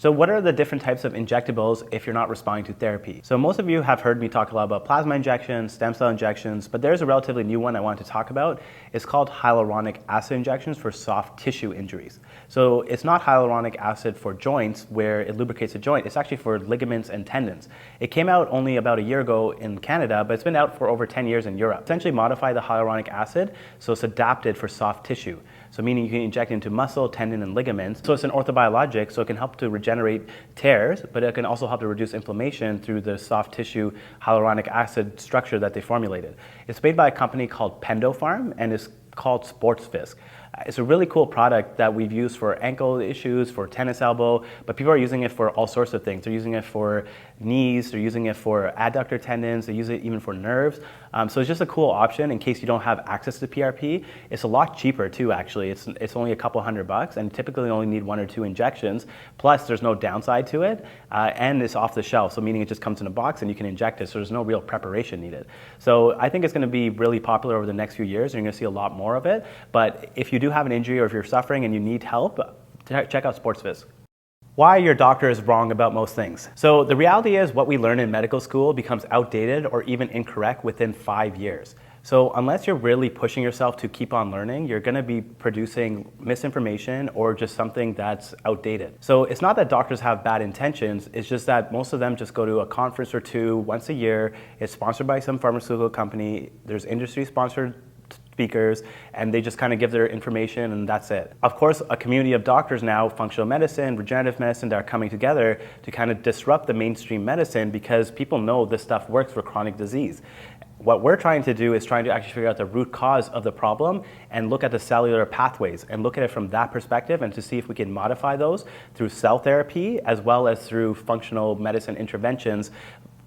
So what are the different types of injectables if you're not responding to therapy? So most of you have heard me talk a lot about plasma injections, stem cell injections, but there's a relatively new one I want to talk about. It's called hyaluronic acid injections for soft tissue injuries. So it's not hyaluronic acid for joints where it lubricates a joint, it's actually for ligaments and tendons. It came out only about a year ago in Canada, but it's been out for over 10 years in Europe. Essentially modify the hyaluronic acid so it's adapted for soft tissue. So meaning you can inject into muscle, tendon, and ligaments. So it's an orthobiologic, so it can help to regenerate tears, but it can also help to reduce inflammation through the soft tissue hyaluronic acid structure that they formulated. It's made by a company called PendoPharm and is called SportsFisc. It's a really cool product that we've used for ankle issues, for tennis elbow, but people are using it for all sorts of things. They're using it for knees, they're using it for adductor tendons, they use it even for nerves. So it's just a cool option in case you don't have access to PRP. It's a lot cheaper too, actually. It's only a couple $100 and typically only need 1 or 2 injections. Plus there's no downside to it and it's off the shelf. So meaning it just comes in a box and you can inject it. So there's no real preparation needed. So I think it's going to be really popular over the next few years and you're going to see a lot more of it. But if you do have an injury or if you're suffering and you need help, check out SportsFisc. Why your doctor is wrong about most things. So the reality is what we learn in medical school becomes outdated or even incorrect within 5 years. So unless you're really pushing yourself to keep on learning, you're going to be producing misinformation or just something that's outdated. So it's not that doctors have bad intentions, it's just that most of them just go to a conference or two once a year. It's sponsored by some pharmaceutical company. There's industry sponsored speakers and they just kind of give their information and that's it. Of course, a community of doctors now, functional medicine, regenerative medicine, that are coming together to kind of disrupt the mainstream medicine because people know this stuff works for chronic disease. What we're trying to do is trying to actually figure out the root cause of the problem and look at the cellular pathways and look at it from that perspective and to see if we can modify those through cell therapy as well as through functional medicine interventions,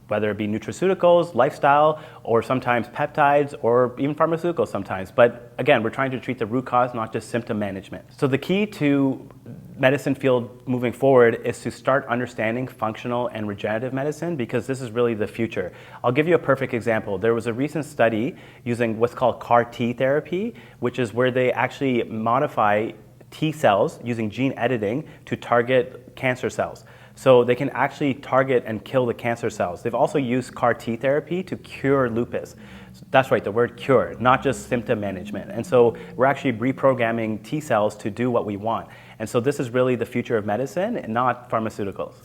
whether it be nutraceuticals, lifestyle, or sometimes peptides, or even pharmaceuticals sometimes. But again, we're trying to treat the root cause, not just symptom management. So the key to medicine field moving forward is to start understanding functional and regenerative medicine because this is really the future. I'll give you a perfect example. There was a recent study using what's called CAR T therapy, which is where they actually modify T cells using gene editing to target cancer cells. So they can actually target and kill the cancer cells. They've also used CAR T therapy to cure lupus. That's right, the word cure, not just symptom management. And so we're actually reprogramming T cells to do what we want. And so this is really the future of medicine and not pharmaceuticals.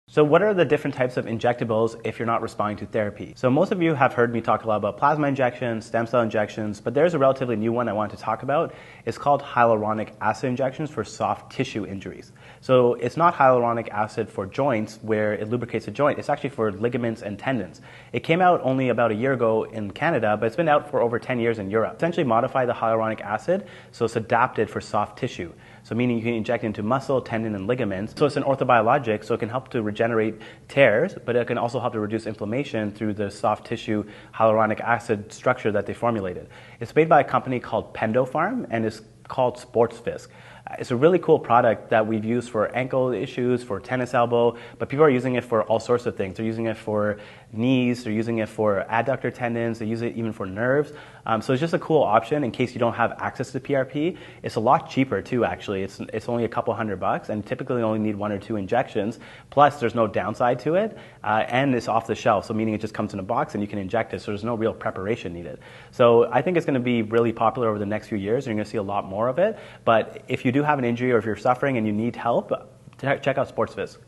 So what are the different types of injectables if you're not responding to therapy? So most of you have heard me talk a lot about plasma injections, stem cell injections, but there's a relatively new one I want to talk about. It's called hyaluronic acid injections for soft tissue injuries. So it's not hyaluronic acid for joints where it lubricates a joint, it's actually for ligaments and tendons. It came out only about a year ago in Canada, but it's been out for over 10 years in Europe. Essentially modify the hyaluronic acid so it's adapted for soft tissue. So meaning you can inject into muscle, tendon, and ligaments. So it's an orthobiologic, so it can help to regenerate tears, but it can also help to reduce inflammation through the soft tissue hyaluronic acid structure that they formulated. It's made by a company called PendoPharm and is called SportsFisc. It's a really cool product that we've used for ankle issues, for tennis elbow, but people are using it for all sorts of things. They're using it for knees, they're using it for adductor tendons, they use it even for nerves. So it's just a cool option in case you don't have access to PRP. It's a lot cheaper too, actually. It's only a couple $100 and typically only need 1 or 2 injections. Plus there's no downside to it and it's off the shelf. So meaning it just comes in a box and you can inject it. So there's no real preparation needed. So I think it's going to be really popular over the next few years and you're going to see a lot more of it. But if you do have an injury or if you're suffering and you need help, check out SportsFisc.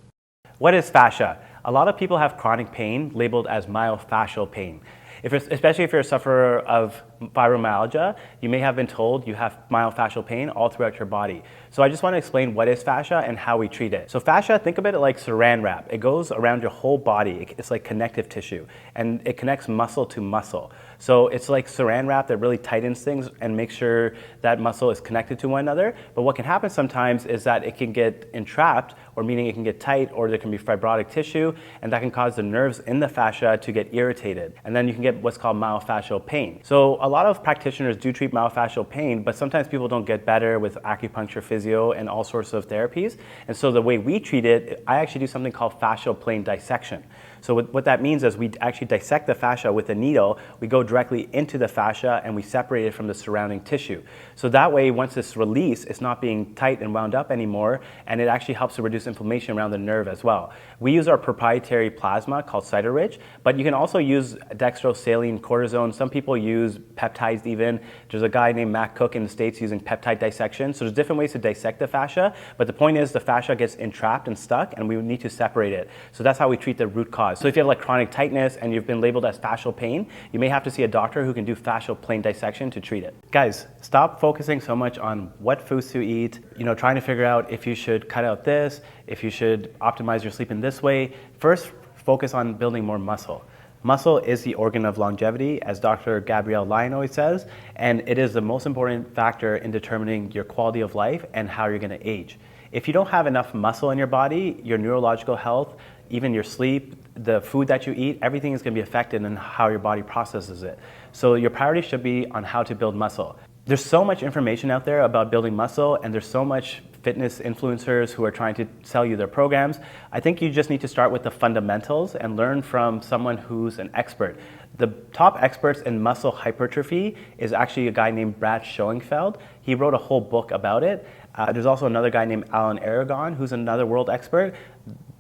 What is fascia? A lot of people have chronic pain labeled as myofascial pain. Especially if you're a sufferer of fibromyalgia, you may have been told you have myofascial pain all throughout your body. So I just want to explain what is fascia and how we treat it. So fascia, think of it like saran wrap. It goes around your whole body. It's like connective tissue and it connects muscle to muscle. So it's like saran wrap that really tightens things and makes sure that muscle is connected to one another. But what can happen sometimes is that it can get entrapped, or meaning it can get tight, or there can be fibrotic tissue, and that can cause the nerves in the fascia to get irritated. And then you can get what's called myofascial pain. So a lot of practitioners do treat myofascial pain, but sometimes people don't get better with acupuncture, physio, and all sorts of therapies. And so the way we treat it, I actually do something called fascial plane dissection. So what that means is we actually dissect the fascia with a needle, we go directly into the fascia and we separate it from the surrounding tissue. So that way, once it's released, it's not being tight and wound up anymore, and it actually helps to reduce inflammation around the nerve as well. We use our proprietary plasma called Cyto-Rich, but you can also use dextrosaline, cortisone. Some people use peptides even. There's a guy named Matt Cook in the States using peptide dissection. So there's different ways to dissect the fascia, but the point is the fascia gets entrapped and stuck, and we need to separate it. So that's how we treat the root cause. So if you have like chronic tightness and you've been labeled as fascial pain, you may have to see a doctor who can do fascial plane dissection to treat it. Guys, stop focusing so much on what foods to eat, trying to figure out if you should cut out this, if you should optimize your sleep in this way. First, focus on building more muscle. Muscle is the organ of longevity, as Dr. Gabrielle Lyon always says, and it is the most important factor in determining your quality of life and how you're going to age. If you don't have enough muscle in your body, your neurological health, even your sleep, the food that you eat, everything is going to be affected in how your body processes it. So your priority should be on how to build muscle. There's so much information out there about building muscle, and there's so much fitness influencers who are trying to sell you their programs. I think you just need to start with the fundamentals and learn from someone who's an expert. The top experts in muscle hypertrophy is actually a guy named Brad Schoenfeld. He wrote a whole book about it. There's also another guy named Alan Aragon, who's another world expert.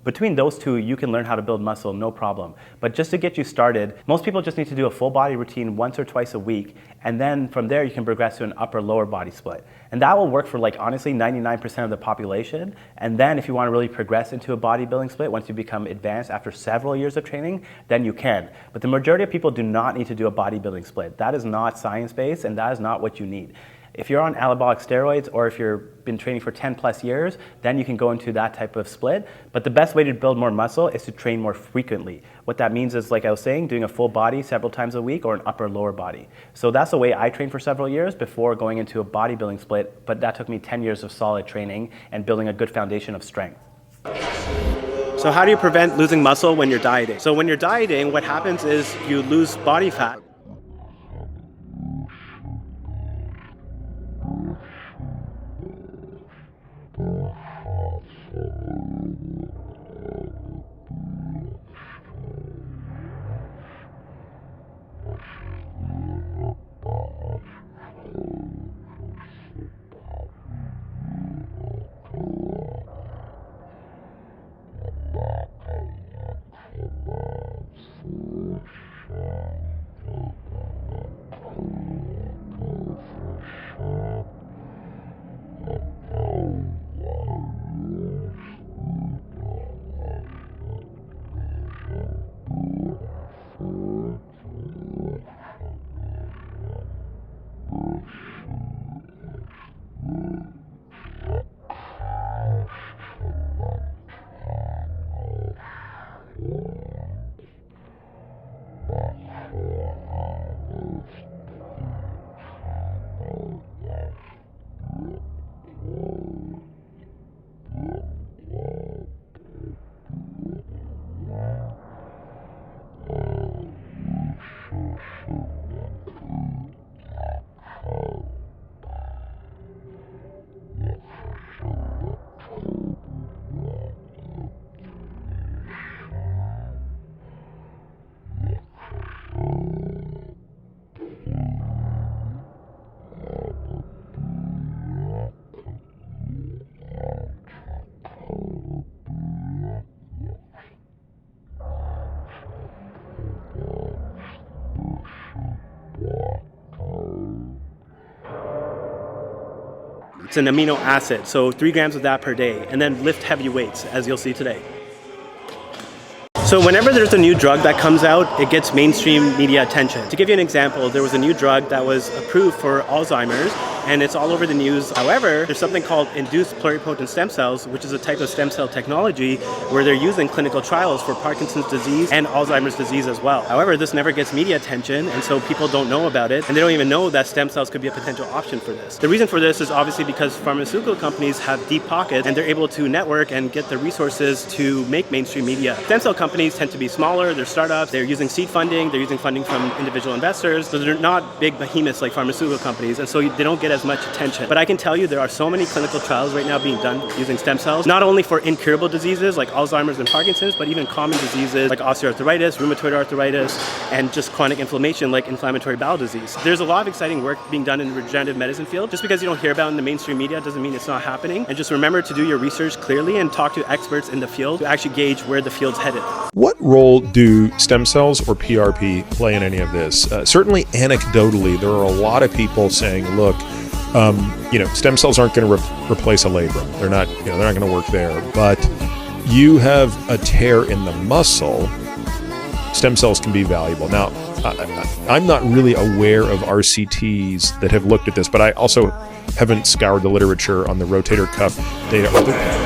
Between those two, you can learn how to build muscle, no problem. But just to get you started, most people just need to do a full body routine once or twice a week, and then from there you can progress to an upper lower body split. And that will work for honestly 99% of the population. And then if you want to really progress into a bodybuilding split, once you become advanced after several years of training, then you can. But the majority of people do not need to do a bodybuilding split. That is not science-based, and that is not what you need. If you're on anabolic steroids, or if you've been training for 10 plus years, then you can go into that type of split. But the best way to build more muscle is to train more frequently. What that means is, like I was saying, doing a full body several times a week or an upper lower body. So that's the way I trained for several years before going into a bodybuilding split, but that took me 10 years of solid training and building a good foundation of strength. So how do you prevent losing muscle when you're dieting? So when you're dieting, what happens is you lose body fat. It's an amino acid, so 3 grams of that per day, and then lift heavy weights, as you'll see today. So whenever there's a new drug that comes out, it gets mainstream media attention. To give you an example, there was a new drug that was approved for Alzheimer's, and it's all over the news. However, there's something called induced pluripotent stem cells, which is a type of stem cell technology where they're using clinical trials for Parkinson's disease and Alzheimer's disease as well. However, this never gets media attention, and so people don't know about it, and they don't even know that stem cells could be a potential option for this. The reason for this is obviously because pharmaceutical companies have deep pockets, and they're able to network and get the resources to make mainstream media. Stem cell companies tend to be smaller, they're startups, they're using seed funding, they're using funding from individual investors, so they're not big behemoths like pharmaceutical companies, and so they don't get as as much attention. But I can tell you there are so many clinical trials right now being done using stem cells, not only for incurable diseases like Alzheimer's and Parkinson's, but even common diseases like osteoarthritis, rheumatoid arthritis, and just chronic inflammation like inflammatory bowel disease. There's a lot of exciting work being done in the regenerative medicine field. Just because you don't hear about it in the mainstream media doesn't mean it's not happening. And just remember to do your research clearly and talk to experts in the field to actually gauge where the field's headed. What role do stem cells or PRP play in any of this? Certainly anecdotally, there are a lot of people saying, look, stem cells aren't going to replace a labrum. They're not going to work there. But you have a tear in the muscle, stem cells can be valuable. Now, I'm not really aware of RCTs that have looked at this, but I also haven't scoured the literature on the rotator cuff data.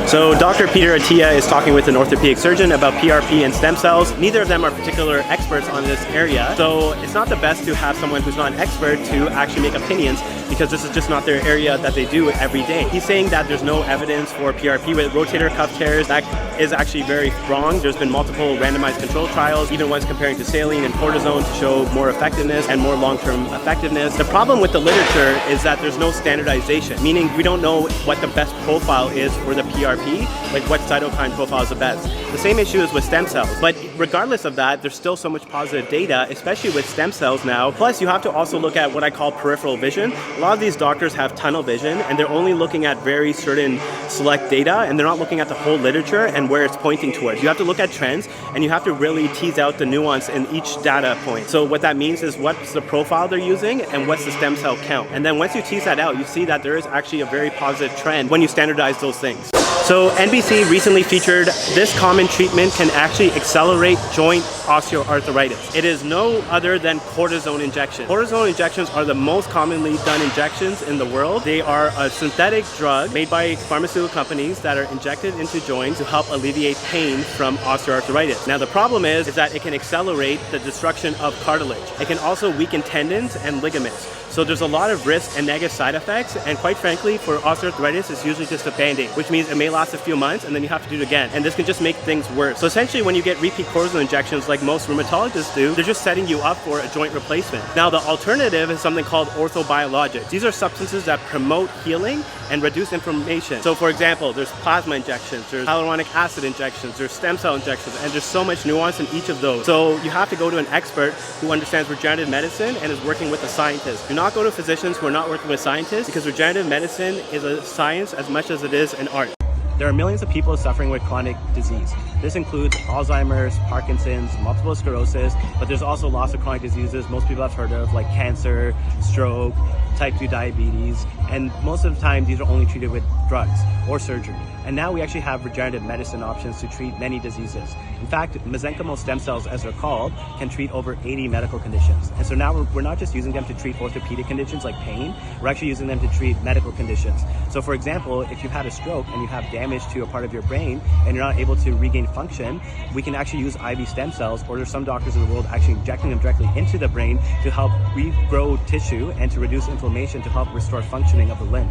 So Dr. Peter Attia is talking with an orthopedic surgeon about PRP and stem cells. Neither of them are particular experts on this area, so it's not the best to have someone who's not an expert to actually make opinions, because this is just not their area that they do every day. He's saying that there's no evidence for PRP with rotator cuff tears. That is actually very wrong. There's been multiple randomized control trials, even ones comparing to saline and cortisone to show more effectiveness and more long-term effectiveness. The problem with the literature is that there's no standardization, meaning we don't know what the best profile is for the PRP, like what cytokine profile is the best. The same issue is with stem cells, but regardless of that, there's still so much positive data, especially with stem cells now. Plus, you have to also look at what I call peripheral vision. A lot of these doctors have tunnel vision, and they're only looking at very certain select data, and they're not looking at the whole literature and where it's pointing towards. You have to look at trends, and you have to really tease out the nuance in each data point. So what that means is what's the profile they're using and what's the stem cell count. And then once you tease that out, you see that there is actually a very positive trend when you standardize those things. So NBC recently featured this common treatment can actually accelerate joint osteoarthritis. It is no other than cortisone injection. Cortisone injections are the most commonly done injections in the world. They are a synthetic drug made by pharmaceutical companies that are injected into joints to help alleviate pain from osteoarthritis. Now the problem is that it can accelerate the destruction of cartilage. It can also weaken tendons and ligaments. So there's a lot of risk and negative side effects, and quite frankly, for osteoarthritis, it's usually just a band-aid, which means it may last a few months and then you have to do it again. And this can just make things worse. So essentially, when you get repeat cortisone injections like most rheumatologists do, they're just setting you up for a joint replacement. Now, the alternative is something called orthobiologics. These are substances that promote healing and reduce inflammation. So for example, there's plasma injections, there's hyaluronic acid injections, there's stem cell injections, and there's so much nuance in each of those. So you have to go to an expert who understands regenerative medicine and is working with a scientist. Do not go to physicians who are not working with scientists, because regenerative medicine is a science as much as it is an art. There are millions of people suffering with chronic disease. This includes Alzheimer's, Parkinson's, multiple sclerosis, but there's also lots of chronic diseases most people have heard of, like cancer, stroke, type 2 diabetes, and most of the time these are only treated with drugs or surgery. And now we actually have regenerative medicine options to treat many diseases. In fact, mesenchymal stem cells, as they're called, can treat over 80 medical conditions. And so now we're not just using them to treat orthopedic conditions like pain, we're actually using them to treat medical conditions. So for example, if you've had a stroke and you have damage to a part of your brain and you're not able to regain function, we can actually use IV stem cells, or there's some doctors in the world actually injecting them directly into the brain to help regrow tissue and to reduce inflammation to help restore functioning of the limb.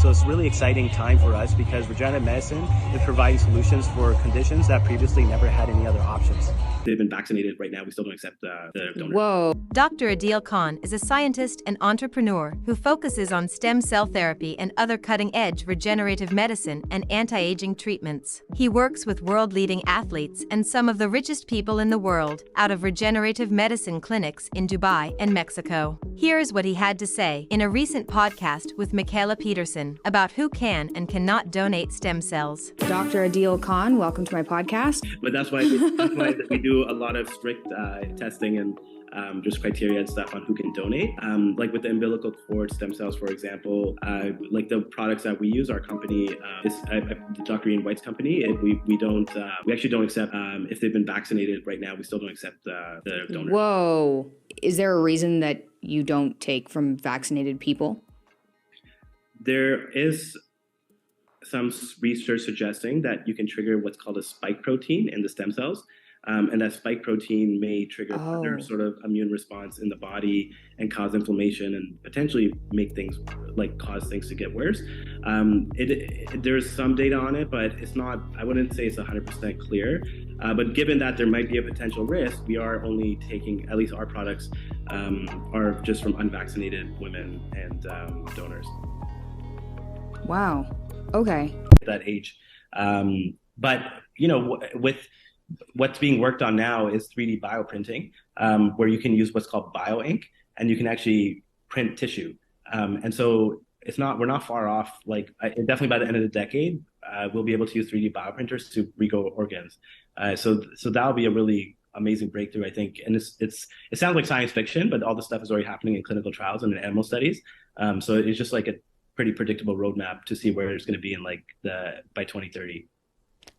So it's a really exciting time for us because regenerative medicine is providing solutions for conditions that previously never had any other options. They've been vaccinated. Right now, we still don't accept the donor. Whoa. Dr. Adil Khan is a scientist and entrepreneur who focuses on stem cell therapy and other cutting-edge regenerative medicine and anti-aging treatments. He works with world-leading athletes and some of the richest people in the world out of regenerative medicine clinics in Dubai and Mexico. Here's what he had to say in a recent podcast with Michaela Peterson about who can and cannot donate stem cells. Dr. Adil Khan, welcome to my podcast. But that's why we do a lot of strict testing and just criteria and stuff on who can donate. Like with the umbilical cord stem cells, for example, like the products that we use, our company is Dr. Ian White's company, and we actually don't accept if they've been vaccinated. Right now, we still don't accept the donor. Whoa. Is there a reason that you don't take from vaccinated people? There is some research suggesting that you can trigger what's called a spike protein in the stem cells. and that spike protein may trigger other Oh. sort of immune response in the body and cause inflammation and potentially make things cause things to get worse. There's some data on it, but it's not, I wouldn't say it's 100% clear. But given that there might be a potential risk, we are only taking, at least our products are just from unvaccinated women and donors. Wow. Okay. That age. But, with what's being worked on now is 3D bioprinting, where you can use what's called bioink, and you can actually print tissue. And so we're not far off. Definitely by the end of the decade, we'll be able to use 3D bioprinters to regrow organs. So that'll be a really amazing breakthrough, I think. And it sounds like science fiction, but all this stuff is already happening in clinical trials and in animal studies. So it's just like a pretty predictable roadmap to see where it's going to be in by 2030.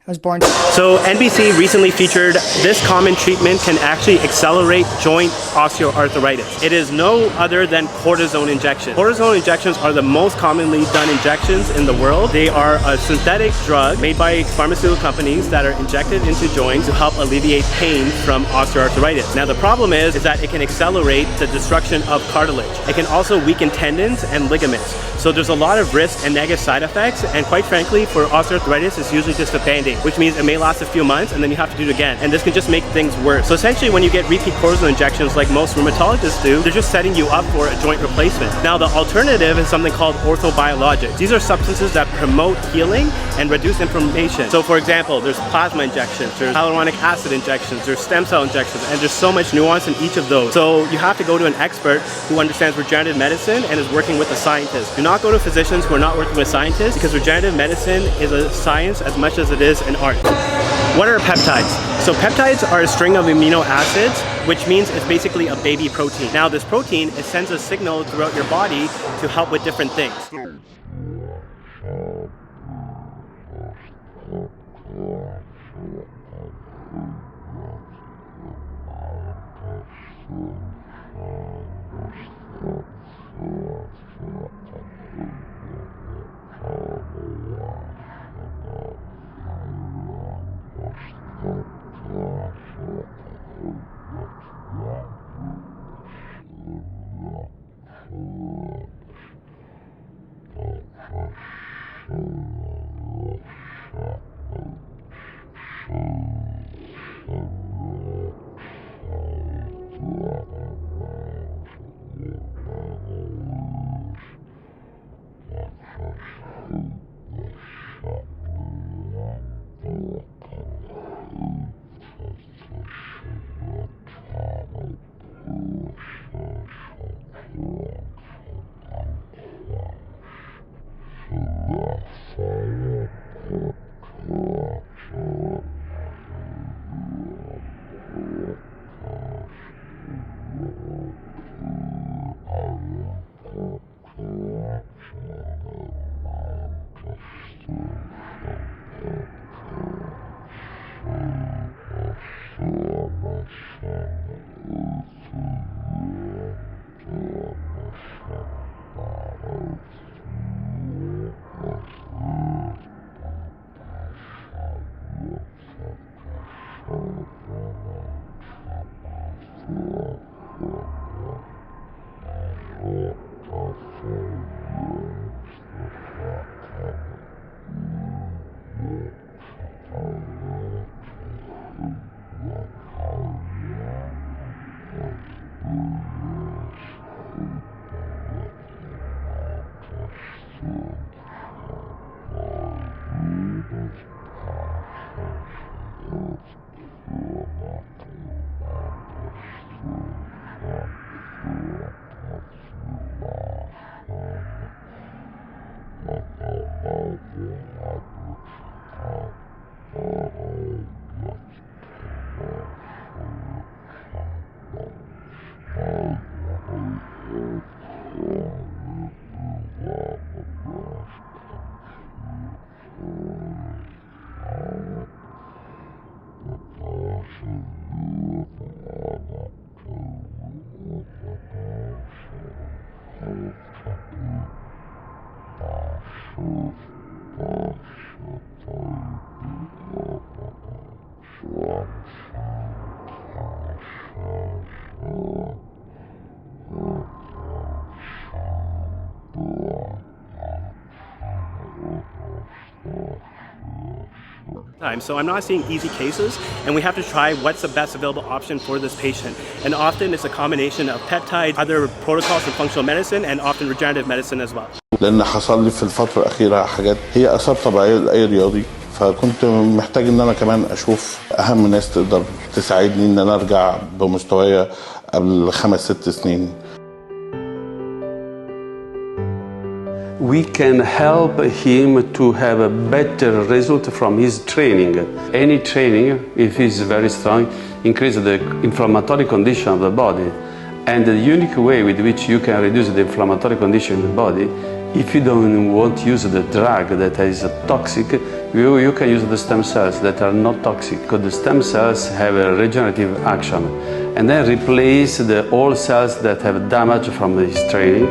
I was born. So NBC recently featured this common treatment can actually accelerate joint osteoarthritis. It is no other than cortisone injections. Cortisone injections are the most commonly done injections in the world. They are a synthetic drug made by pharmaceutical companies that are injected into joints to help alleviate pain from osteoarthritis. Now the problem is that it can accelerate the destruction of cartilage. It can also weaken tendons and ligaments. So there's a lot of risk and negative side effects, and quite frankly, for osteoarthritis, it's usually just a band-aid, which means it may last a few months and then you have to do it again. And this can just make things worse. So essentially, when you get repeat cortisone injections like most rheumatologists do, they're just setting you up for a joint replacement. Now, the alternative is something called orthobiologics. These are substances that promote healing and reduce inflammation. So for example, there's plasma injections, there's hyaluronic acid injections, there's stem cell injections, and there's so much nuance in each of those. So you have to go to an expert who understands regenerative medicine and is working with a scientist. Do not go to physicians who are not working with scientists, because regenerative medicine is a science as much as it is an art. What are peptides? So peptides are a string of amino acids, which means it's basically a baby protein. Now this protein, it sends a signal throughout your body to help with different things. So I'm not seeing easy cases, and we have to try what's the best available option for this patient. And often it's a combination of peptide, other protocols from functional medicine, and often regenerative medicine as well. لأن حصل لي في الفترة الأخيرة حاجات هي آثار طبيعية لأي رياضي، فكنت محتاج إن أنا كمان أشوف أهم ناس تقدر تساعدني إن أنا أرجع بمستوايا قبل 5-6 سنين. We can help him to have a better result from his training. Any training, if he's very strong, increases the inflammatory condition of the body. And the unique way with which you can reduce the inflammatory condition in the body, if you don't want to use the drug that is toxic, you can use the stem cells that are not toxic, because the stem cells have a regenerative action. And then replace the old cells that have damage from this training.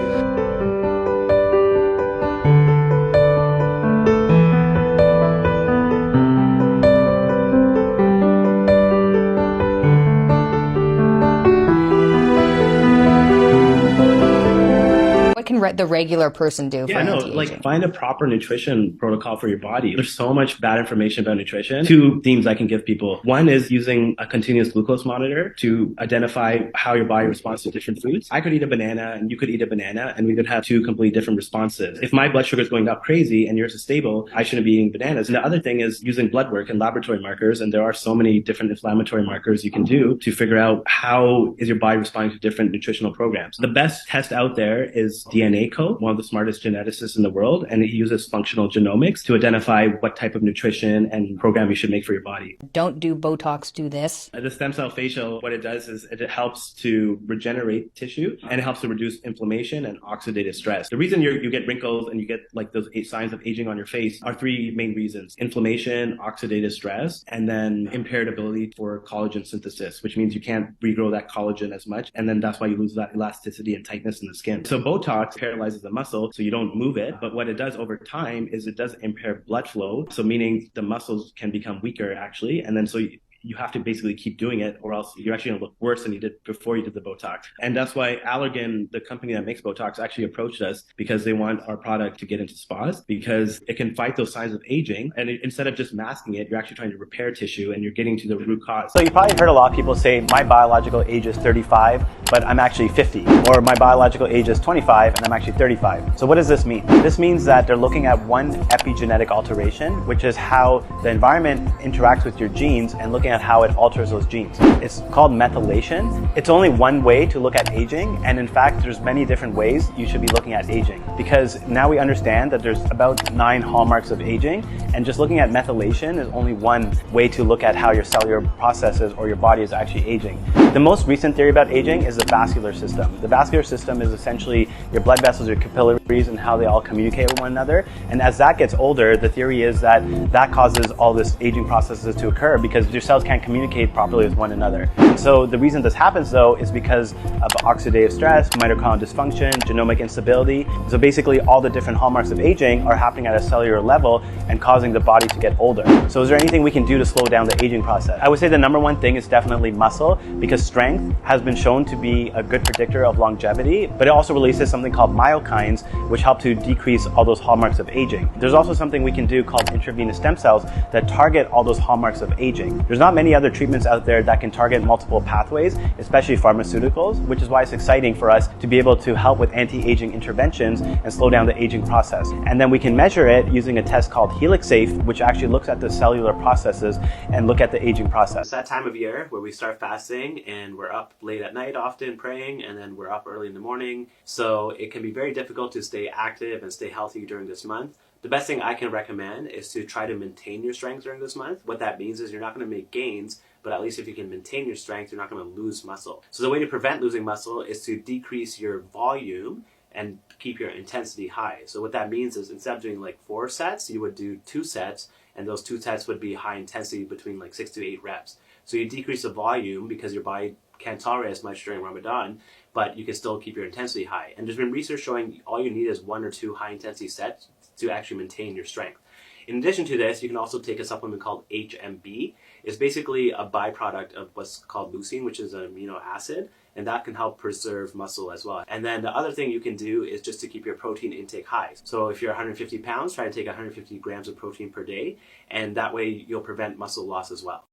The regular person do for anti-aging? Like find a proper nutrition protocol for your body. There's so much bad information about nutrition. 2 themes I can give people. One is using a continuous glucose monitor to identify how your body responds to different foods. I could eat a banana and you could eat a banana and we could have 2 completely different responses. If my blood sugar is going up crazy and yours is stable, I shouldn't be eating bananas. And the other thing is using blood work and laboratory markers. And there are so many different inflammatory markers you can do to figure out how is your body responding to different nutritional programs. The best test out there is DNA code, one of the smartest geneticists in the world, and it uses functional genomics to identify what type of nutrition and program you should make for your body. Don't do Botox, do this. The stem cell facial, what it does is it helps to regenerate tissue and it helps to reduce inflammation and oxidative stress. The reason you get wrinkles and you get like those 8 signs of aging on your face are 3 main reasons: inflammation, oxidative stress, and then impaired ability for collagen synthesis, which means you can't regrow that collagen as much. And then that's why you lose that elasticity and tightness in the skin. So Botox paralyzes the muscle so you don't move it. But what it does over time is it does impair blood flow. So meaning the muscles can become weaker actually. And then so you have to basically keep doing it or else you're actually going to look worse than you did before you did the Botox. And that's why Allergan, the company that makes Botox, actually approached us because they want our product to get into spas because it can fight those signs of aging. And instead of just masking it, you're actually trying to repair tissue and you're getting to the root cause. So you probably heard a lot of people say, my biological age is 35, but I'm actually 50. Or my biological age is 25 and I'm actually 35. So what does this mean? This means that they're looking at one epigenetic alteration, which is how the environment interacts with your genes, and looking at how it alters those genes. It's called methylation. It's only one way to look at aging, and in fact there's many different ways you should be looking at aging, because now we understand that there's about 9 hallmarks of aging, and just looking at methylation is only one way to look at how your cellular processes or your body is actually aging. The most recent theory about aging is the vascular system. The vascular system is essentially your blood vessels, your capillaries, and how they all communicate with one another. And as that gets older, the theory is that that causes all this aging processes to occur because your cells can't communicate properly with one another. And so the reason this happens though is because of oxidative stress, mitochondrial dysfunction, genomic instability. So basically all the different hallmarks of aging are happening at a cellular level and causing the body to get older. So is there anything we can do to slow down the aging process? I would say the number one thing is definitely muscle, because strength has been shown to be a good predictor of longevity, but it also releases something called myokines, which help to decrease all those hallmarks of aging. There's also something we can do called intravenous stem cells that target all those hallmarks of aging. There's not many other treatments out there that can target multiple pathways, especially pharmaceuticals, which is why it's exciting for us to be able to help with anti-aging interventions and slow down the aging process. And then we can measure it using a test called HelixSafe, which actually looks at the cellular processes and look at the aging process. It's that time of year where we start fasting and we're up late at night often praying, and then we're up early in the morning. So it can be very difficult to stay active and stay healthy during this month. The best thing I can recommend is to try to maintain your strength during this month. What that means is you're not going to make gains, but at least if you can maintain your strength, you're not going to lose muscle. So the way to prevent losing muscle is to decrease your volume and keep your intensity high. So what that means is instead of doing like 4 sets, you would do 2 sets, and those 2 sets would be high intensity between like 6 to 8 reps. So you decrease the volume because your body can't tolerate as much during Ramadan, but you can still keep your intensity high. And there's been research showing all you need is 1 or 2 high intensity sets to actually maintain your strength. In addition to this, you can also take a supplement called HMB. It's basically a byproduct of what's called leucine, which is an amino acid, and that can help preserve muscle as well. And then the other thing you can do is just to keep your protein intake high. So if you're 150 pounds, try to take 150 grams of protein per day, and that way you'll prevent muscle loss as well.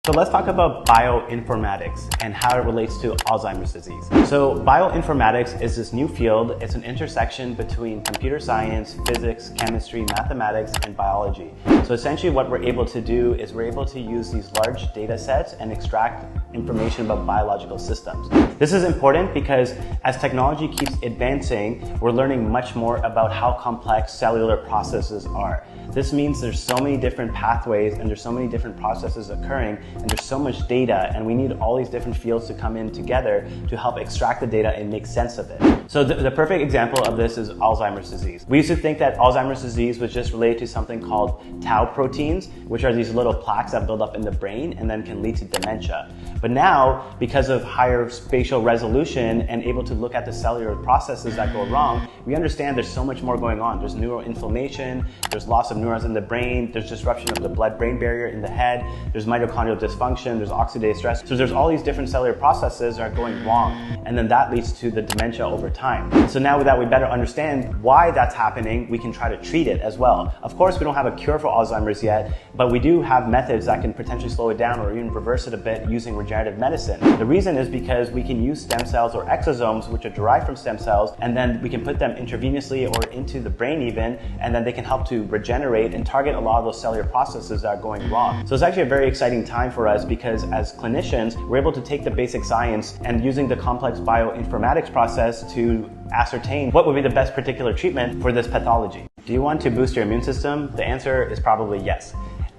So let's talk about bioinformatics and how it relates to Alzheimer's disease. So bioinformatics is this new field. It's an intersection between computer science, physics, chemistry, mathematics, and biology. So essentially what we're able to do is we're able to use these large data sets and extract information about biological systems. This is important because as technology keeps advancing, we're learning much more about how complex cellular processes are. This means there's so many different pathways and there's so many different processes occurring, and there's so much data, and we need all these different fields to come in together to help extract the data and make sense of it. So the perfect example of this is Alzheimer's disease. We used to think that Alzheimer's disease was just related to something called tau proteins, which are these little plaques that build up in the brain and then can lead to dementia. But now, because of higher spatial resolution and able to look at the cellular processes that go wrong, we understand there's so much more going on. There's neuroinflammation, there's loss of neurons in the brain, there's disruption of the blood-brain barrier in the head, there's mitochondrial dysfunction, there's oxidative stress. So there's all these different cellular processes that are going wrong, and then that leads to the dementia over time. So now that we better understand why that's happening, we can try to treat it as well. Of course, we don't have a cure for Alzheimer's yet, but we do have methods that can potentially slow it down or even reverse it a bit using regenerative medicine. The reason is because we can use stem cells or exosomes, which are derived from stem cells, and then we can put them intravenously or into the brain even, and then they can help to regenerate and target a lot of those cellular processes that are going wrong. So it's actually a very exciting time for us because as clinicians, we're able to take the basic science and using the complex bioinformatics process to ascertain what would be the best particular treatment for this pathology. Do you want to boost your immune system? The answer is probably yes.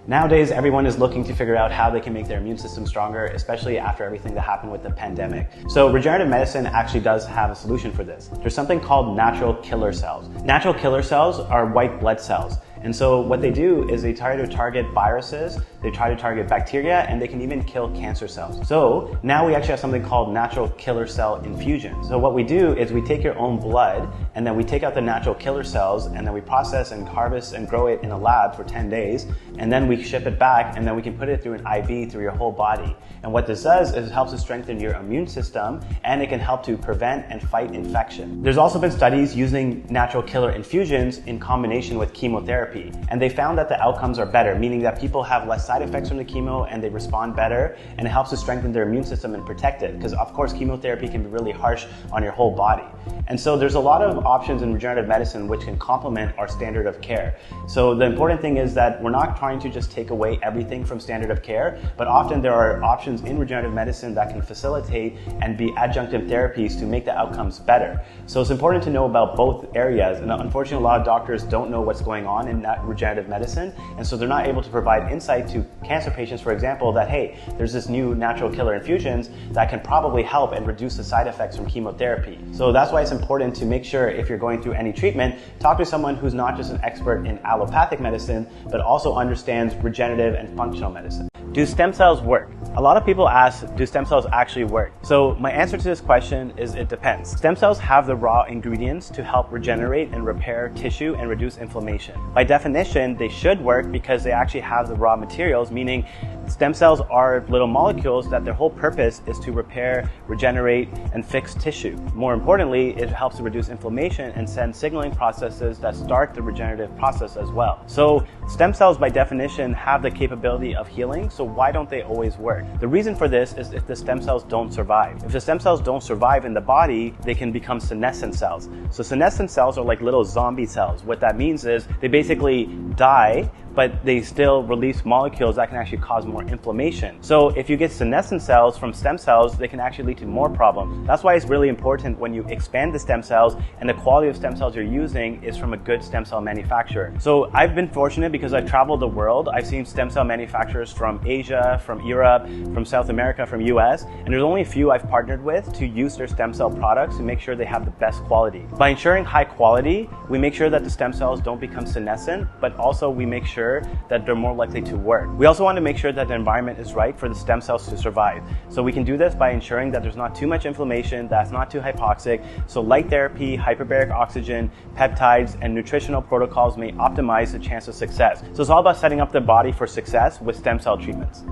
Nowadays, everyone is looking to figure out how they can make their immune system stronger, especially after everything that happened with the pandemic. So regenerative medicine actually does have a solution for this. There's something called natural killer cells. Natural killer cells are white blood cells. And so what they do is they try to target viruses, they try to target bacteria, and they can even kill cancer cells. So now we actually have something called natural killer cell infusions. So what we do is we take your own blood, and then we take out the natural killer cells, and then we process and harvest and grow it in a lab for 10 days, and then we ship it back, and then we can put it through an IV through your whole body. And what this does is it helps to strengthen your immune system, and it can help to prevent and fight infection. There's also been studies using natural killer infusions in combination with chemotherapy. And they found that the outcomes are better, meaning that people have less side effects from the chemo and they respond better, and it helps to strengthen their immune system and protect it, because of course chemotherapy can be really harsh on your whole body. And so there's a lot of options in regenerative medicine which can complement our standard of care. So the important thing is that we're not trying to just take away everything from standard of care, but often there are options in regenerative medicine that can facilitate and be adjunctive therapies to make the outcomes better. So it's important to know about both areas, and unfortunately a lot of doctors don't know what's going on in that regenerative medicine, and so they're not able to provide insight to cancer patients, for example, that hey, there's this new natural killer infusions that can probably help and reduce the side effects from chemotherapy. So that's why it's important to make sure if you're going through any treatment, talk to someone who's not just an expert in allopathic medicine, but also understands regenerative and functional medicine. Do stem cells work? A lot of people ask, do stem cells actually work? So my answer to this question is it depends. Stem cells have the raw ingredients to help regenerate and repair tissue and reduce inflammation. By definition, they should work because they actually have the raw materials, meaning stem cells are little molecules that their whole purpose is to repair, regenerate, and fix tissue. More importantly, it helps to reduce inflammation and send signaling processes that start the regenerative process as well. So stem cells by definition have the capability of healing, so why don't they always work? The reason for this is if the stem cells don't survive. If the stem cells don't survive in the body, they can become senescent cells. So senescent cells are like little zombie cells. What that means is they basically die, but they still release molecules that can actually cause more inflammation. So if you get senescent cells from stem cells, they can actually lead to more problems. That's why it's really important when you expand the stem cells and the quality of stem cells you're using is from a good stem cell manufacturer. So I've been fortunate because I've traveled the world. I've seen stem cell manufacturers from Asia, from Europe, from South America, from US, and there's only a few I've partnered with to use their stem cell products to make sure they have the best quality. By ensuring high quality, we make sure that the stem cells don't become senescent, but also we make sure sure that they're more likely to work. We also want to make sure that the environment is right for the stem cells to survive. So we can do this by ensuring that there's not too much inflammation, that's not too hypoxic. So light therapy, hyperbaric oxygen, peptides, and nutritional protocols may optimize the chance of success. So it's all about setting up the body for success with stem cell treatments.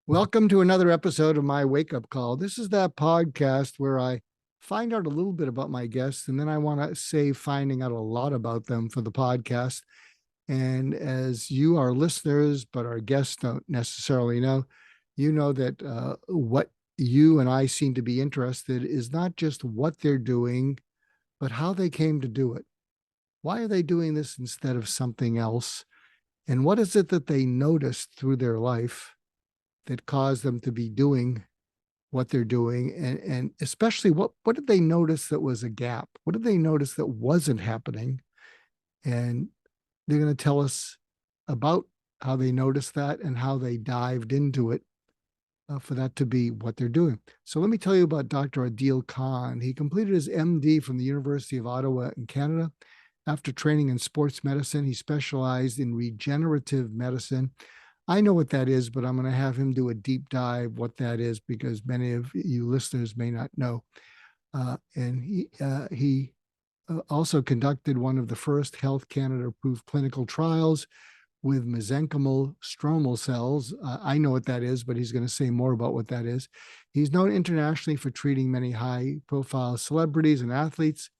Welcome to another episode of my Wake Up Call. This is that podcast where I find out a little bit about my guests, and then I want to save finding out a lot about them for the podcast. And as you are listeners, but our guests don't necessarily know, you know that what you and I seem to be interested is not just what they're doing, but how they came to do it. Why are they doing this instead of something else? And what is it that they noticed through their life that caused them to be doing what they're doing? And especially what did they notice that was a gap? What did they notice that wasn't happening? And they're going to tell us about how they noticed that and how they dived into it for that to be what they're doing. So let me tell you about Dr. Adil Khan. He completed his MD from the University of Ottawa in Canada. After training in sports medicine, he specialized in regenerative medicine. I know what that is, but I'm going to have him do a deep dive what that is, because many of you listeners may not know. And he also conducted one of the first Health Canada approved clinical trials with mesenchymal stromal cells. I know what that is, but he's going to say more about what that is. He's known internationally for treating many high-profile celebrities and athletes.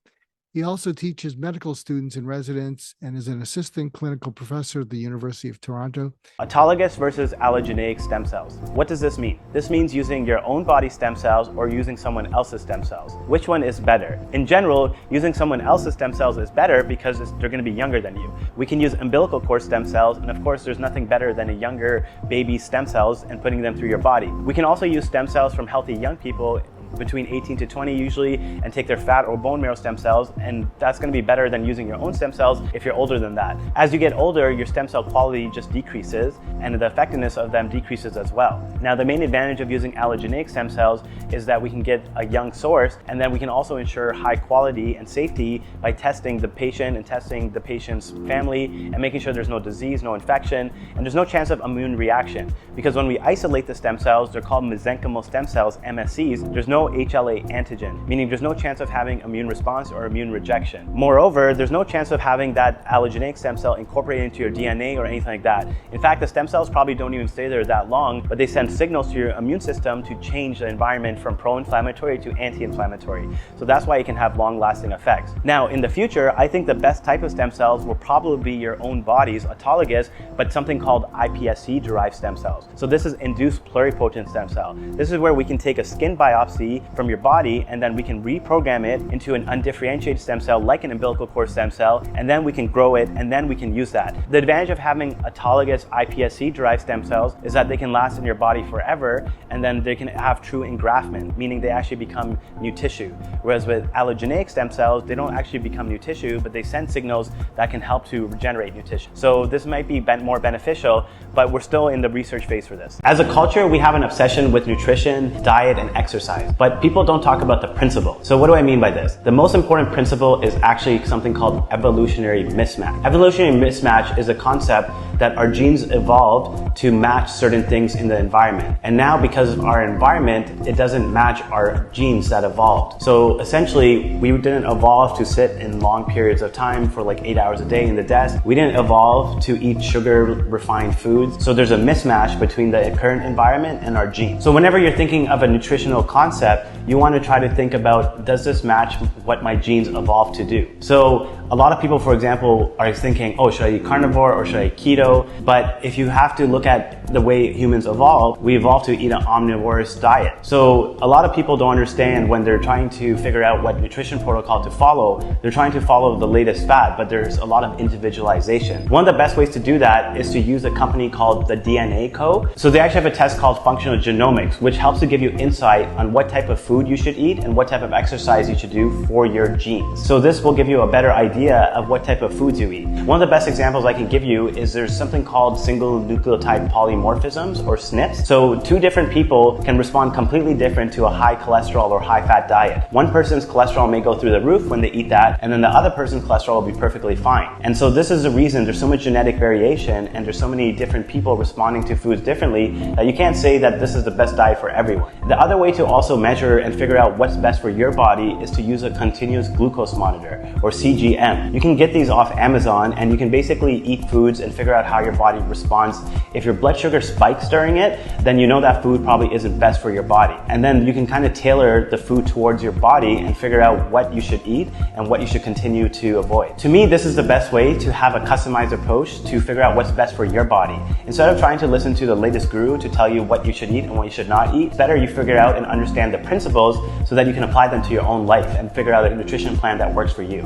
He also teaches medical students and residents and is an assistant clinical professor at the University of Toronto. Autologous versus allergenic stem cells. What does this mean? This means using your own body stem cells or using someone else's stem cells. Which one is better? In general, using someone else's stem cells is better because they're going to be younger than you. We can use umbilical cord stem cells, and of course there's nothing better than a younger baby's stem cells and putting them through your body. We can also use stem cells from healthy young people between 18 to 20 usually, and take their fat or bone marrow stem cells, and that's going to be better than using your own stem cells if you're older than that. As you get older, your stem cell quality just decreases, and the effectiveness of them decreases as well. Now, the main advantage of using allergenic stem cells is that we can get a young source, and then we can also ensure high quality and safety by testing the patient and testing the patient's family and making sure there's no disease, no infection, and there's no chance of immune reaction. Because when we isolate the stem cells, they're called mesenchymal stem cells, MSCs, there's no HLA antigen, meaning there's no chance of having immune response or immune rejection. Moreover, there's no chance of having that allergenic stem cell incorporated into your DNA or anything like that. In fact, the stem cells probably don't even stay there that long, but they send signals to your immune system to change the environment from pro-inflammatory to anti-inflammatory. So that's why it can have long-lasting effects. Now, in the future, I think the best type of stem cells will probably be your own body's autologous, but something called iPSC-derived stem cells. So this is induced pluripotent stem cell. This is where we can take a skin biopsy from your body, and then we can reprogram it into an undifferentiated stem cell like an umbilical cord stem cell, and then we can grow it, and then we can use that. The advantage of having autologous iPSC-derived stem cells is that they can last in your body forever, and then they can have true engraftment, meaning they actually become new tissue. Whereas with allergenic stem cells, they don't actually become new tissue, but they send signals that can help to regenerate new tissue. So this might be more beneficial, but we're still in the research phase for this. As a culture, we have an obsession with nutrition, diet, and exercise. But people don't talk about the principle. So what do I mean by this? The most important principle is actually something called evolutionary mismatch. Evolutionary mismatch is a concept that our genes evolved to match certain things in the environment. And now because of our environment, it doesn't match our genes that evolved. So essentially, we didn't evolve to sit in long periods of time for like 8 hours a day in the desk. We didn't evolve to eat sugar refined foods. So there's a mismatch between the current environment and our genes. So whenever you're thinking of a nutritional concept, you want to try to think about, does this match what my genes evolved to do? So a lot of people, for example, are thinking, oh, should I eat carnivore or should I eat keto? But if you have to look at the way humans evolved, we evolved to eat an omnivorous diet. So a lot of people don't understand when they're trying to figure out what nutrition protocol to follow, they're trying to follow the latest fad, but there's a lot of individualization. One of the best ways to do that is to use a company called the DNA Co. So they actually have a test called functional genomics, which helps to give you insight on what type of food food you should eat and what type of exercise you should do for your genes. So this will give you a better idea of what type of foods you eat. One of the best examples I can give you is there's something called single nucleotide polymorphisms, or SNPs. So two different people can respond completely different to a high cholesterol or high fat diet. One person's cholesterol may go through the roof when they eat that, and then the other person's cholesterol will be perfectly fine. And so this is the reason there's so much genetic variation and there's so many different people responding to foods differently that you can't say that this is the best diet for everyone. The other way to also measure and figure out what's best for your body is to use a continuous glucose monitor, or CGM. You can get these off Amazon, and you can basically eat foods and figure out how your body responds. If your blood sugar spikes during it, then you know that food probably isn't best for your body. And then you can kind of tailor the food towards your body and figure out what you should eat and what you should continue to avoid. To me, this is the best way to have a customized approach to figure out what's best for your body. Instead of trying to listen to the latest guru to tell you what you should eat and what you should not eat, it's better you figure out and understand the principles so that you can apply them to your own life and figure out a nutrition plan that works for you.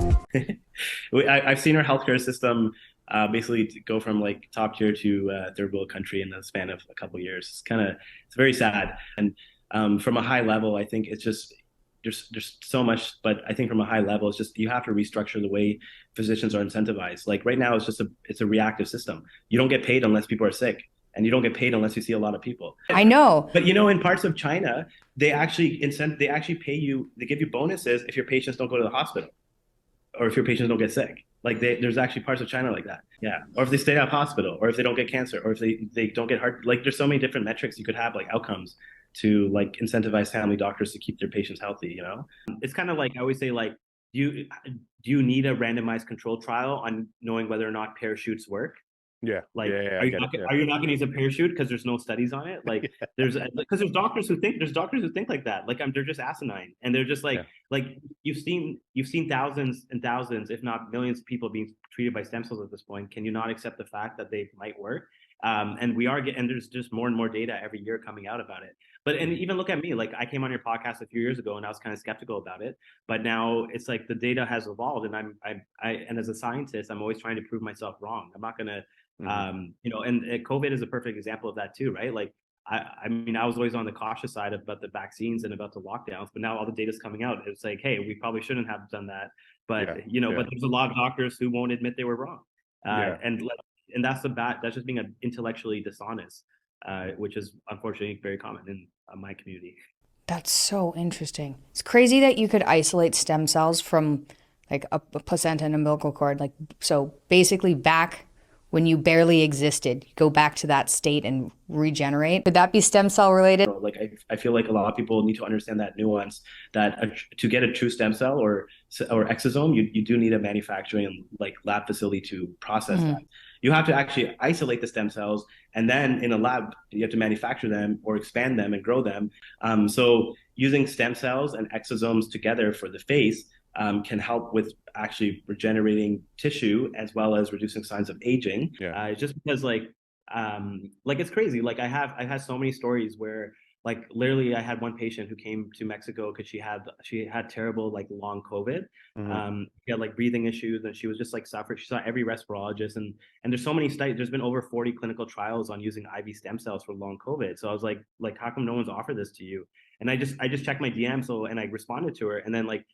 I've seen our healthcare system basically go from like top tier to third world country in the span of a couple of years. It's very sad. And from a high level, I think it's just there's so much, but I think from a high level, it's just you have to restructure the way physicians are incentivized. Like right now, it's a reactive system. You don't get paid unless people are sick, and you don't get paid unless you see a lot of people. I know. But in parts of China, they actually pay you. They give you bonuses if your patients don't go to the hospital, or if your patients don't get sick. Like there's actually parts of China like that. Yeah. Or if they stay out of hospital, or if they don't get cancer, or if they don't get heart. Like there's so many different metrics you could have, like outcomes, to like incentivize family doctors to keep their patients healthy. It's kind of like I always say, like, do you need a randomized control trial on knowing whether or not parachutes work? Yeah. Like, yeah, are you not going to use a parachute because there's no studies on it? Like, there's doctors who think like that. Like, they're just asinine, and they're just like, you've seen thousands and thousands, if not millions, of people being treated by stem cells at this point. Can you not accept the fact that they might work? And there's just more and more data every year coming out about it. And even look at me, like I came on your podcast a few years ago and I was kind of skeptical about it, but now it's like the data has evolved, and and as a scientist, I'm always trying to prove myself wrong. I'm not gonna, and COVID is a perfect example of that too, right? Like, I mean, I was always on the cautious side about the vaccines and about the lockdowns, but now all the data's coming out. It's like, hey, we probably shouldn't have done that. But, but there's a lot of doctors who won't admit they were wrong. And that's just being intellectually dishonest, which is unfortunately very common in my community. That's so interesting. It's crazy that you could isolate stem cells from like a placenta and umbilical cord. Like, so basically back when you barely existed, you go back to that state and regenerate. Would that be stem cell related? Like, I feel like a lot of people need to understand that nuance, that to get a true stem cell or exosome, you do need a manufacturing like lab facility to process that. You have to actually isolate the stem cells, and then in a lab, you have to manufacture them or expand them and grow them. So using stem cells and exosomes together for the face can help with actually regenerating tissue as well as reducing signs of aging. Just because like it's crazy. Like I had so many stories where, like, literally I had one patient who came to Mexico because she had terrible like long COVID. She had like breathing issues, and she was just like suffering. She saw every respirologist, and there's so many studies. There's been over 40 clinical trials on using IV stem cells for long COVID. So I was like how come no one's offered this to you? And I just checked my DM, and I responded to her, and then like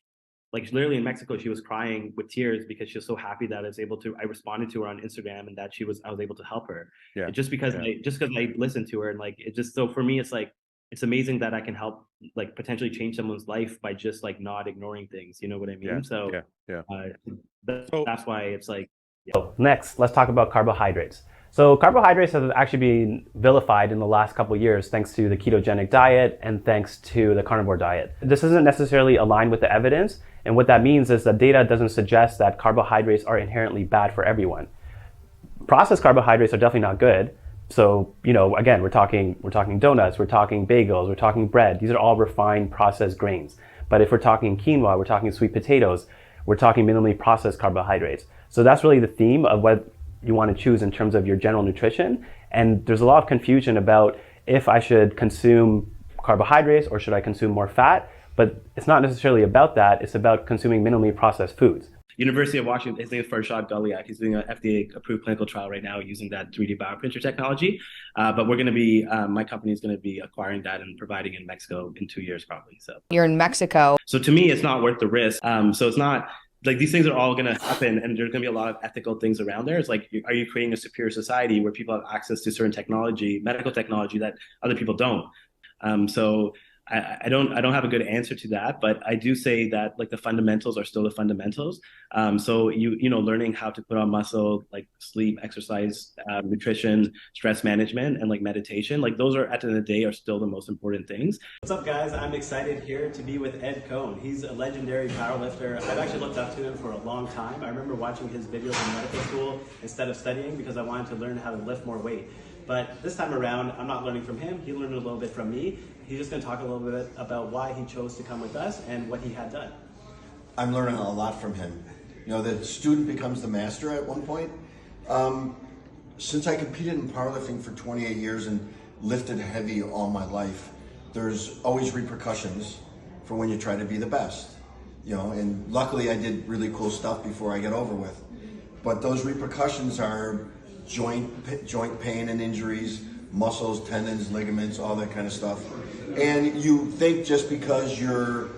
literally in Mexico, she was crying with tears because she was so happy that I responded to her on Instagram, and that I was able to help her. Just because I listened to her, and like it just, so for me, it's like, it's amazing that I can help like potentially change someone's life by just like not ignoring things. You know what I mean? That's why it's like. So next, let's talk about carbohydrates. So carbohydrates have actually been vilified in the last couple of years thanks to the ketogenic diet and thanks to the carnivore diet. This isn't necessarily aligned with the evidence, and what that means is that data doesn't suggest that carbohydrates are inherently bad for everyone. Processed carbohydrates are definitely not good. So, again, we're talking donuts, we're talking bagels, we're talking bread. These are all refined processed grains. But if we're talking quinoa, we're talking sweet potatoes, we're talking minimally processed carbohydrates. So that's really the theme of what you want to choose in terms of your general nutrition. And there's a lot of confusion about if I should consume carbohydrates or should I consume more fat, but it's not necessarily about that. It's about consuming minimally processed foods. University of Washington, his name is Farshad Galiak. He's doing an FDA-approved clinical trial right now using that 3D bioprinter technology. But we're going to be, my company is going to be acquiring that and providing in Mexico in 2 years probably. So You're in Mexico. So to me, it's not worth the risk. So it's not like these things are all going to happen, and there's going to be a lot of ethical things around there. It's like, are you creating a superior society where people have access to certain technology, medical technology that other people don't? So I don't have a good answer to that, but I do say that like the fundamentals are still the fundamentals. So learning how to put on muscle, like sleep, exercise, nutrition, stress management, and like meditation, like those are at the end of the day are still the most important things. What's up, guys? I'm excited here to be with Ed Cohn. He's a legendary powerlifter. I've actually looked up to him for a long time. I remember watching his videos in medical school instead of studying because I wanted to learn how to lift more weight. But this time around, I'm not learning from him. He learned a little bit from me. He's just going to talk a little bit about why he chose to come with us and what he had done. I'm learning a lot from him. You know, the student becomes the master at one point. Since I competed in powerlifting for 28 years and lifted heavy all my life, there's always repercussions for when you try to be the best. You know, and luckily I did really cool stuff before I get over with. But those repercussions are joint pain and injuries, muscles, tendons, ligaments, all that kind of stuff. And you think just because you're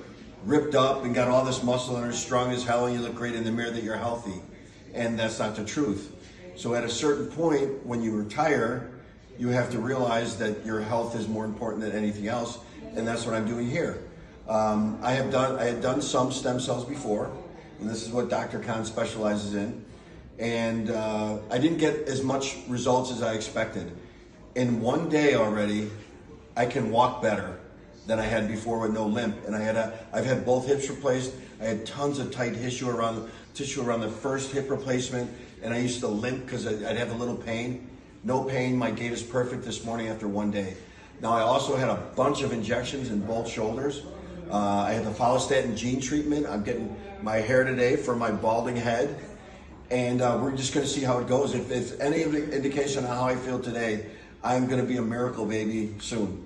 ripped up and got all this muscle and are strong as hell and you look great in the mirror that you're healthy. And that's not the truth. So at a certain point, when you retire, you have to realize that your health is more important than anything else. And that's what I'm doing here. I had done some stem cells before, and this is what Dr. Khan specializes in. And I didn't get as much results as I expected. In 1 day already, I can walk better than I had before with no limp. And I've had both hips replaced. I had tons of tight tissue around the first hip replacement, and I used to limp because I'd have a little pain. No pain. My gait is perfect this morning after 1 day. Now I also had a bunch of injections in both shoulders. I had the follistatin gene treatment. I'm getting my hair today for my balding head. And we're just going to see how it goes. If any indication on how I feel today, I'm going to be a miracle baby soon.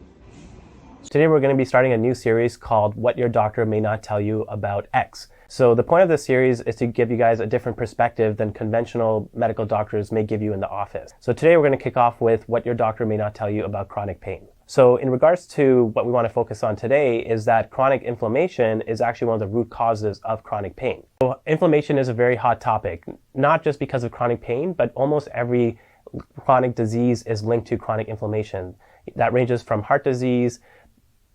Today we're going to be starting a new series called What Your Doctor May Not Tell You About X. So the point of this series is to give you guys a different perspective than conventional medical doctors may give you in the office. So today we're going to kick off with what your doctor may not tell you about chronic pain. So in regards to what we want to focus on today is that chronic inflammation is actually one of the root causes of chronic pain. So inflammation is a very hot topic, not just because of chronic pain, but almost every chronic disease is linked to chronic inflammation. That ranges from heart disease,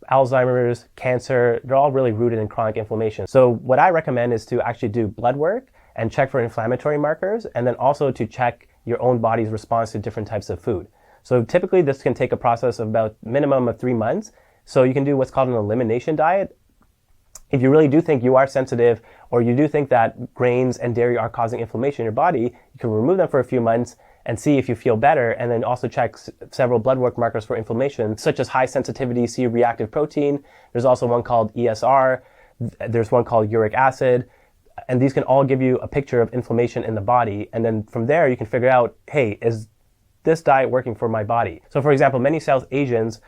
Alzheimer's, cancer, they're all really rooted in chronic inflammation. So what I recommend is to actually do blood work and check for inflammatory markers, and then also to check your own body's response to different types of food. So typically this can take a process of about minimum of 3 months. So you can do what's called an elimination diet. If you really do think you are sensitive, or you do think that grains and dairy are causing inflammation in your body, you can remove them for a few months and see if you feel better, and then also check several blood work markers for inflammation, such as high sensitivity C-reactive protein. There's also one called ESR. There's one called uric acid. And these can all give you a picture of inflammation in the body. And then from there, you can figure out, hey, is this diet working for my body? So for example, many South Asians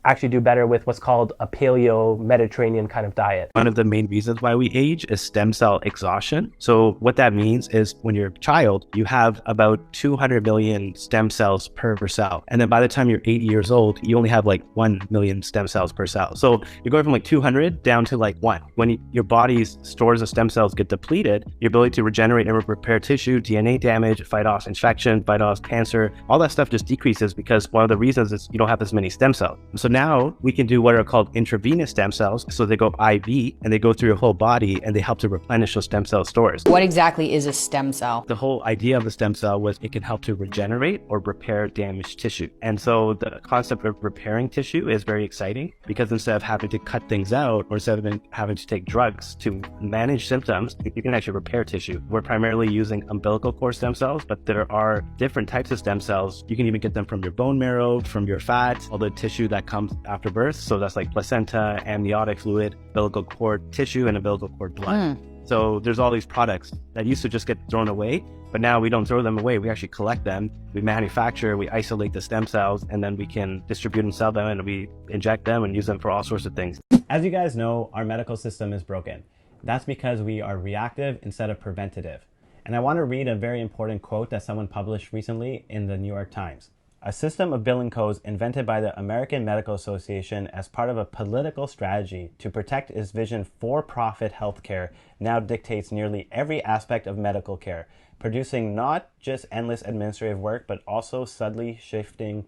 actually do better with what's called a paleo-Mediterranean kind of diet. One of the main reasons why we age is stem cell exhaustion. So what that means is when you're a child, you have about 200 million stem cells per cell. And then by the time you're 80 years old, you only have like 1 million stem cells per cell. So you're going from like 200 down to like 1. When your body's stores of stem cells get depleted, your ability to regenerate and repair tissue, DNA damage, fight off infection, fight off cancer, all that stuff just decreases because one of the reasons is you don't have as many stem cells. So now we can do what are called intravenous stem cells. So they go IV and they go through your whole body and they help to replenish those stem cell stores. What exactly is a stem cell? The whole idea of the stem cell was it can help to regenerate or repair damaged tissue. And so the concept of repairing tissue is very exciting because instead of having to cut things out or instead of having to take drugs to manage symptoms, you can actually repair tissue. We're primarily using umbilical cord stem cells, but there are different types of stem cells. You can even get them from your bone marrow, from your fat, all the tissue that comes after birth. So that's like placenta, amniotic fluid, umbilical cord tissue, and umbilical cord blood. So there's all these products that used to just get thrown away, but now we don't throw them away. We actually collect them, we manufacture, we isolate the stem cells, and then we can distribute and sell them, and we inject them and use them for all sorts of things. As you guys know, our medical system is broken. That's because we are reactive instead of preventative. And I want to read a very important quote that someone published recently in the New York Times. A system of billing codes invented by the American Medical Association as part of a political strategy to protect its vision for-profit healthcare now dictates nearly every aspect of medical care, producing not just endless administrative work, but also subtly shifting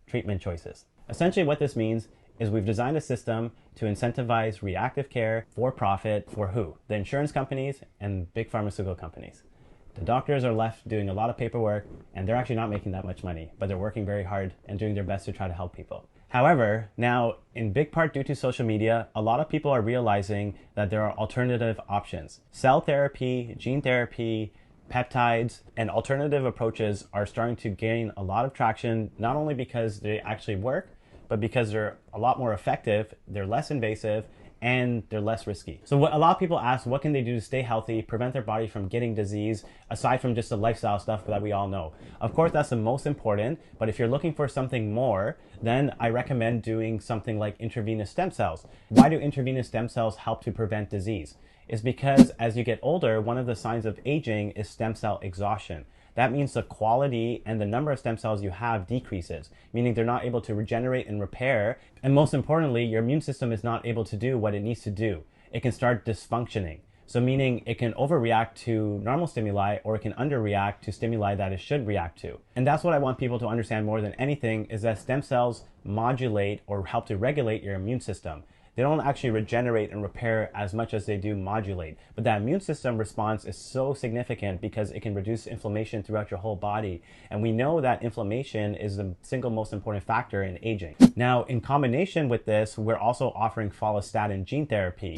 treatment choices. Essentially what this means is we've designed a system to incentivize reactive care for profit for who? The insurance companies and big pharmaceutical companies. The doctors are left doing a lot of paperwork and they're actually not making that much money, but they're working very hard and doing their best to try to help people. However, now in big part due to social media, a lot of people are realizing that there are alternative options. Cell therapy, gene therapy, peptides, and alternative approaches are starting to gain a lot of traction, not only because they actually work, but because they're a lot more effective, they're less invasive, and they're less risky. So what a lot of people ask, what can they do to stay healthy, prevent their body from getting disease, aside from just the lifestyle stuff that we all know? Of course, that's the most important, but if you're looking for something more, then I recommend doing something like intravenous stem cells. Why do intravenous stem cells help to prevent disease? It's because as you get older, one of the signs of aging is stem cell exhaustion. That means the quality and the number of stem cells you have decreases, meaning they're not able to regenerate and repair. And most importantly, your immune system is not able to do what it needs to do. It can start dysfunctioning. So meaning it can overreact to normal stimuli or it can underreact to stimuli that it should react to. And that's what I want people to understand more than anything is that stem cells modulate or help to regulate your immune system. They don't actually regenerate and repair as much as they do modulate. But that immune system response is so significant because it can reduce inflammation throughout your whole body. And we know that inflammation is the single most important factor in aging. Now, in combination with this, we're also offering follistatin gene therapy.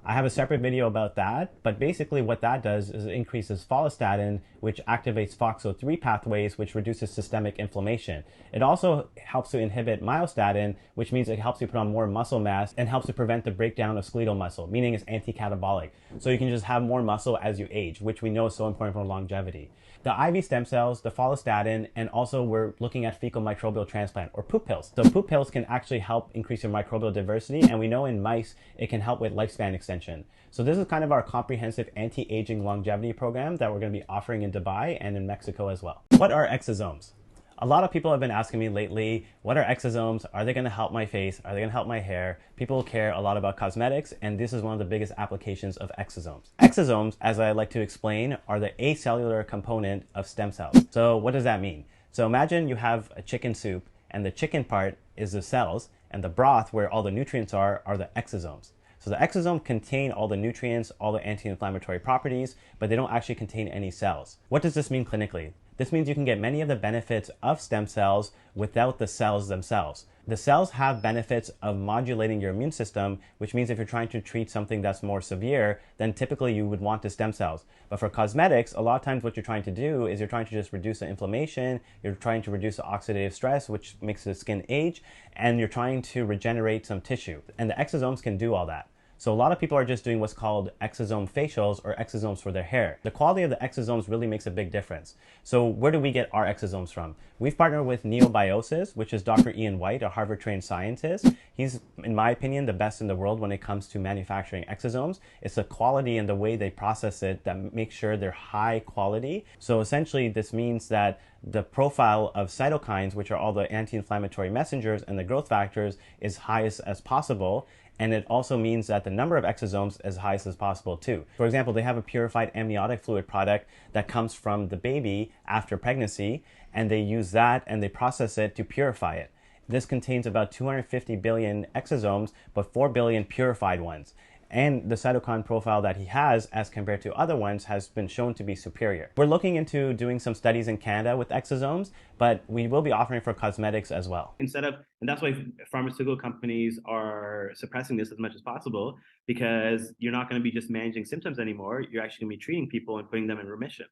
I have a separate video about that, but basically what that does is it increases follistatin, which activates FOXO3 pathways, which reduces systemic inflammation. It also helps to inhibit myostatin, which means it helps you put on more muscle mass and helps to prevent the breakdown of skeletal muscle, meaning it's anti-catabolic. So you can just have more muscle as you age, which we know is so important for longevity. The IV stem cells, the follistatin, and also we're looking at fecal microbial transplant or poop pills. So poop pills can actually help increase your microbial diversity, and we know in mice it can help with lifespan extension. So this is kind of our comprehensive anti-aging longevity program that we're going to be offering in Dubai and in Mexico as well. What are exosomes? A lot of people have been asking me lately, what are exosomes? Are they going to help my face? Are they going to help my hair? People care a lot about cosmetics, and this is one of the biggest applications of exosomes. Exosomes, as I like to explain, are the acellular component of stem cells. So what does that mean? So imagine you have a chicken soup, and the chicken part is the cells, and the broth, where all the nutrients are the exosomes. So the exosomes contain all the nutrients, all the anti-inflammatory properties, but they don't actually contain any cells. What does this mean clinically? This means you can get many of the benefits of stem cells without the cells themselves. The cells have benefits of modulating your immune system, which means if you're trying to treat something that's more severe, then typically you would want the stem cells. But for cosmetics, a lot of times what you're trying to do is you're trying to just reduce the inflammation, you're trying to reduce the oxidative stress, which makes the skin age, and you're trying to regenerate some tissue. And the exosomes can do all that. So a lot of people are just doing what's called exosome facials or exosomes for their hair. The quality of the exosomes really makes a big difference. So where do we get our exosomes from? We've partnered with Neobiosis, which is Dr. Ian White, a Harvard-trained scientist. He's, in my opinion, the best in the world when it comes to manufacturing exosomes. It's the quality and the way they process it that makes sure they're high quality. So essentially, this means that the profile of cytokines, which are all the anti-inflammatory messengers and the growth factors, is highest as possible. And it also means that the number of exosomes is as high as possible too. For example, they have a purified amniotic fluid product that comes from the baby after pregnancy, and they use that and they process it to purify it. This contains about 250 billion exosomes, but 4 billion purified ones. And the cytokine profile that he has as compared to other ones has been shown to be superior. We're looking into doing some studies in Canada with exosomes, but we will be offering for cosmetics as well. And that's why pharmaceutical companies are suppressing this as much as possible, because you're not going to be just managing symptoms anymore. You're actually going to be treating people and putting them in remission.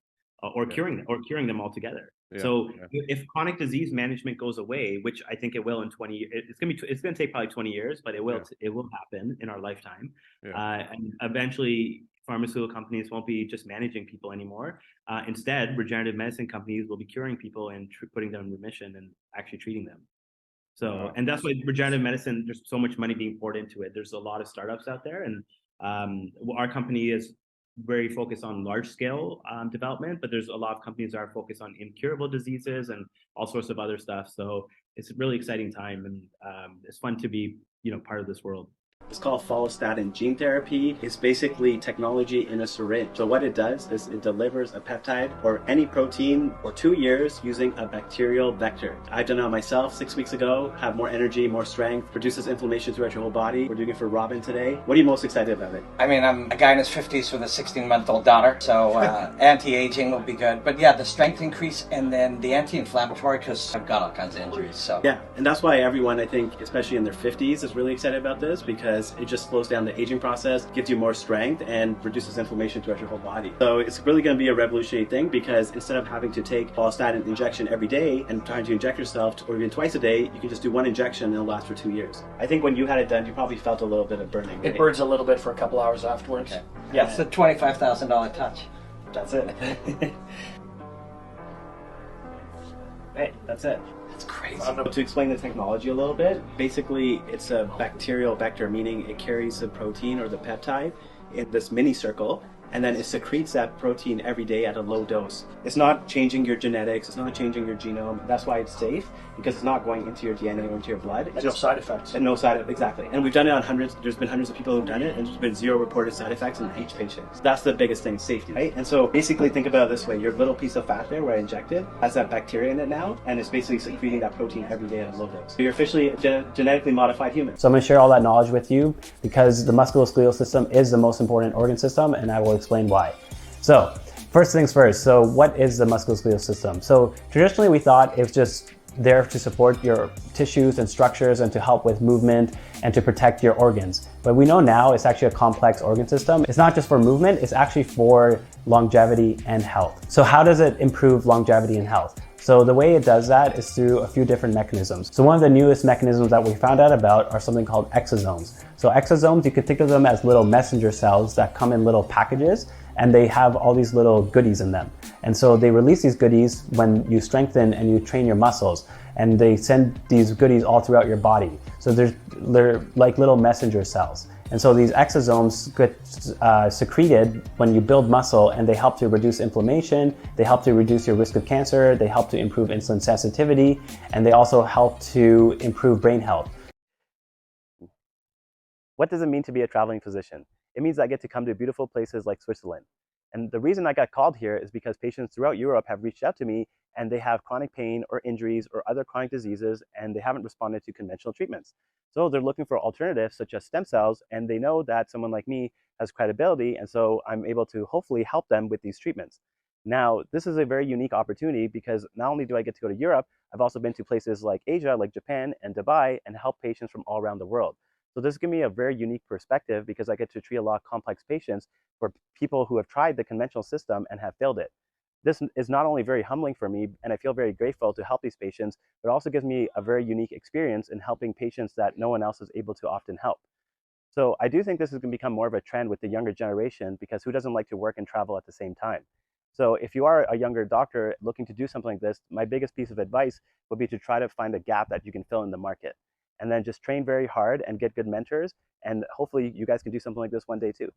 Or curing them altogether. If chronic disease management goes away, which I think it will in 20 years, it's going to take probably 20 years, but it will happen in our lifetime. And eventually pharmaceutical companies won't be just managing people anymore. Instead, regenerative medicine companies will be curing people and putting them in remission and actually treating them. So, and that's why regenerative medicine, there's so much money being poured into it. There's a lot of startups out there, and Our company is very focused on large scale development, but there's a lot of companies that are focused on incurable diseases and all sorts of other stuff. So it's a really exciting time, and it's fun to be part of this world. It's called follistatin gene therapy. It's basically technology in a syringe. So what it does is it delivers a peptide or any protein for 2 years using a bacterial vector. I've done it on myself 6 weeks ago, have more energy, more strength, produces inflammation throughout your whole body. We're doing it for Robin today. What are you most excited about it? I mean, I'm a guy in his 50s with a 16-month-old daughter, so anti-aging will be good. But yeah, the strength increase and then the anti-inflammatory, because I've got all kinds of injuries. So yeah, and that's why everyone, I think, especially in their 50s, is really excited about this, because it just slows down the aging process, gives you more strength, and reduces inflammation throughout your whole body. So it's really going to be a revolutionary thing, because instead of having to take follistatin injection every day and trying to inject yourself, or even twice a day, you can just do one injection and it'll last for 2 years. I think when you had it done, you probably felt a little bit of burning. It burns a little bit for a couple hours afterwards. Okay. Yeah, it's a $25,000 touch. That's it. Hey, that's it. That's crazy. To explain the technology a little bit, basically it's a bacterial vector, meaning it carries the protein or the peptide in this minicircle, and then it secretes that protein every day at a low dose. It's not changing your genetics, it's not changing your genome. That's why it's safe, because it's not going into your DNA or into your blood. There's no side effects. And no side effects, exactly. And we've done it on hundreds, there's been hundreds of people who've done it, and there's been 0 reported side effects in each patient. So that's the biggest thing, safety, right? And so basically think about it this way, your little piece of fat there where I injected has that bacteria in it now, and it's basically secreting that protein every day at a low dose. So you're officially a genetically modified human. So I'm gonna share all that knowledge with you, because the musculoskeletal system is the most important organ system, and I will explain why. So first things first, so what is the musculoskeletal system? So traditionally we thought it was just there to support your tissues and structures and to help with movement and to protect your organs. But we know now it's actually a complex organ system. It's not just for movement, it's actually for longevity and health. So how does it improve longevity and health? So the way it does that is through a few different mechanisms. So one of the newest mechanisms that we found out about are something called exosomes. So exosomes, you could think of them as little messenger cells that come in little packages, and they have all these little goodies in them. And so they release these goodies when you strengthen and you train your muscles, and they send these goodies all throughout your body. So they're like little messenger cells. And so these exosomes get secreted when you build muscle, and they help to reduce inflammation, they help to reduce your risk of cancer, they help to improve insulin sensitivity, and they also help to improve brain health. What does it mean to be a traveling physician? It means I get to come to beautiful places like Switzerland. And the reason I got called here is because patients throughout Europe have reached out to me, and they have chronic pain or injuries or other chronic diseases, and they haven't responded to conventional treatments. So they're looking for alternatives such as stem cells, and they know that someone like me has credibility, and so I'm able to hopefully help them with these treatments. Now, this is a very unique opportunity, because not only do I get to go to Europe, I've also been to places like Asia, like Japan and Dubai, and help patients from all around the world. So this gives me a very unique perspective, because I get to treat a lot of complex patients for people who have tried the conventional system and have failed it. This is not only very humbling for me, and I feel very grateful to help these patients, but also gives me a very unique experience in helping patients that no one else is able to often help. So I do think this is going to become more of a trend with the younger generation, because who doesn't like to work and travel at the same time? So if you are a younger doctor looking to do something like this, my biggest piece of advice would be to try to find a gap that you can fill in the market. And then just train very hard and get good mentors, and hopefully you guys can do something like this one day too.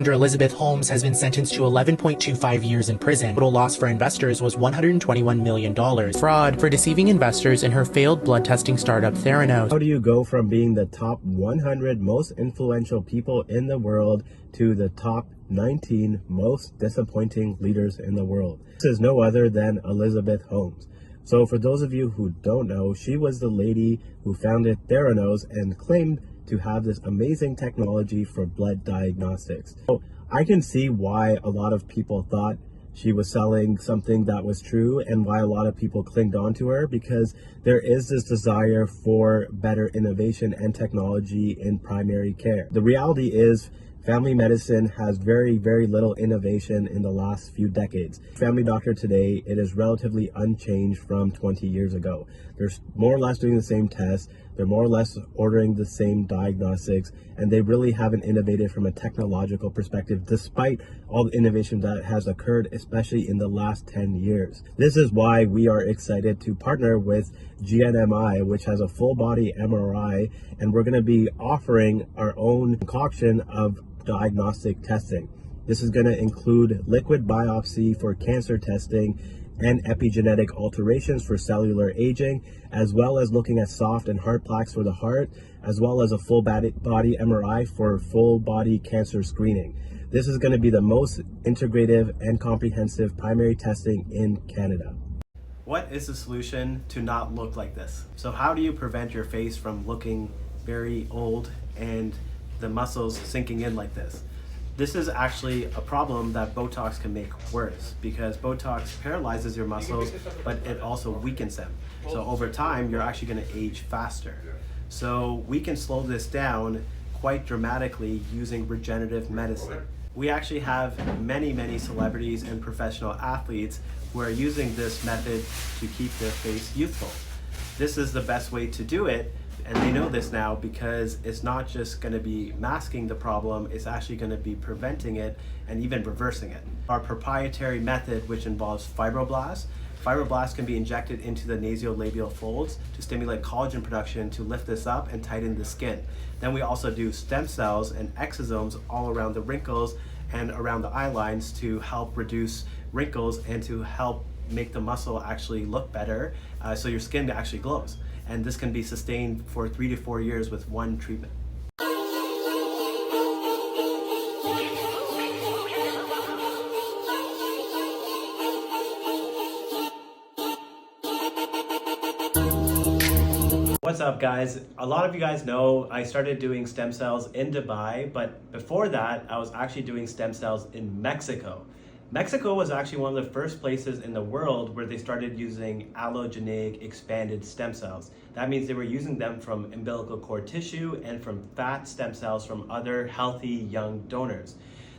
Elizabeth Holmes has been sentenced to 11.25 years in prison. Total loss for investors was $121 million. Fraud for deceiving investors in her failed blood testing startup Theranos. How do you go from being the top 100 most influential people in the world to the top 19 most disappointing leaders in the world? This is no other than Elizabeth Holmes. So for those of you who don't know, she was the lady who founded Theranos and claimed to have this amazing technology for blood diagnostics. So I can see why a lot of people thought she was selling something that was true, and why a lot of people clinged on to her, because there is this desire for better innovation and technology in primary care. The reality is family medicine has very, very little innovation in the last few decades. Family doctor today, it is relatively unchanged from 20 years ago. They're more or less doing the same tests. They're more or less ordering the same diagnostics, and they really haven't innovated from a technological perspective, despite all the innovation that has occurred, especially in the last 10 years. This is why we are excited to partner with GNMI, which has a full body MRI, and we're going to be offering our own concoction of diagnostic testing. This is going to include liquid biopsy for cancer testing and epigenetic alterations for cellular aging, as well as looking at soft and hard plaques for the heart, as well as a full body MRI for full body cancer screening. This is going to be the most integrative and comprehensive primary testing in Canada. What is the solution to not look like this? So how do you prevent your face from looking very old and the muscles sinking in like this? This is actually a problem that Botox can make worse, because Botox paralyzes your muscles, but it also weakens them. So over time, you're actually going to age faster. So we can slow this down quite dramatically using regenerative medicine. We actually have many celebrities and professional athletes who are using this method to keep their face youthful. This is the best way to do it. And they know this now because it's not just going to be masking the problem, it's actually going to be preventing it and even reversing it. Our proprietary method, which involves fibroblasts, fibroblasts can be injected into the nasolabial folds to stimulate collagen production to lift this up and tighten the skin. Then we also do stem cells and exosomes all around the wrinkles and around the eye lines to help reduce wrinkles and to help make the muscle actually look better, so your skin actually glows. And this can be sustained for 3 to 4 years with one treatment. What's up, guys? A lot of you guys know I started doing stem cells in Dubai, but before that, I was actually doing stem cells in Mexico. Mexico was actually one of the first places in the world where they started using allergenic expanded stem cells. That means they were using them from umbilical cord tissue and from fat stem cells from other healthy young donors.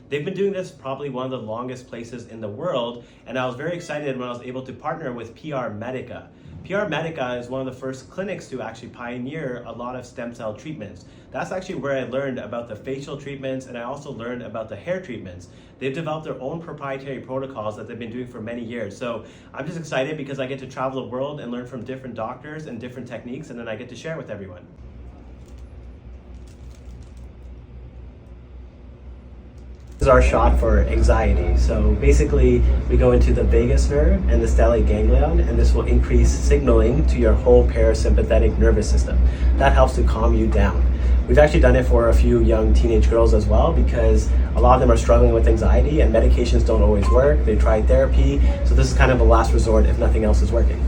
They've been doing this probably one of the longest places in the world, and I was very excited when I was able to partner with PR Medica. PR Medica is one of the first clinics to actually pioneer a lot of stem cell treatments. That's actually where I learned about the facial treatments, and I also learned about the hair treatments. They've developed their own proprietary protocols that they've been doing for many years. So I'm just excited because I get to travel the world and learn from different doctors and different techniques, and then I get to share with everyone. This is our shot for anxiety. So basically, we go into the vagus nerve and the stellate ganglion, and this will increase signaling to your whole parasympathetic nervous system. That helps to calm you down. We've actually done it for a few young teenage girls as well, because a lot of them are struggling with anxiety and medications don't always work. They tried therapy, so this is kind of a last resort if nothing else is working.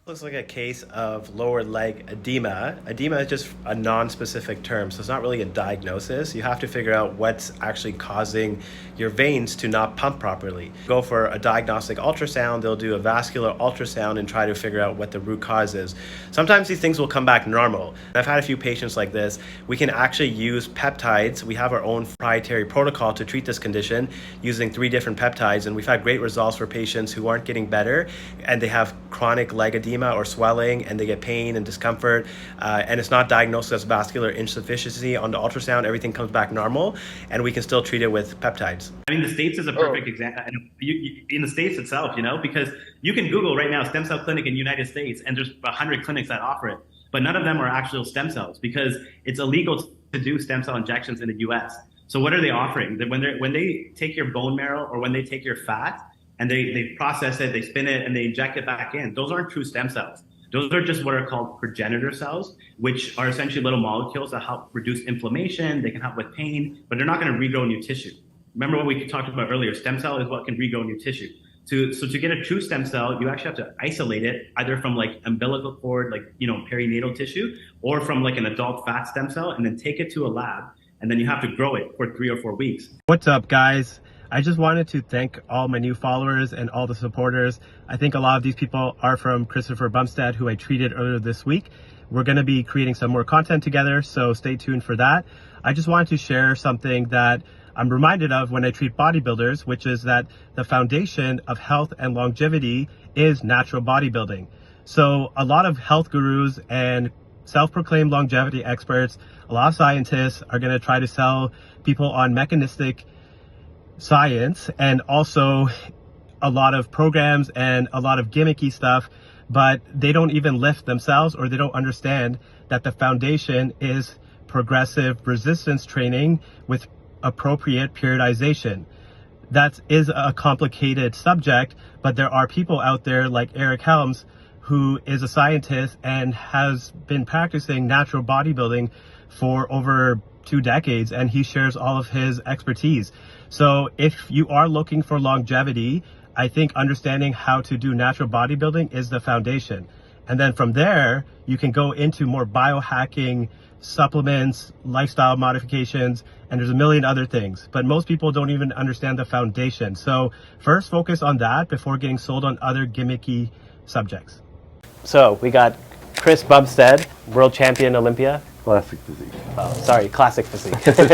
Looks like a case of lower leg edema. Edema is just a non-specific term, so it's not really a diagnosis. You have to figure out what's actually causing your veins to not pump properly. Go for a diagnostic ultrasound, they'll do a vascular ultrasound and try to figure out what the root cause is. Sometimes these things will come back normal. I've had a few patients like this. We can actually use peptides. We have our own proprietary protocol to treat this condition using 3 different peptides, and we've had great results for patients who aren't getting better and they have chronic leg edema or swelling and they get pain and discomfort, and it's not diagnosed as vascular insufficiency. On the ultrasound, everything comes back normal and we can still treat it with peptides. I mean, the States is a perfect example. In the States itself, because you can Google right now stem cell clinic in the United States and there's 100 clinics that offer it, but none of them are actual stem cells because it's illegal to do stem cell injections in the US. So what are they offering? When they take your bone marrow or when they take your fat and they process it, they spin it and they inject it back in, those aren't true stem cells. Those are just what are called progenitor cells, which are essentially little molecules that help reduce inflammation. They can help with pain, but they're not going to regrow new tissue. Remember what we talked about earlier, stem cell is what can regrow new tissue. So to get a true stem cell, you actually have to isolate it either from like umbilical cord, like, perinatal tissue, or from like an adult fat stem cell, and then take it to a lab, and then you have to grow it for 3 or 4 weeks. What's up, guys? I just wanted to thank all my new followers and all the supporters. I think a lot of these people are from Christopher Bumstead, who I treated earlier this week. We're going to be creating some more content together, so stay tuned for that. I just wanted to share something that I'm reminded of when I treat bodybuilders, which is that the foundation of health and longevity is natural bodybuilding. So a lot of health gurus and self-proclaimed longevity experts, a lot of scientists are going to try to sell people on mechanistic science and also a lot of programs and a lot of gimmicky stuff, but they don't even lift themselves, or they don't understand that the foundation is progressive resistance training with appropriate periodization. That is a complicated subject, but there are people out there like Eric Helms, who is a scientist and has been practicing natural bodybuilding for over 2 decades, and he shares all of his expertise. So if you are looking for longevity, I think understanding how to do natural bodybuilding is the foundation. And then from there, you can go into more biohacking, supplements, lifestyle modifications, and there's a million other things. But most people don't even understand the foundation. So first focus on that before getting sold on other gimmicky subjects. So we got Chris Bumstead, world champion Olympia. Classic physique. Oh, sorry, classic physique. Can't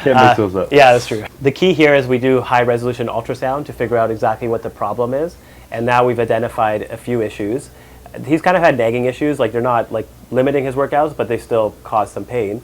mix those up. Yeah, that's true. The key here is we do high resolution ultrasound to figure out exactly what the problem is. And now we've identified a few issues. He's kind of had nagging issues, like they're not like limiting his workouts, but they still cause some pain.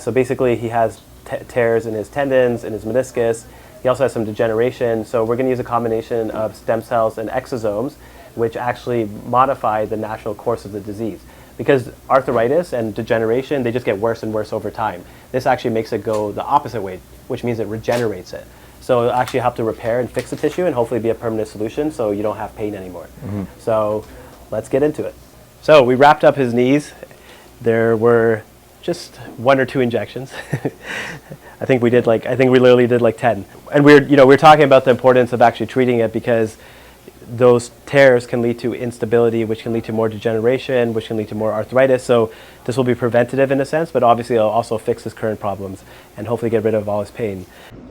So basically he has tears in his tendons, in his meniscus. He also has some degeneration. So we're going to use a combination of stem cells and exosomes, which actually modify the natural course of the disease. Because arthritis and degeneration, they just get worse and worse over time. This actually makes it go the opposite way, which means it regenerates it. So it'll actually help to repair and fix the tissue and hopefully be a permanent solution so you don't have pain anymore. Mm-hmm. So let's get into it. So we wrapped up his knees. There were just 1 or 2 injections. I think we literally did like 10. And we're talking about the importance of actually treating it, because those tears can lead to instability, which can lead to more degeneration, which can lead to more arthritis. So this will be preventative in a sense, but obviously it'll also fix his current problems and hopefully get rid of all his pain.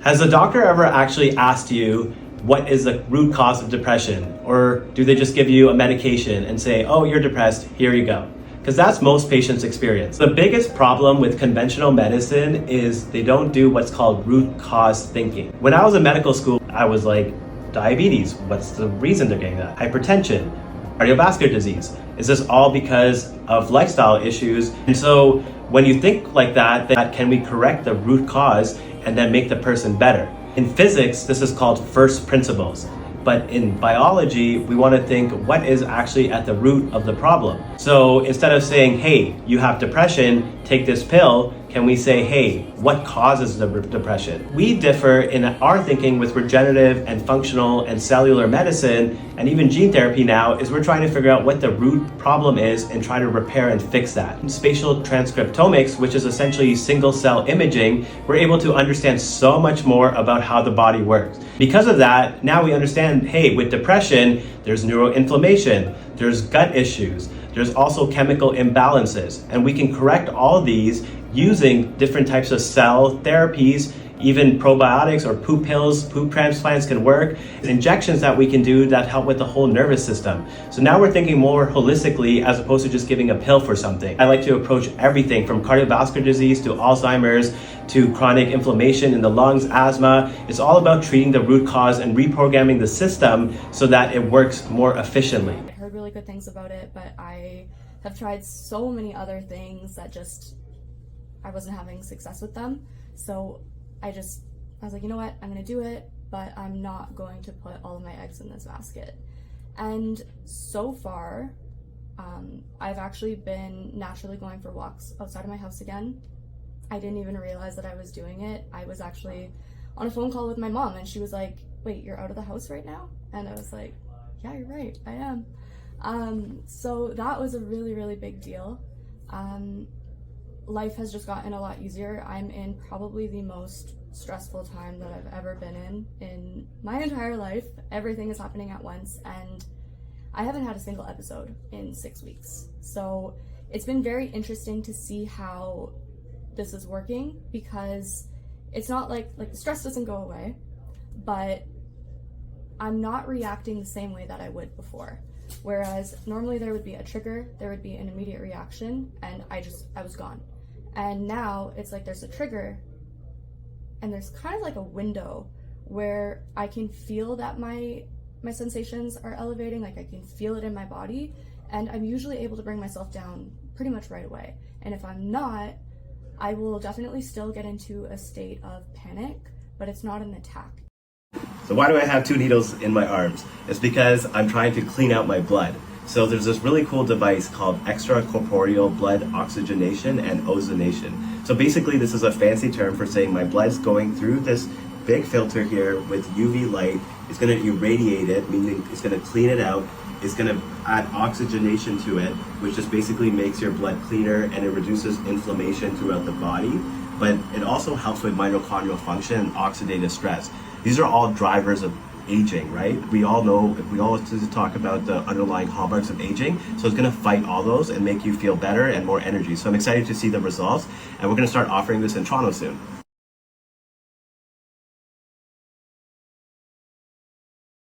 Has the doctor ever actually asked you what is the root cause of depression? Or do they just give you a medication and say, oh, you're depressed, here you go? Because that's most patients' experience. The biggest problem with conventional medicine is they don't do what's called root cause thinking. When I was in medical school, I was like, diabetes, what's the reason they're getting that? Hypertension, cardiovascular disease. Is this all because of lifestyle issues? And so when you think like that, then can we correct the root cause and then make the person better? In physics, this is called first principles. But in biology, we want to think what is actually at the root of the problem. So instead of saying, hey, you have depression, take this pill, can we say, hey, what causes the depression? We differ in our thinking with regenerative and functional and cellular medicine, and even gene therapy now, is we're trying to figure out what the root problem is and try to repair and fix that. In spatial transcriptomics, which is essentially single cell imaging, we're able to understand so much more about how the body works. Because of that, now we understand, hey, with depression, there's neuroinflammation, there's gut issues, there's also chemical imbalances, and we can correct all these using different types of cell therapies. Even probiotics or poop pills, poop transplants can work. Injections that we can do that help with the whole nervous system. So now we're thinking more holistically as opposed to just giving a pill for something. I like to approach everything from cardiovascular disease to Alzheimer's to chronic inflammation in the lungs, asthma. It's all about treating the root cause and reprogramming the system so that it works more efficiently. I heard really good things about it, but I have tried so many other things that I wasn't having success with them. So I was like, you know what, I'm gonna do it, but I'm not going to put all of my eggs in this basket. And so far, I've actually been naturally going for walks outside of my house again I didn't even realize that I was doing it. I was actually on a phone call with my mom, and she was like, wait, you're out of the house right now? And I was like, yeah, you're right, I am. So that was a really, really big deal. Life has just gotten a lot easier. I'm in probably the most stressful time that I've ever been in my entire life. Everything is happening at once, and I haven't had a single episode in 6 weeks. So it's been very interesting to see how this is working, because it's not like the stress doesn't go away, but I'm not reacting the same way that I would before. Whereas normally there would be a trigger, there would be an immediate reaction, and I was gone. And now it's like there's a trigger, and there's kind of like a window where I can feel that my sensations are elevating, like I can feel it in my body, and I'm usually able to bring myself down pretty much right away. And if I'm not, I will definitely still get into a state of panic, but it's not an attack. So why do I have 2 needles in my arms? It's because I'm trying to clean out my blood. So there's this really cool device called extracorporeal blood oxygenation and ozonation. So basically this is a fancy term for saying my blood's going through this big filter here with UV light. It's going to irradiate it, meaning it's going to clean it out. It's going to add oxygenation to it, which just basically makes your blood cleaner, and it reduces inflammation throughout the body. But it also helps with mitochondrial function and oxidative stress. These are all drivers of aging, right? We all know, we all talk about the underlying hallmarks of aging. So it's going to fight all those and make you feel better and more energy. So I'm excited to see the results, and we're going to start offering this in Toronto soon.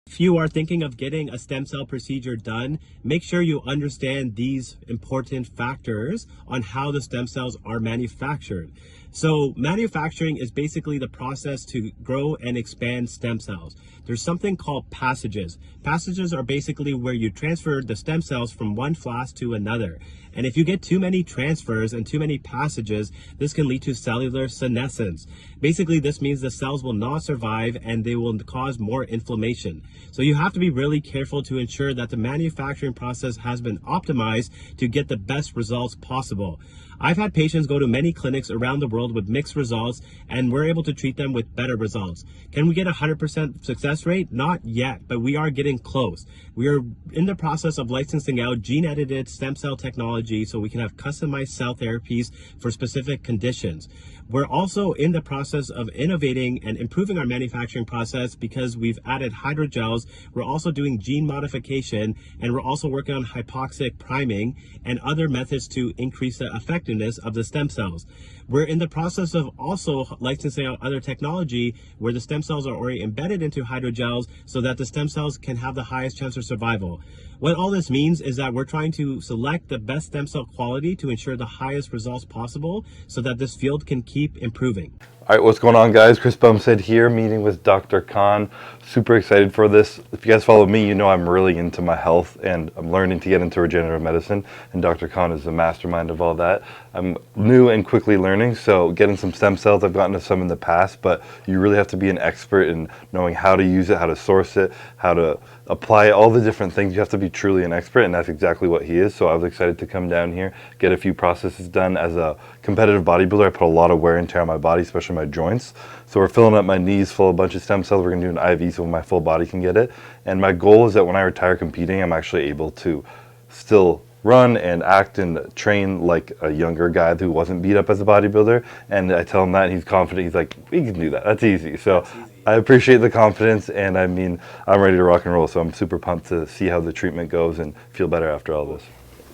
If you are thinking of getting a stem cell procedure done, make sure you understand these important factors on how the stem cells are manufactured. So manufacturing is basically the process to grow and expand stem cells. There's something called passages. Passages are basically where you transfer the stem cells from one flask to another. And if you get too many transfers and too many passages, this can lead to cellular senescence. Basically, this means the cells will not survive and they will cause more inflammation. So you have to be really careful to ensure that the manufacturing process has been optimized to get the best results possible. I've had patients go to many clinics around the world with mixed results, and we're able to treat them with better results. Can we get a 100% success rate? Not yet, but we are getting close. We are in the process of licensing out gene-edited stem cell technology so we can have customized cell therapies for specific conditions. We're also in the process of innovating and improving our manufacturing process because we've added hydrogels. We're also doing gene modification, and we're also working on hypoxic priming and other methods to increase the effectiveness of the stem cells. We're in the process of also licensing out other technology where the stem cells are already embedded into hydrogels so that the stem cells can have the highest chance of survival. What all this means is that we're trying to select the best stem cell quality to ensure the highest results possible so that this field can keep improving. All right, what's going on, guys? Chris Bumstead here, meeting with Dr. Khan. Super excited for this. If you guys follow me, you know I'm really into my health, and I'm learning to get into regenerative medicine, and Dr. Khan is the mastermind of all that. I'm new and quickly learning, so getting some stem cells, I've gotten to some in the past, but you really have to be an expert in knowing how to use it, how to source it, how to apply all the different things. You have to be truly an expert, and that's exactly what he is. So I was excited to come down here, get a few processes done. As a competitive bodybuilder, I put a lot of wear and tear on my body, especially my joints. So we're filling up my knees full of a bunch of stem cells. We're gonna do an IV so my full body can get it. And my goal is that when I retire competing, I'm actually able to still run and act and train like a younger guy who wasn't beat up as a bodybuilder. And I tell him that, and he's confident. He's like, we can do that. That's easy. So I appreciate the confidence, and I mean, I'm ready to rock and roll. So I'm super pumped to see how the treatment goes and feel better after all this.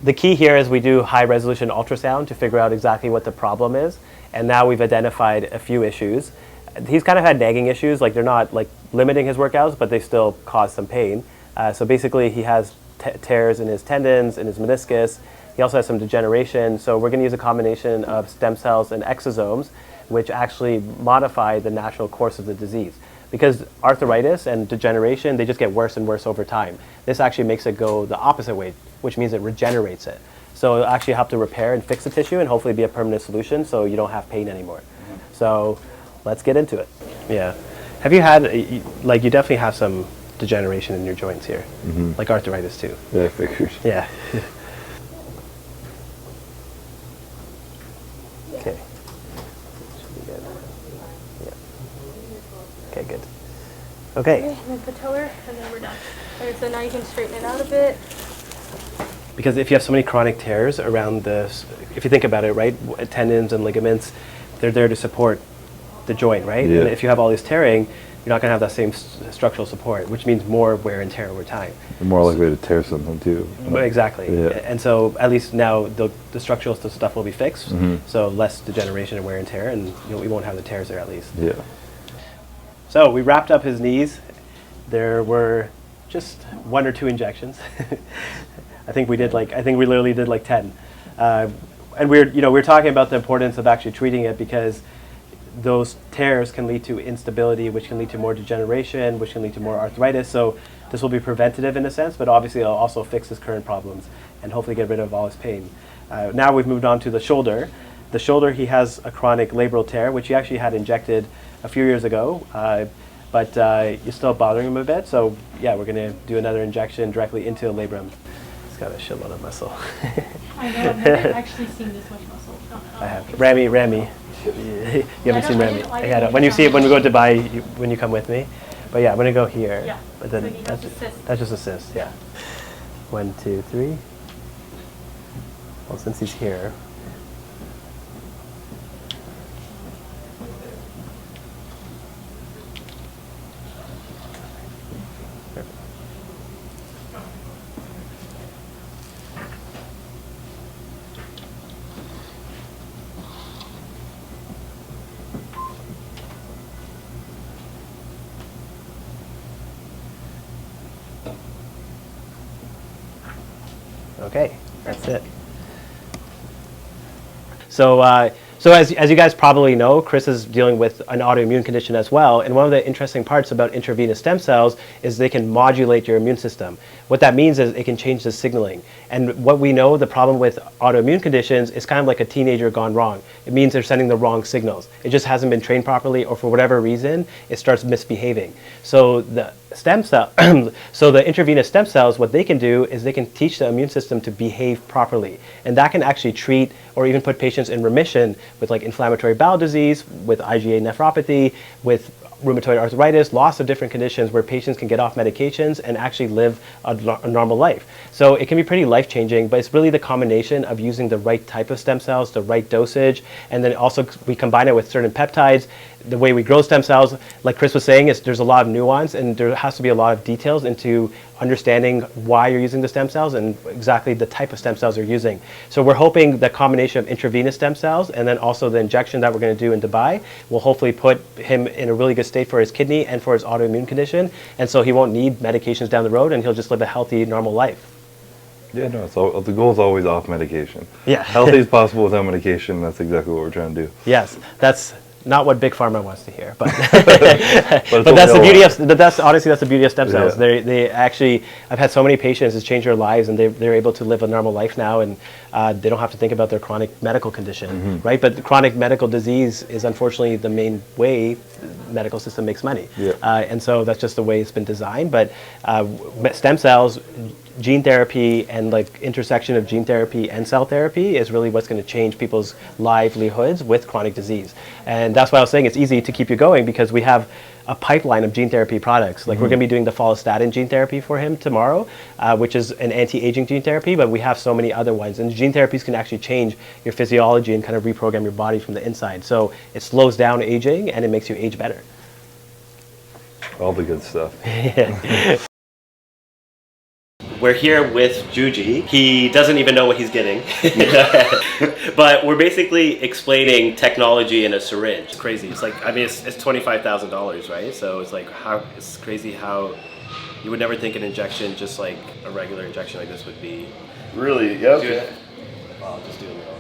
The key here is we do high resolution ultrasound to figure out exactly what the problem is. And now we've identified a few issues. He's kind of had nagging issues, like they're not like limiting his workouts, but they still cause some pain. So basically he has tears in his tendons, in his meniscus. He also has some degeneration. So we're going to use a combination of stem cells and exosomes, which actually modify the natural course of the disease. Because arthritis and degeneration, they just get worse and worse over time. This actually makes it go the opposite way, which means it regenerates it. So it'll actually help to repair and fix the tissue and hopefully be a permanent solution so you don't have pain anymore. So let's get into it. Yeah. Have you had, like you definitely have some degeneration in your joints here, like arthritis too. Yeah, figures. Yeah. Okay. Okay. And then patellar, and then we're done. Okay, so now you can straighten it out a bit. Because if you have so many chronic tears around this, if you think about it, right, tendons and ligaments, they're there to support the joint, right? Yeah. And if you have all this tearing, you're not going to have that same structural support, which means more wear and tear over time. You're more likely to tear something too. Exactly. Yeah. And so at least now the structural stuff will be fixed, Mhm. so less degeneration and wear and tear, and we won't have the tears there at least. Yeah. So we wrapped up his knees. There were just 1 or 2 injections. I think we literally did like 10. And we're talking about the importance of actually treating it, because those tears can lead to instability, which can lead to more degeneration, which can lead to more arthritis. So this will be preventative in a sense, but obviously it'll also fix his current problems and hopefully get rid of all his pain. Now we've moved on to the shoulder. The shoulder, he has a chronic labral tear, which he actually had injected a few years ago, but it's still bothering him a bit. So yeah, we're gonna do another injection directly into the labrum. He's got a shitload of muscle. I know, I've never actually seen this much muscle. I have. Rami. You haven't seen Rami. When you see it, when we go to Dubai, when you come with me. But yeah, I'm gonna go here. Yeah. But then So that's just assist. Yeah. 1, 2, 3. Well, since he's here. Okay, that's it. So, as you guys probably know, Chris is dealing with an autoimmune condition as well. And one of the interesting parts about intravenous stem cells is they can modulate your immune system. What that means is it can change the signaling. And what we know, the problem with autoimmune conditions is kind of like a teenager gone wrong. It means they're sending the wrong signals. It just hasn't been trained properly, or for whatever reason, it starts misbehaving. So the stem cell, so the intravenous stem cells, what they can do is they can teach the immune system to behave properly. And that can actually treat or even put patients in remission with like inflammatory bowel disease, with IgA nephropathy, with rheumatoid arthritis, lots of different conditions where patients can get off medications and actually live a normal life. So it can be pretty life-changing, but it's really the combination of using the right type of stem cells, the right dosage, and then also we combine it with certain peptides. The way we grow stem cells, like Chris was saying, is there's a lot of nuance, and there has to be a lot of details into understanding why you're using the stem cells and exactly the type of stem cells you're using. So we're hoping the combination of intravenous stem cells and then also the injection that we're going to do in Dubai will hopefully put him in a really good state for his kidney and for his autoimmune condition, and so he won't need medications down the road, and he'll just live a healthy, normal life. Yeah, no, the goal is always off medication. Yeah. Healthy as possible without medication, that's exactly what we're trying to do. Yes, that's not what Big Pharma wants to hear, but but that's the beauty of that's the beauty of stem cells. Yeah. They actually, I've had so many patients, it's changed their lives, and they're able to live a normal life now, and they don't have to think about their chronic medical condition, right? But the chronic medical disease is unfortunately the main way the medical system makes money, and so that's just the way it's been designed. But stem cells, gene therapy, and like intersection of gene therapy and cell therapy is really what's going to change people's livelihoods with chronic disease. And that's why I was saying it's easy to keep you going, because we have a pipeline of gene therapy products. Like we're going to be doing the follistatin gene therapy for him tomorrow, which is an anti-aging gene therapy, but we have so many other ones. And gene therapies can actually change your physiology and kind of reprogram your body from the inside. So it slows down aging and it makes you age better. All the good stuff. We're here with Juji. He doesn't even know what he's getting. But we're basically explaining technology in a syringe. It's crazy. It's like, I mean, it's $25,000, right? So it's like, it's crazy how you would never think an injection, just like a regular injection like this would be. Really? Yeah. Okay. I'll just do a little.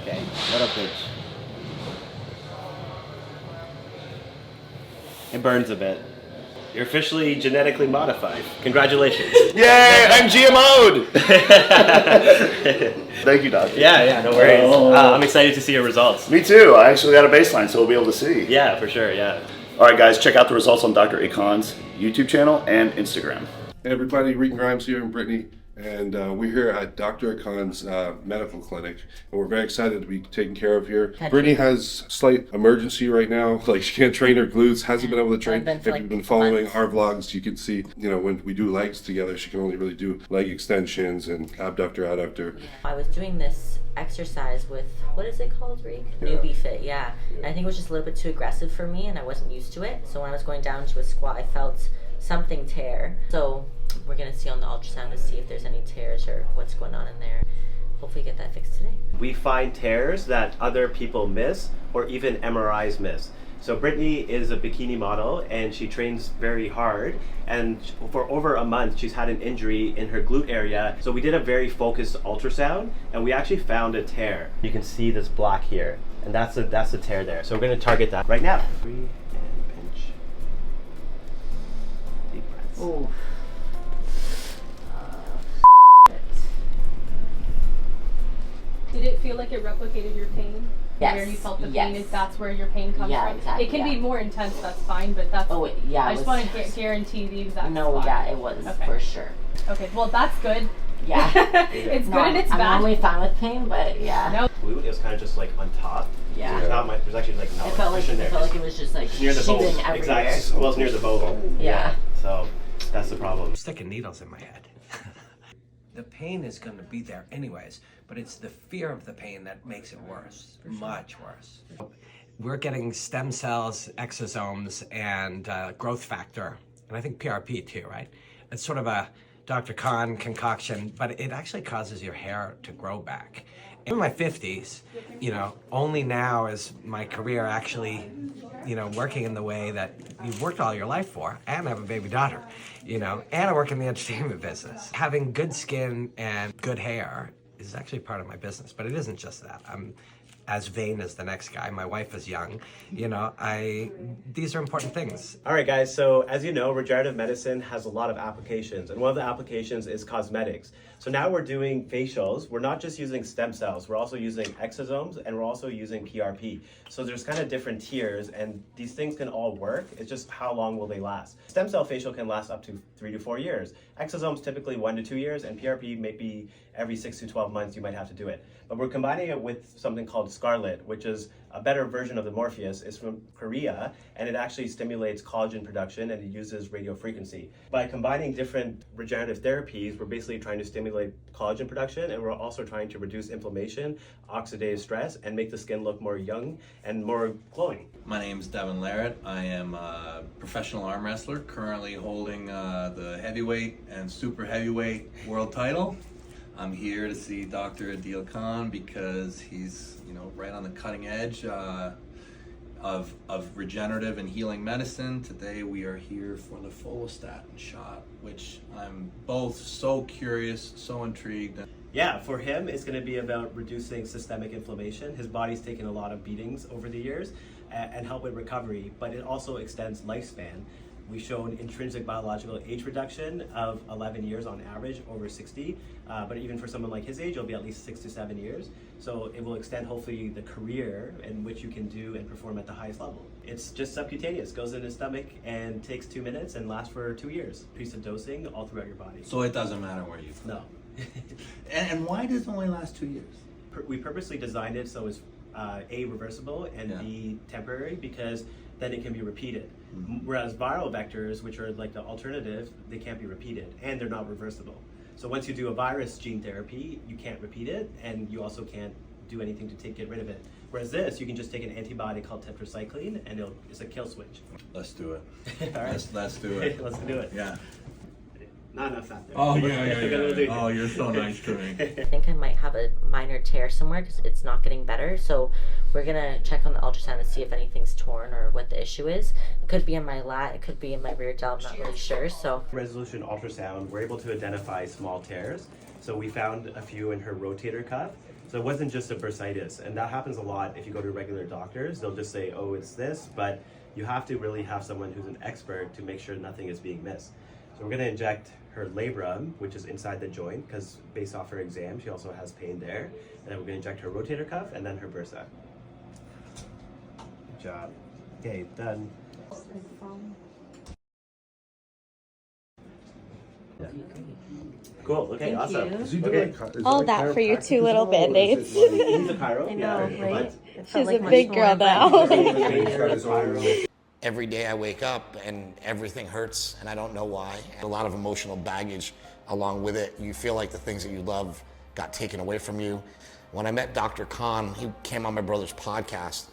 Okay. What up, bitch? It burns a bit. You're officially genetically modified. Congratulations. Yay, I'm GMO'd! Thank you, doctor. Yeah, no worries. I'm excited to see your results. Me too. I actually got a baseline, so we'll be able to see. Yeah, for sure, yeah. All right, guys, check out the results on Dr. Khan's YouTube channel and Instagram. Hey everybody, Regan Grimes here and Brittany. And we're here at Dr. Khan's medical clinic, and we're very excited to be taken care of here. Brittany has slight emergency right now, like she can't train her glutes, hasn't been able to train. If you've been following our vlogs, you can see, you know, when we do legs together, she can only really do leg extensions and abductor, adductor. I was doing this exercise with, what is it called, Reek? Newbie Fit, yeah. And I think it was just a little bit too aggressive for me, and I wasn't used to it. So when I was going down to a squat, I felt something tear. So we're gonna see on the ultrasound to see if there's any tears or what's going on in there. Hopefully get that fixed today. We find tears that other people miss or even MRIs miss. So Brittany is a bikini model and she trains very hard, and for over a month she's had an injury in her glute area. So we did a very focused ultrasound and we actually found a tear. You can see this black here, and that's the tear there. So we're going to target that right now. Breathe and pinch. Deep breaths. Ooh. Did it feel like it replicated your pain? Yes. Where you felt the pain, is that's where your pain comes from? Exactly, it can be more intense, that's fine, but that's... Oh, yeah. I just want to guarantee the exact No, spot. it was, for sure. Okay, well, that's good. Yeah. It's good and it's bad. I'm normally fine with pain, but yeah. No. Glute is kind of just like on top. Yeah. So there's actually like no cushion there. It felt like it was just like near the bone. everywhere. Exactly. Well, it's near the bone. Yeah. So that's the problem. Sticking needles in my head. The pain is going to be there anyways, but it's the fear of the pain that makes it worse, much worse. We're getting stem cells, exosomes, and growth factor, and I think PRP too, right? It's sort of a Dr. Khan concoction, but it actually causes your hair to grow back. In my 50s, you know, only now is my career actually, you know, working in the way that you've worked all your life for, and I have a baby daughter, you know, and I work in the entertainment business. Having good skin and good hair is actually part of my business, but it isn't just that. I'm as vain as the next guy. My wife is young. You know, these are important things. All right, guys, so as you know, regenerative medicine has a lot of applications, and one of the applications is cosmetics. So now we're doing facials. We're not just using stem cells, we're also using exosomes, and we're also using PRP. So there's kind of different tiers, and these things can all work. It's just how long will they last? Stem cell facial can last up to 3 to 4 years. Exosomes typically 1 to 2 years, and PRP maybe every 6 to 12 months you might have to do it. But we're combining it with something called Scarlet, which is a better version of the Morpheus. It's from Korea, and it actually stimulates collagen production, and it uses radio frequency. By combining different regenerative therapies, we're basically trying to stimulate collagen production, and we're also trying to reduce inflammation, oxidative stress, and make the skin look more young and more glowing. My name is Devin Larrett. I am a professional arm wrestler, currently holding the heavyweight and super heavyweight world title. I'm here to see Dr. Adil Khan because he's, you know, right on the cutting edge of regenerative and healing medicine. Today we are here for the follistatin shot, which I'm both so curious, so intrigued. Yeah, for him, it's going to be about reducing systemic inflammation. His body's taken a lot of beatings over the years and help with recovery, but it also extends lifespan. We've shown intrinsic biological age reduction of 11 years on average over 60, but even for someone like his age, it'll be at least 6 to 7 years. So it will extend hopefully the career in which you can do and perform at the highest level. It's just subcutaneous, goes in the stomach and takes 2 minutes and lasts for 2 years. Piece of dosing all throughout your body. So it doesn't matter where you No. and why does it only last 2 years? We purposely designed it so it's A, reversible, and B, temporary, because then it can be repeated. Whereas viral vectors, which are like the alternative, they can't be repeated and they're not reversible. So once you do a virus gene therapy, you can't repeat it, and you also can't do anything to get rid of it. Whereas this, you can just take an antibiotic called tetracycline, and it's a kill switch. Let's do it. All right. Let's do it. Let's do it. Yeah. Not enough fat there. Oh, yeah. Oh, you're so nice to me. I think I might have a minor tear somewhere because it's not getting better. So we're going to check on the ultrasound to see if anything's torn or what the issue is. It could be in my lat, it could be in my rear delt, I'm not really sure. So resolution ultrasound, we're able to identify small tears. So we found a few in her rotator cuff. So it wasn't just a bursitis, and that happens a lot if you go to regular doctors. They'll just say, oh, it's this, but you have to really have someone who's an expert to make sure nothing is being missed. So we're going to inject her labrum, which is inside the joint, because based off her exam, she also has pain there. And then we're going to inject her rotator cuff and then her bursa. Good job. Okay, done. Cool. Okay. Thank awesome. you. Does he do Okay. like, All that for your 2 little band-aids. He's a chiro. I know, Yeah. right? It felt She's like a much big more, girl but- now. Every day I wake up and everything hurts and I don't know why. A lot of emotional baggage along with it. You feel like the things that you love got taken away from you. When I met Dr. Khan, he came on my brother's podcast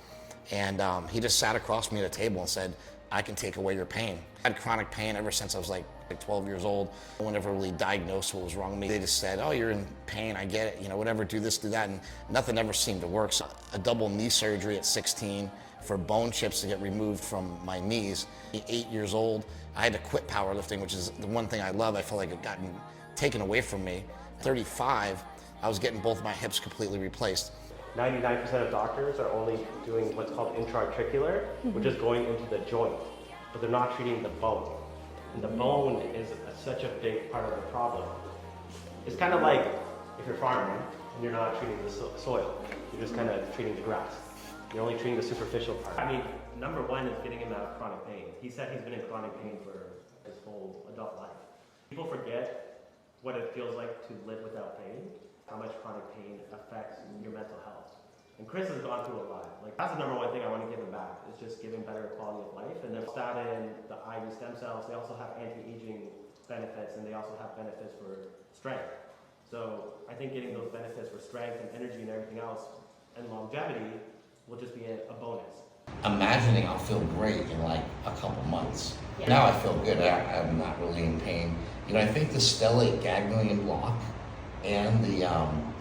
and he just sat across me at a table and said, I can take away your pain. I had chronic pain ever since I was like 12 years old. No one ever really diagnosed what was wrong with me. They just said, oh, you're in pain, I get it, whatever, do this, do that, and nothing ever seemed to work. So a double knee surgery at 16 for bone chips to get removed from my knees. 8 years old, I had to quit powerlifting, which is the one thing I love. I felt like it gotten taken away from me. 35, I was getting both my hips completely replaced. 99% of doctors are only doing what's called intra-articular, which is going into the joint, but they're not treating the bone. And the bone is such a big part of the problem. It's kind of like if you're farming and you're not treating the soil, you're just kind of treating the grass. You're only treating the superficial part. I mean, number one is getting him out of chronic pain. He said he's been in chronic pain for his whole adult life. People forget what it feels like to live without pain, how much chronic pain affects your mental health. And Chris has gone through a lot. Like, that's the number one thing I want to give him back, is just giving better quality of life. And then statin, the IV stem cells, they also have anti-aging benefits, and they also have benefits for strength. So I think getting those benefits for strength and energy and everything else and longevity will just be a bonus. Imagining I'll feel great in like a couple months. Yeah. Now I feel good. I'm not really in pain. I think the stellate ganglion block and the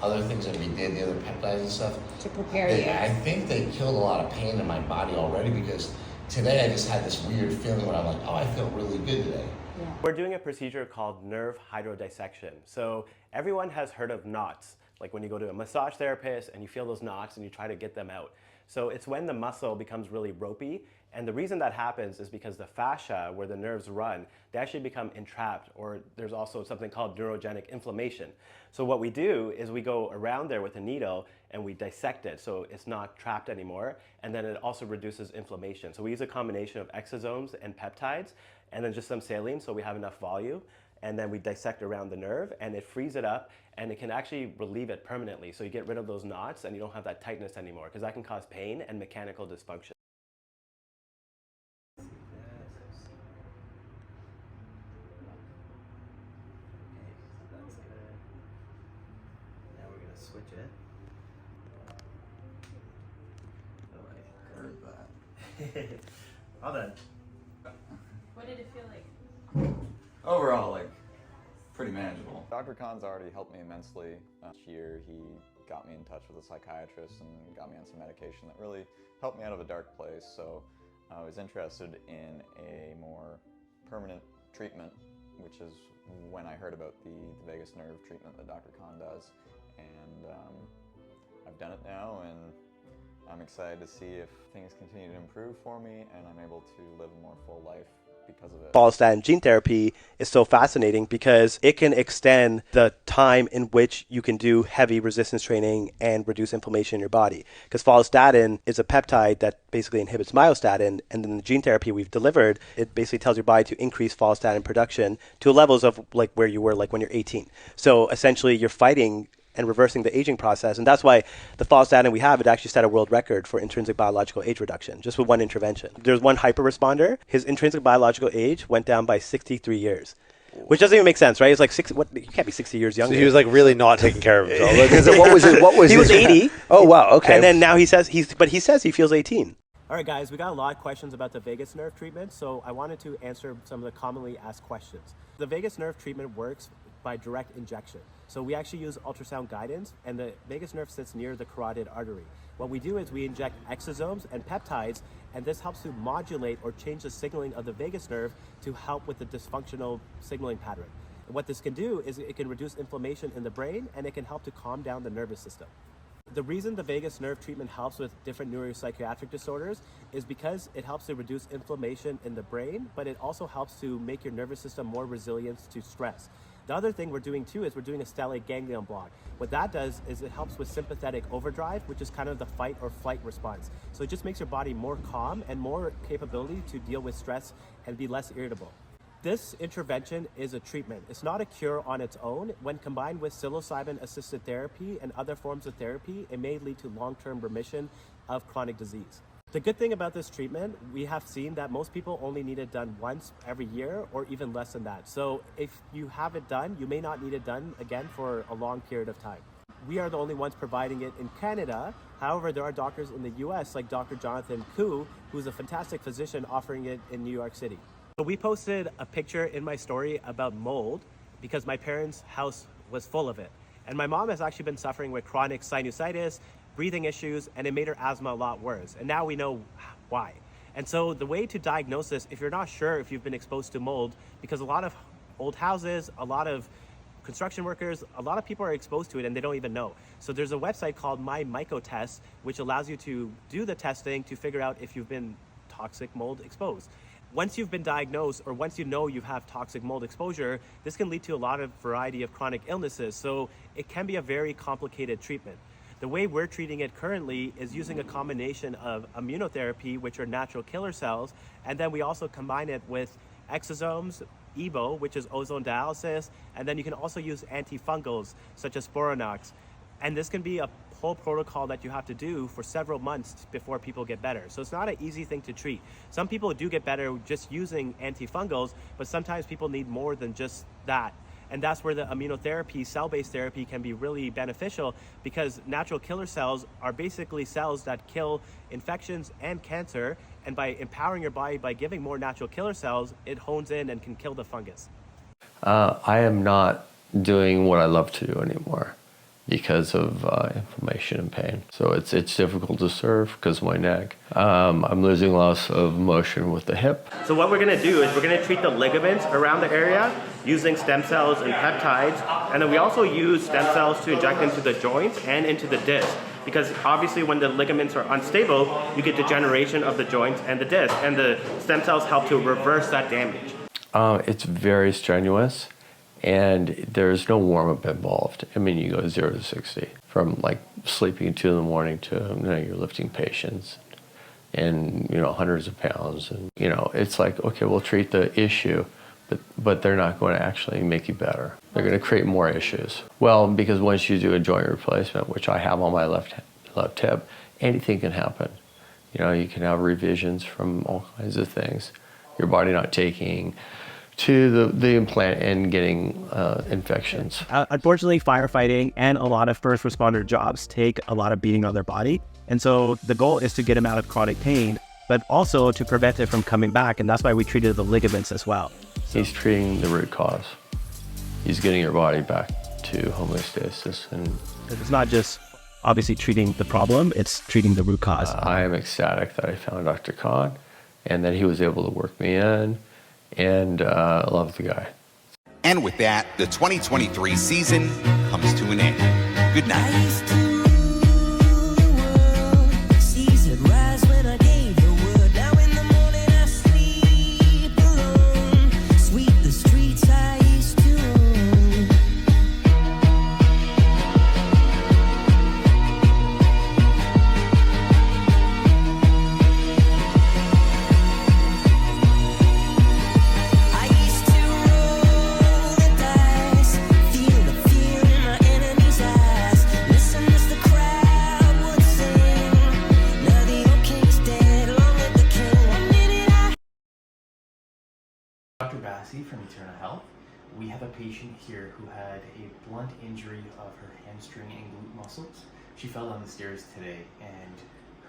other things that we did, the other peptides and stuff, to prepare you. I think they killed a lot of pain in my body already, because today I just had this weird feeling where I'm like, oh, I feel really good today. Yeah. We're doing a procedure called nerve hydrodissection. So everyone has heard of knots, like when you go to a massage therapist and you feel those knots and you try to get them out. So it's when the muscle becomes really ropey, and the reason that happens is because the fascia, where the nerves run, they actually become entrapped, or there's also something called neurogenic inflammation. So what we do is we go around there with a needle and we dissect it so it's not trapped anymore, and then it also reduces inflammation. So we use a combination of exosomes and peptides, and then just some saline so we have enough volume, and then we dissect around the nerve and it frees it up, and it can actually relieve it permanently. So you get rid of those knots and you don't have that tightness anymore, because that can cause pain and mechanical dysfunction. Switch it. Alright, all done. What did it feel like? Overall, pretty manageable. Dr. Khan's already helped me immensely. Last year, he got me in touch with a psychiatrist and got me on some medication that really helped me out of a dark place. So I was interested in a more permanent treatment, which is when I heard about the vagus nerve treatment that Dr. Khan does. And I've done it now, and I'm excited to see if things continue to improve for me and I'm able to live a more full life because of it. Follistatin gene therapy is so fascinating because it can extend the time in which you can do heavy resistance training and reduce inflammation in your body. Because follistatin is a peptide that basically inhibits myostatin, and then the gene therapy we've delivered, it basically tells your body to increase follistatin production to levels of like where you were like when you're 18. So essentially you're fighting and reversing the aging process. And that's why the follistatin we have, it actually set a world record for intrinsic biological age reduction, just with one intervention. There's one hyper responder. His intrinsic biological age went down by 63 years. Which doesn't even make sense, right? It's like 60, you can't be 60 years younger. So he was like really not taking care of himself. What was he was 80. Oh, wow, okay. And then now he says he feels 18. All right, guys, we got a lot of questions about the vagus nerve treatment, so I wanted to answer some of the commonly asked questions. The vagus nerve treatment works by direct injection. So we actually use ultrasound guidance, and the vagus nerve sits near the carotid artery. What we do is we inject exosomes and peptides, and this helps to modulate or change the signaling of the vagus nerve to help with the dysfunctional signaling pattern. And what this can do is it can reduce inflammation in the brain, and it can help to calm down the nervous system. The reason the vagus nerve treatment helps with different neuropsychiatric disorders is because it helps to reduce inflammation in the brain, but it also helps to make your nervous system more resilient to stress. The other thing we're doing too is we're doing a stellate ganglion block. What that does is it helps with sympathetic overdrive, which is kind of the fight or flight response. So it just makes your body more calm and more capability to deal with stress and be less irritable. This intervention is a treatment. It's not a cure on its own. When combined with psilocybin-assisted therapy and other forms of therapy, it may lead to long-term remission of chronic disease. The good thing about this treatment, we have seen that most people only need it done once every year or even less than that. So if you have it done, you may not need it done again for a long period of time. We are the only ones providing it in Canada. However, there are doctors in the US like Dr. Jonathan Koo, who's a fantastic physician offering it in New York City. So we posted a picture in my story about mold because my parents' house was full of it. And my mom has actually been suffering with chronic sinusitis, breathing issues, and it made her asthma a lot worse. And now we know why. And so the way to diagnose this, if you're not sure if you've been exposed to mold, because a lot of old houses, a lot of construction workers, a lot of people are exposed to it and they don't even know. So there's a website called MyMycoTest, which allows you to do the testing to figure out if you've been toxic mold exposed. Once you've been diagnosed or once you know you have toxic mold exposure, this can lead to a lot of variety of chronic illnesses. So it can be a very complicated treatment. The way we're treating it currently is using a combination of immunotherapy, which are natural killer cells, and then we also combine it with exosomes, EBO, which is ozone dialysis, and then you can also use antifungals such as Sporonox. And this can be a whole protocol that you have to do for several months before people get better. So it's not an easy thing to treat. Some people do get better just using antifungals, but sometimes people need more than just that. And that's where the immunotherapy, cell-based therapy can be really beneficial because natural killer cells are basically cells that kill infections and cancer. And by empowering your body by giving more natural killer cells, it hones in and can kill the fungus. I am not doing what I love to do anymore because of inflammation and pain. So it's difficult to serve because of my neck. I'm losing loss of motion with the hip. So what we're gonna do is we're gonna treat the ligaments around the area using stem cells and peptides. And then we also use stem cells to inject into the joints and into the disc. Because obviously when the ligaments are unstable, you get degeneration of the joints and the disc. And the stem cells help to reverse that damage. It's very strenuous. And there's no warm-up involved. I mean, you go 0 to 60 from like sleeping at 2 in the morning to you're lifting patients and hundreds of pounds, and it's like, okay, we'll treat the issue, but they're not going to actually make you better. They're going to create more issues. Well, because once you do a joint replacement, which I have on my left hip, anything can happen. You can have revisions from all kinds of things. Your body not taking to the implant and getting infections. Unfortunately, firefighting and a lot of first responder jobs take a lot of beating on their body. And so the goal is to get them out of chronic pain, but also to prevent it from coming back. And that's why we treated the ligaments as well. He's treating the root cause. He's getting your body back to homeostasis. And it's not just obviously treating the problem, it's treating the root cause. I am ecstatic that I found Dr. Khan and that he was able to work me in. And I love the guy. And with that, the 2023 season comes to an end. Good night. From Eterna Health. We have a patient here who had a blunt injury of her hamstring and glute muscles. She fell down the stairs today, and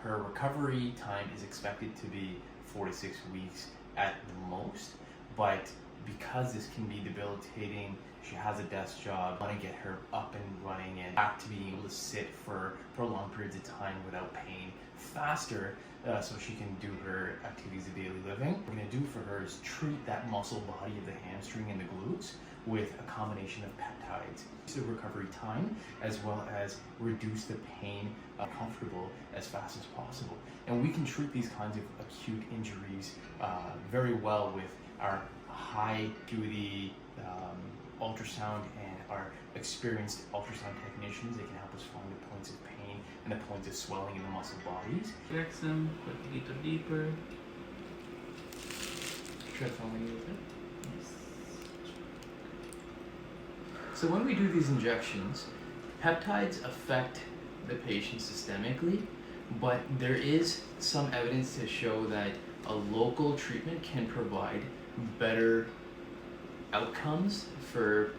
her recovery time is expected to be 4 to 6 weeks at the most, but because this can be debilitating, she has a desk job. I want to get her up and running and back to being able to sit for prolonged periods of time without pain faster, so she can do her activities of daily living. What we're going to do for her is treat that muscle body of the hamstring and the glutes with a combination of peptides. The recovery time, as well as reduce the pain comfortable as fast as possible. And we can treat these kinds of acute injuries very well with our high duty ultrasound and our experienced ultrasound technicians. They can help us find the points of pain and the points of swelling in the muscle bodies. Stretch them, put a little deeper. Try following with it. Yes. So when we do these injections, peptides affect the patient systemically, but there is some evidence to show that a local treatment can provide better outcomes for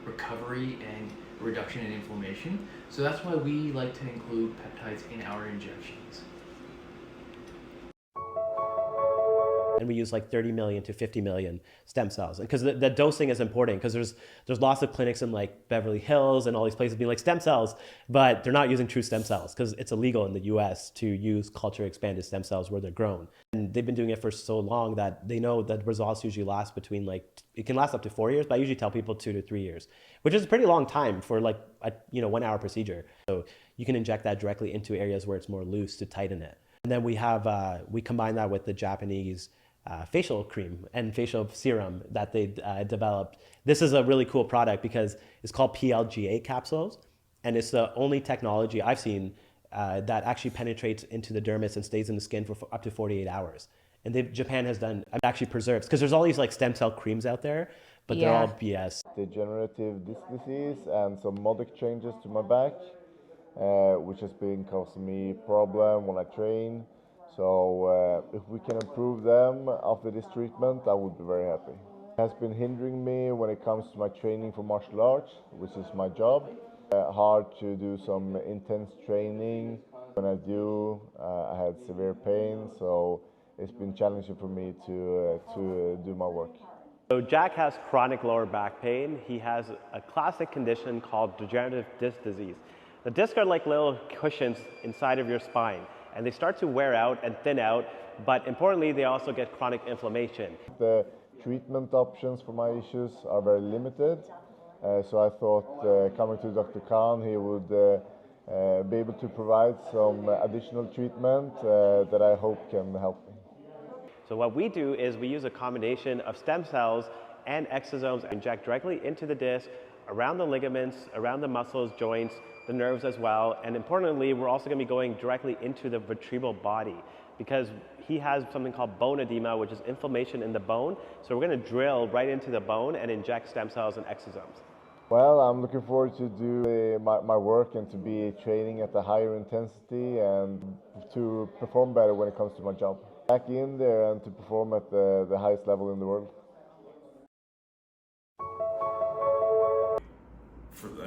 recovery and reduction in inflammation. So that's why we like to include peptides in our injections. And we use like 30 million to 50 million stem cells. Because the dosing is important, because there's lots of clinics in like Beverly Hills and all these places being like stem cells, but they're not using true stem cells because it's illegal in the US to use culture expanded stem cells where they're grown. And they've been doing it for so long that they know that results usually last between it can last up to 4 years, but I usually tell people 2 to 3 years, which is a pretty long time for like a 1 hour procedure. So you can inject that directly into areas where it's more loose to tighten it. And then we combine that with the Japanese facial cream and facial serum that they developed. This is a really cool product because it's called PLGA capsules, and it's the only technology I've seen that actually penetrates into the dermis and stays in the skin for up to 48 hours. And Japan has done actually preserves, because there's all these like stem cell creams out there, but they're all BS. Degenerative disc disease and some modic changes to my back, which has been causing me problem when I train. So if we can improve them after this treatment, I would be very happy. It has been hindering me when it comes to my training for martial arts, which is my job. Hard to do some intense training. When I do, I had severe pain, so it's been challenging for me to do my work. So Jack has chronic lower back pain. He has a classic condition called degenerative disc disease. The discs are like little cushions inside of your spine, and they start to wear out and thin out, but importantly, they also get chronic inflammation. The treatment options for my issues are very limited, so I thought coming to Dr. Khan, he would be able to provide some additional treatment that I hope can help me. So what we do is we use a combination of stem cells and exosomes and inject directly into the disc, around the ligaments, around the muscles, joints, the nerves as well. And importantly, we're also going to be going directly into the vertebral body because he has something called bone edema, which is inflammation in the bone. So we're going to drill right into the bone and inject stem cells and exosomes. Well, I'm looking forward to do my work and to be training at a higher intensity and to perform better when it comes to my job. Back in there and to perform at the highest level in the world.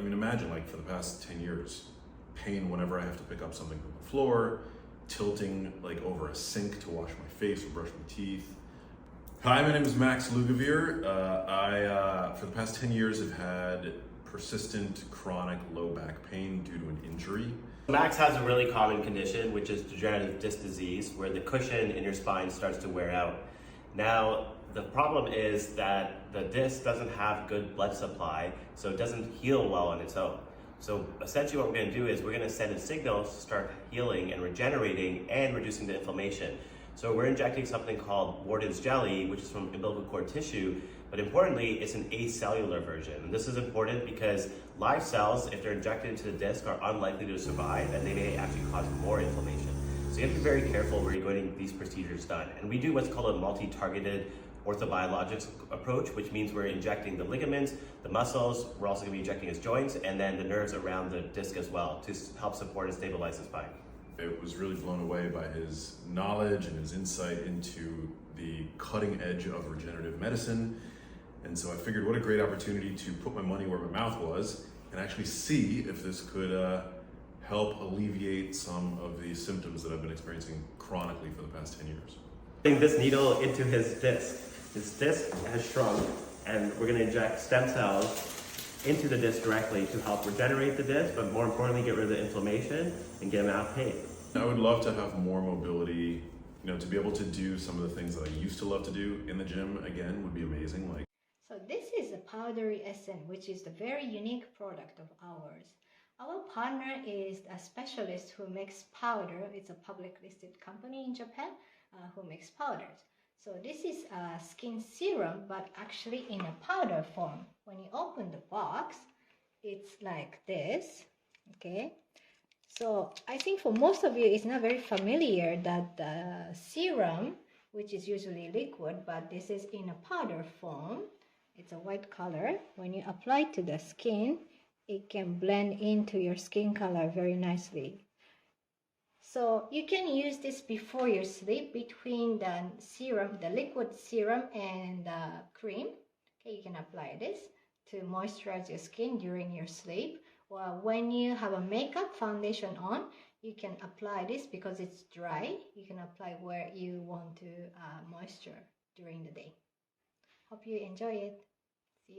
Imagine like for the past 10 years, pain whenever I have to pick up something from the floor, tilting like over a sink to wash my face or brush my teeth. Hi, my name is Max Lugavere. I, for the past 10 years, have had persistent chronic low back pain due to an injury. Max has a really common condition, which is degenerative disc disease, where the cushion in your spine starts to wear out. Now, the problem is that the disc doesn't have good blood supply, so it doesn't heal well on its own. So essentially what we're going to do is we're going to send a signal to start healing and regenerating and reducing the inflammation. So we're injecting something called Warden's jelly, which is from umbilical cord tissue, but importantly, it's an acellular version. And this is important because live cells, if they're injected into the disc, are unlikely to survive, and they may actually cause more inflammation. So you have to be very careful where you're getting these procedures done. And we do what's called a multi-targeted orthobiologics approach, which means we're injecting the ligaments, the muscles, we're also going to be injecting his joints, and then the nerves around the disc as well to help support and stabilize the spine. I was really blown away by his knowledge and his insight into the cutting edge of regenerative medicine. And so I figured what a great opportunity to put my money where my mouth was and actually see if this could help alleviate some of the symptoms that I've been experiencing chronically for the past 10 years. Putting this needle into his disc. His disc has shrunk, and we're going to inject stem cells into the disc directly to help regenerate the disc, but more importantly, get rid of the inflammation and get him out of pain. I would love to have more mobility, to be able to do some of the things that I used to love to do in the gym again would be amazing. So this is a powdery essence, which is the very unique product of ours. Our partner is a specialist who makes powder. It's a public listed company in Japan who makes powders. So this is a skin serum, but actually in a powder form. When you open the box, it's like this, okay? So I think for most of you, it's not very familiar that the serum, which is usually liquid, but this is in a powder form. It's a white color. When you apply it to the skin, it can blend into your skin color very nicely. So you can use this before you sleep, between the serum, the liquid serum and the cream. Okay, you can apply this to moisturize your skin during your sleep. Well, when you have a makeup foundation on, you can apply this because it's dry. You can apply where you want to moisture during the day. Hope you enjoy it.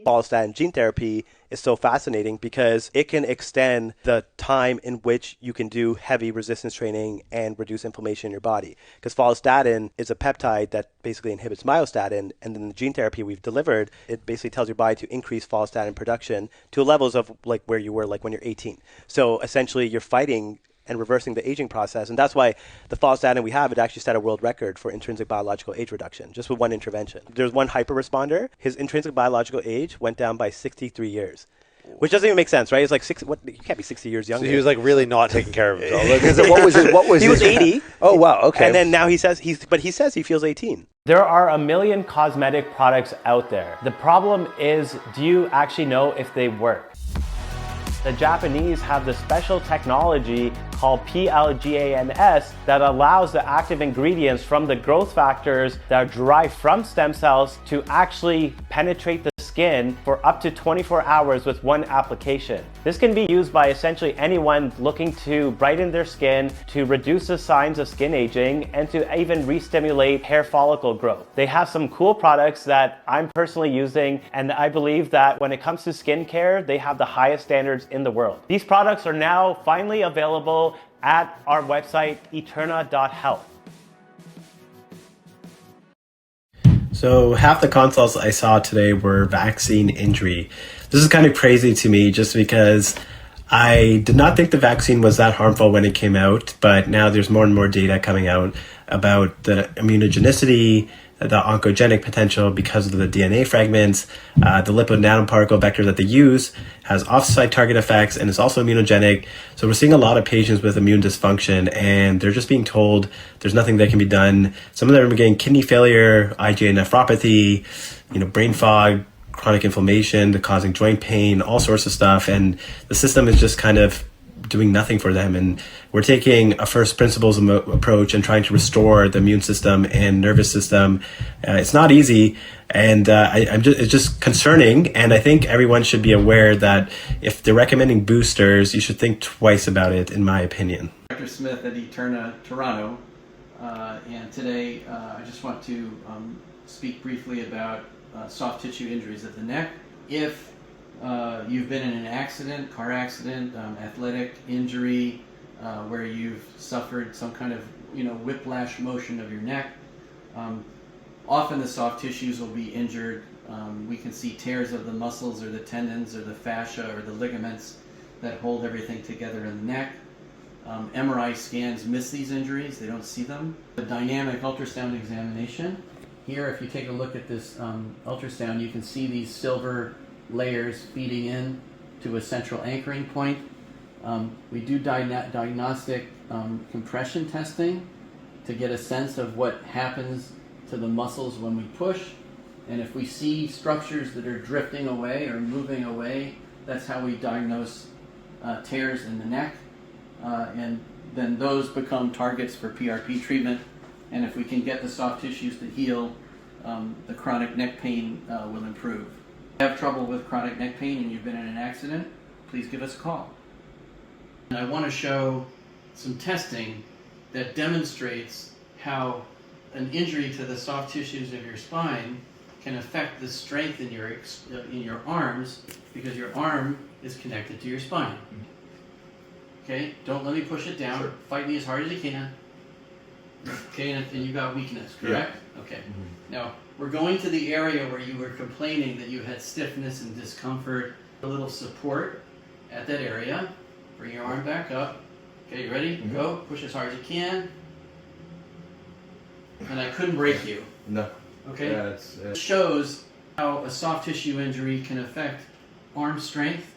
Follistatin gene therapy is so fascinating because it can extend the time in which you can do heavy resistance training and reduce inflammation in your body. Because follistatin is a peptide that basically inhibits myostatin, and then the gene therapy we've delivered, it basically tells your body to increase follistatin production to levels of like where you were like when you're 18. So essentially you're fighting and reversing the aging process. And that's why the follistatin we have, it actually set a world record for intrinsic biological age reduction, just with one intervention. There's one hyper responder. His intrinsic biological age went down by 63 years. Which doesn't even make sense, right? It's like you can't be 60 years younger. So he was like really not taking care of himself. Because what was he was 80. Oh wow, okay. And then now he says he feels 18. There are a million cosmetic products out there. The problem is, do you actually know if they work? The Japanese have the special technology called PLGANS that allows the active ingredients from the growth factors that are derived from stem cells to actually penetrate the skin for up to 24 hours with one application. This can be used by essentially anyone looking to brighten their skin, to reduce the signs of skin aging, and to even re-stimulate hair follicle growth. They have some cool products that I'm personally using, and I believe that when it comes to skincare, they have the highest standards in the world. These products are now finally available at our website, eterna.health. So half the consults I saw today were vaccine injury. This is kind of crazy to me just because I did not think the vaccine was that harmful when it came out, but now there's more and more data coming out about the immunogenicity, the oncogenic potential because of the DNA fragments. The lipid nanoparticle vector that they use has off-site target effects and is also immunogenic. So we're seeing a lot of patients with immune dysfunction, and they're just being told there's nothing that can be done. Some of them are getting kidney failure, IgA nephropathy, brain fog, chronic inflammation, causing joint pain, all sorts of stuff. And the system is just kind of doing nothing for them. And we're taking a first principles approach and trying to restore the immune system and nervous system. It's not easy, and it's just concerning. And I think everyone should be aware that if they're recommending boosters, you should think twice about it, in my opinion. Dr. Smith at Eterna, Toronto, and today I just want to speak briefly about soft tissue injuries of the neck. If you've been in an accident, car accident, athletic injury, where you've suffered some kind of whiplash motion of your neck, often the soft tissues will be injured. We can see tears of the muscles or the tendons or the fascia or the ligaments that hold everything together in the neck. MRI scans miss these injuries, they don't see them. The dynamic ultrasound examination. Here, if you take a look at this ultrasound, you can see these silver layers feeding in to a central anchoring point. We do diagnostic compression testing to get a sense of what happens to the muscles when we push. And if we see structures that are drifting away or moving away, that's how we diagnose tears in the neck. And then those become targets for PRP treatment. And if we can get the soft tissues to heal, the chronic neck pain will improve. If you have trouble with chronic neck pain and you've been in an accident, please give us a call. And I want to show some testing that demonstrates how an injury to the soft tissues of your spine can affect the strength in your arms, because your arm is connected to your spine. Okay, don't let me push it down. Sure. Fight me as hard as you can. Okay, and you got weakness, correct? Yeah. Okay. Mm-hmm. Now, we're going to the area where you were complaining that you had stiffness and discomfort. A little support at that area. Bring your arm back up. Okay, you ready? Mm-hmm. Go. Push as hard as you can. And I couldn't break you. No. Okay? Yeah, it shows how a soft tissue injury can affect arm strength.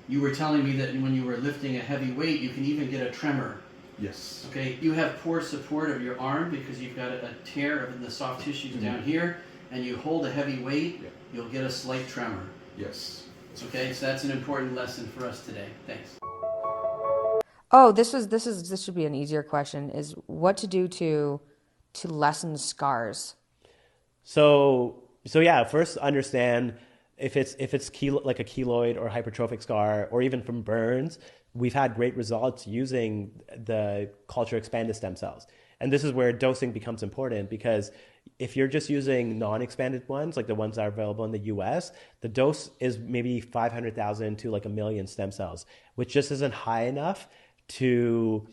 You were telling me that when you were lifting a heavy weight, you can even get a tremor. Yes. Okay, you have poor support of your arm because you've got a tear in the soft tissues down here, and you hold a heavy weight, you'll get a slight tremor. Yes. Okay, so that's an important lesson for us today. Thanks. Oh, this should be an easier question. Is what to do to lessen scars? So yeah, first understand if it's like a keloid or hypertrophic scar, or even from burns, we've had great results using the culture expanded stem cells. And this is where dosing becomes important, because if you're just using non-expanded ones, like the ones that are available in the US, the dose is maybe 500,000 to like 1 million stem cells, which just isn't high enough to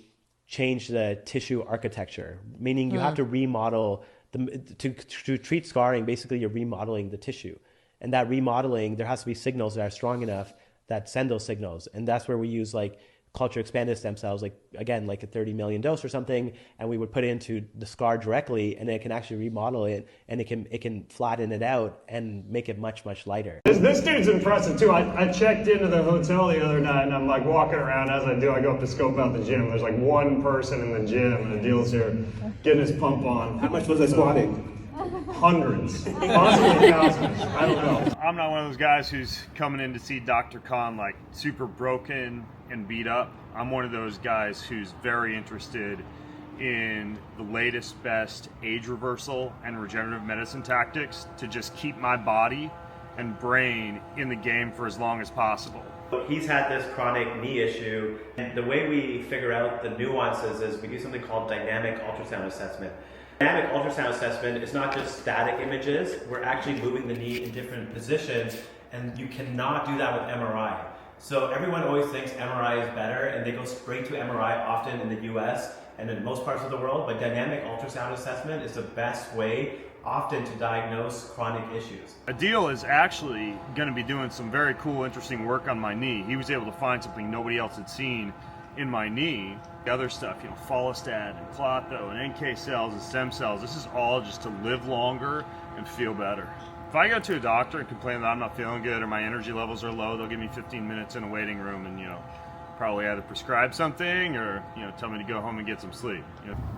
change the tissue architecture, meaning you have to remodel to treat scarring. Basically, you're remodeling the tissue, and that remodeling, there has to be signals that are strong enough that send those signals, and that's where we use like culture expanded stem cells, like again, like a 30 million dose or something, and we would put it into the scar directly, and it can actually remodel it, and it can flatten it out and make it much lighter. This dude's impressive too. I checked into the hotel the other night, and I'm like walking around. As I do, I go up to scope out the gym. There's like one person in the gym, and Adil's here getting his pump on. How much was I squatting? Hundreds, possibly thousands. I don't know. I'm not one of those guys who's coming in to see Dr. Khan like super broken and beat up. I'm one of those guys who's very interested in the latest, best age reversal and regenerative medicine tactics to just keep my body and brain in the game for as long as possible. He's had this chronic knee issue, and the way we figure out the nuances is we do something called dynamic ultrasound assessment. Dynamic ultrasound assessment is not just static images, we're actually moving the knee in different positions, and you cannot do that with MRI. So everyone always thinks MRI is better, and they go straight to MRI often in the US and in most parts of the world, but dynamic ultrasound assessment is the best way often to diagnose chronic issues. Adil is actually going to be doing some very cool, interesting work on my knee. He was able to find something nobody else had seen in my knee. The other stuff, follistat and clotho and NK cells and stem cells, this is all just to live longer and feel better. If I go to a doctor and complain that I'm not feeling good or my energy levels are low, they'll give me 15 minutes in a waiting room and, probably either prescribe something or, tell me to go home and get some sleep.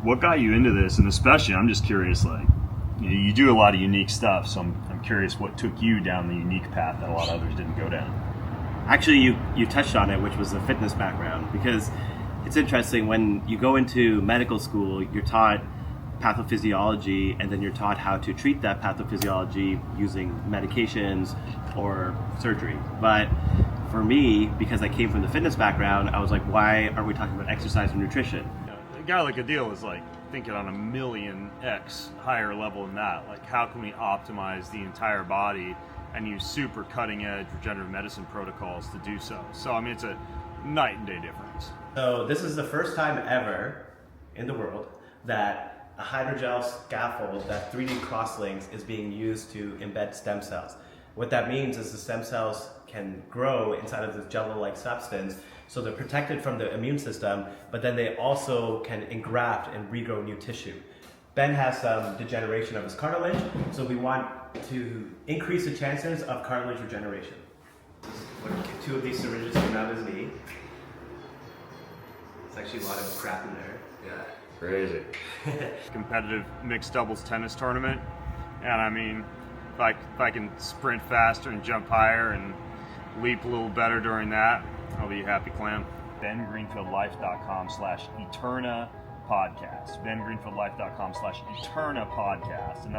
What got you into this? And especially, I'm just curious, like, you do a lot of unique stuff, so I'm curious what took you down the unique path that a lot of others didn't go down. Actually, you touched on it, which was the fitness background, because it's interesting when you go into medical school, you're taught pathophysiology, and then you're taught how to treat that pathophysiology using medications or surgery. But for me, because I came from the fitness background, I was like, why are we talking about exercise and nutrition? A guy like Adil is like thinking on 1,000,000x higher level than that. Like, how can we optimize the entire body and use super cutting edge regenerative medicine protocols to do so? So, I mean, it's a night and day difference. So this is the first time ever in the world that a hydrogel scaffold that 3D cross-links is being used to embed stem cells. What that means is the stem cells can grow inside of this jello-like substance, so they're protected from the immune system, but then they also can engraft and regrow new tissue. Ben has some degeneration of his cartilage, so we want to increase the chances of cartilage regeneration. We'll get 2 of these syringes come out of his knee. There's actually a lot of crap in there. Yeah, crazy. Competitive mixed doubles tennis tournament, and I mean, if I can sprint faster and jump higher and leap a little better during that, I'll be a happy clam. BenGreenfieldLife.com/Eterna podcast. BenGreenfieldLife.com/Eterna podcast.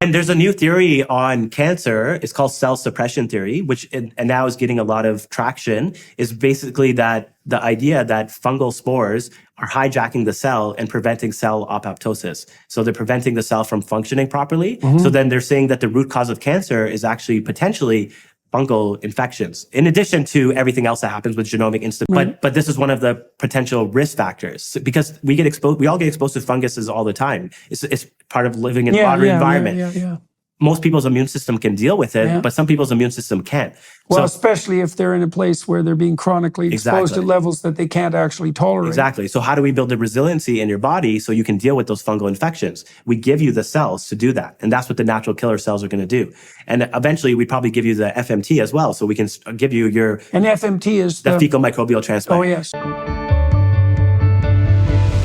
And there's a new theory on cancer. It's called cell suppression theory, which and now is getting a lot of traction. Is basically that the idea that fungal spores are hijacking the cell and preventing cell apoptosis. So they're preventing the cell from functioning properly. So then they're saying that the root cause of cancer is actually potentially fungal infections, in addition to everything else that happens with genomic but this is one of the potential risk factors, because we all get exposed to funguses all the time. It's part of living in a modern environment. Most people's immune system can deal with it, but some people's immune system can't. Well, especially if they're in a place where they're being chronically exposed at levels that they can't actually tolerate. Exactly. So how do we build the resiliency in your body so you can deal with those fungal infections? We give you the cells to do that. And that's what the natural killer cells are going to do. And eventually we probably give you the FMT as well. So we can give you your... And FMT is the fecal microbial transplant. Oh, yes.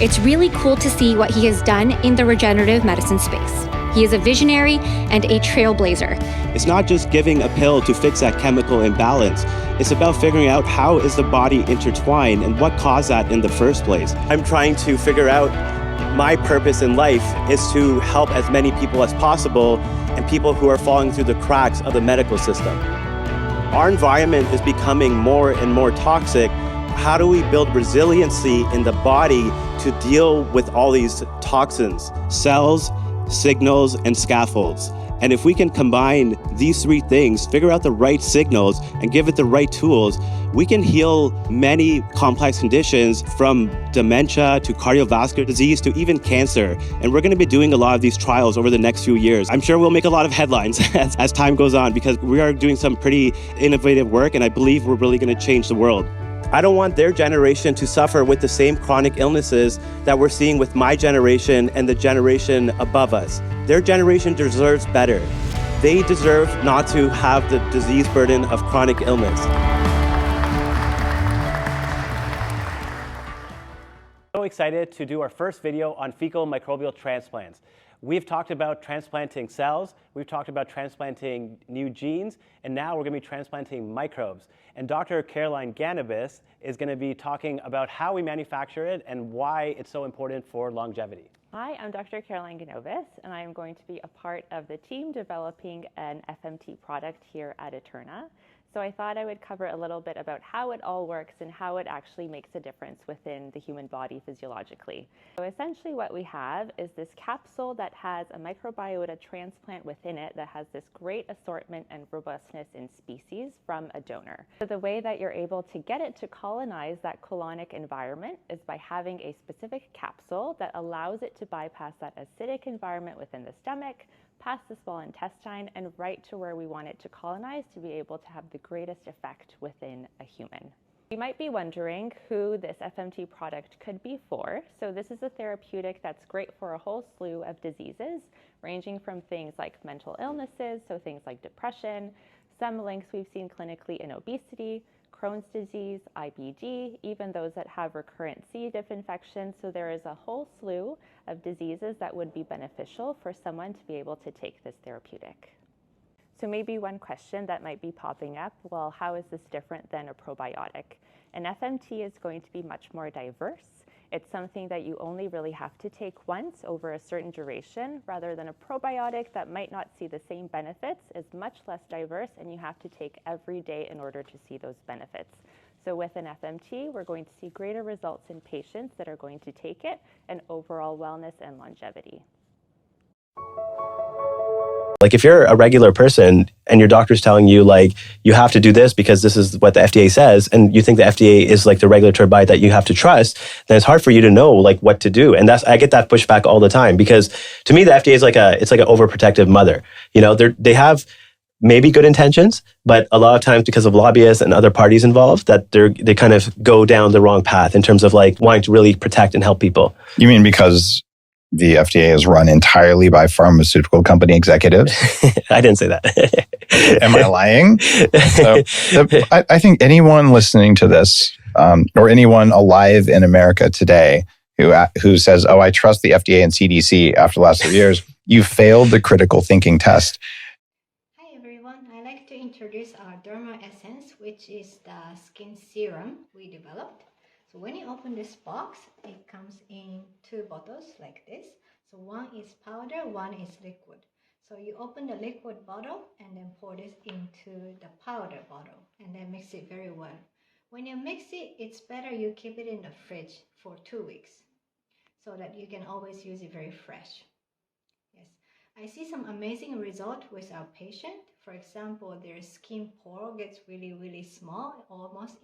It's really cool to see what he has done in the regenerative medicine space. He is a visionary and a trailblazer. It's not just giving a pill to fix that chemical imbalance. It's about figuring out how is the body intertwined and what caused that in the first place. I'm trying to figure out my purpose in life is to help as many people as possible and people who are falling through the cracks of the medical system. Our environment is becoming more and more toxic. How do we build resiliency in the body to deal with all these toxins, cells, signals, and scaffolds? And if we can combine these three things, figure out the right signals and give it the right tools, we can heal many complex conditions from dementia to cardiovascular disease to even cancer. And we're going to be doing a lot of these trials over the next few years. I'm sure we'll make a lot of headlines as time goes on because we are doing some pretty innovative work and I believe we're really going to change the world. I don't want their generation to suffer with the same chronic illnesses that we're seeing with my generation and the generation above us. Their generation deserves better. They deserve not to have the disease burden of chronic illness. So excited to do our first video on fecal microbial transplants. We've talked about transplanting cells, we've talked about transplanting new genes, and now we're going to be transplanting microbes. And Dr. Caroline Ganabis is going to be talking about how we manufacture it and why it's so important for longevity. Hi, I'm Dr. Caroline Ganabis, and I am going to be a part of the team developing an FMT product here at Eterna. So I thought I would cover a little bit about how it all works and how it actually makes a difference within the human body physiologically. So essentially what we have is this capsule that has a microbiota transplant within it that has this great assortment and robustness in species from a donor. So the way that you're able to get it to colonize that colonic environment is by having a specific capsule that allows it to bypass that acidic environment within the stomach, past the small intestine, and right to where we want it to colonize to be able to have the greatest effect within a human. You might be wondering who this FMT product could be for. So this is a therapeutic that's great for a whole slew of diseases, ranging from things like mental illnesses, so things like depression, some links we've seen clinically in obesity, Crohn's disease, IBD, even those that have recurrent C. diff infections. So there is a whole slew of diseases that would be beneficial for someone to be able to take this therapeutic. So maybe one question that might be popping up, well, how is this different than a probiotic? An FMT is going to be much more diverse. It's something that you only really have to take once over a certain duration, rather than a probiotic that might not see the same benefits, is much less diverse, and you have to take every day in order to see those benefits. So with an FMT, we're going to see greater results in patients that are going to take it, and overall wellness and longevity. Like if you're a regular person and your doctor's telling you like you have to do this because this is what the FDA says, and you think the FDA is like the regulatory body that you have to trust, then it's hard for you to know like what to do. And I get that pushback all the time because to me the FDA is like an overprotective mother. You know, they have maybe good intentions, but a lot of times because of lobbyists and other parties involved, that they kind of go down the wrong path in terms of like wanting to really protect and help people. You mean because the FDA is run entirely by pharmaceutical company executives? I didn't say that. Am I lying? I think anyone listening to this, or anyone alive in America today who says, oh, I trust the FDA and CDC after the last 3 years, you failed the critical thinking test. Hi everyone, I'd like to introduce our Derma Essence, which is the skin serum we developed. So when you open this box, it comes in 2 bottles like this. So one is powder, one is liquid. So you open the liquid bottle and then pour this into the powder bottle and then mix it very well. When you mix it, it's better you keep it in the fridge for 2 weeks so that you can always use it very fresh. Yes, I see some amazing result with our patient. For example, their skin pore gets really small, almost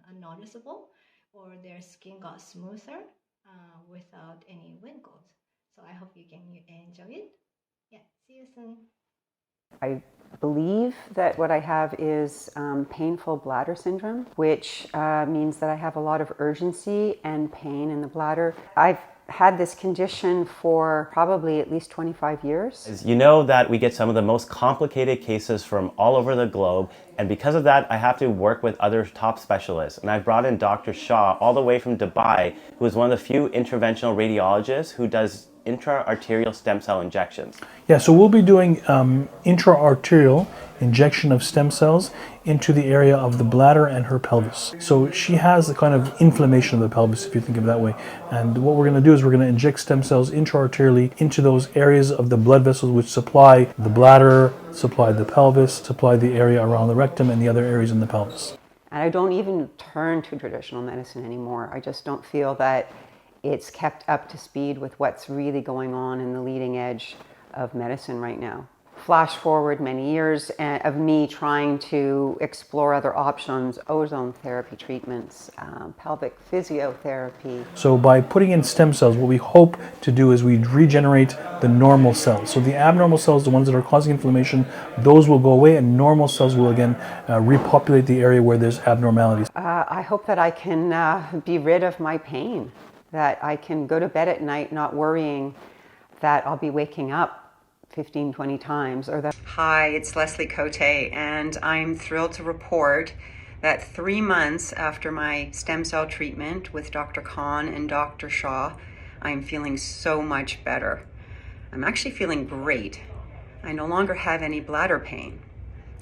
unnoticeable, or their skin got smoother without any wrinkles. So I hope you can enjoy it. Yeah, see you soon. I believe that what I have is painful bladder syndrome, which means that I have a lot of urgency and pain in the bladder. I've had this condition for probably at least 25 years. You know that we get some of the most complicated cases from all over the globe, and because of that, I have to work with other top specialists. And I've brought in Dr. Shah all the way from Dubai, who is one of the few interventional radiologists who does intra-arterial stem cell injections. Yeah, so we'll be doing intra-arterial injection of stem cells into the area of the bladder and her pelvis. So she has a kind of inflammation of the pelvis, if you think of it that way. And what we're going to do is we're going to inject stem cells intra-arterially into those areas of the blood vessels which supply the bladder, supply the pelvis, supply the area around the rectum and the other areas in the pelvis. And I don't even turn to traditional medicine anymore. I just don't feel that it's kept up to speed with what's really going on in the leading edge of medicine right now. Flash forward many years of me trying to explore other options, ozone therapy treatments, pelvic physiotherapy. So by putting in stem cells, what we hope to do is we regenerate the normal cells. So the abnormal cells, the ones that are causing inflammation, those will go away and normal cells will again repopulate the area where there's abnormalities. I hope that I can be rid of my pain, that I can go to bed at night not worrying that I'll be waking up 15, 20 times. Hi, it's Leslie Cote, and I'm thrilled to report that 3 months after my stem cell treatment with Dr. Khan and Dr. Shah, I'm feeling so much better. I'm actually feeling great. I no longer have any bladder pain.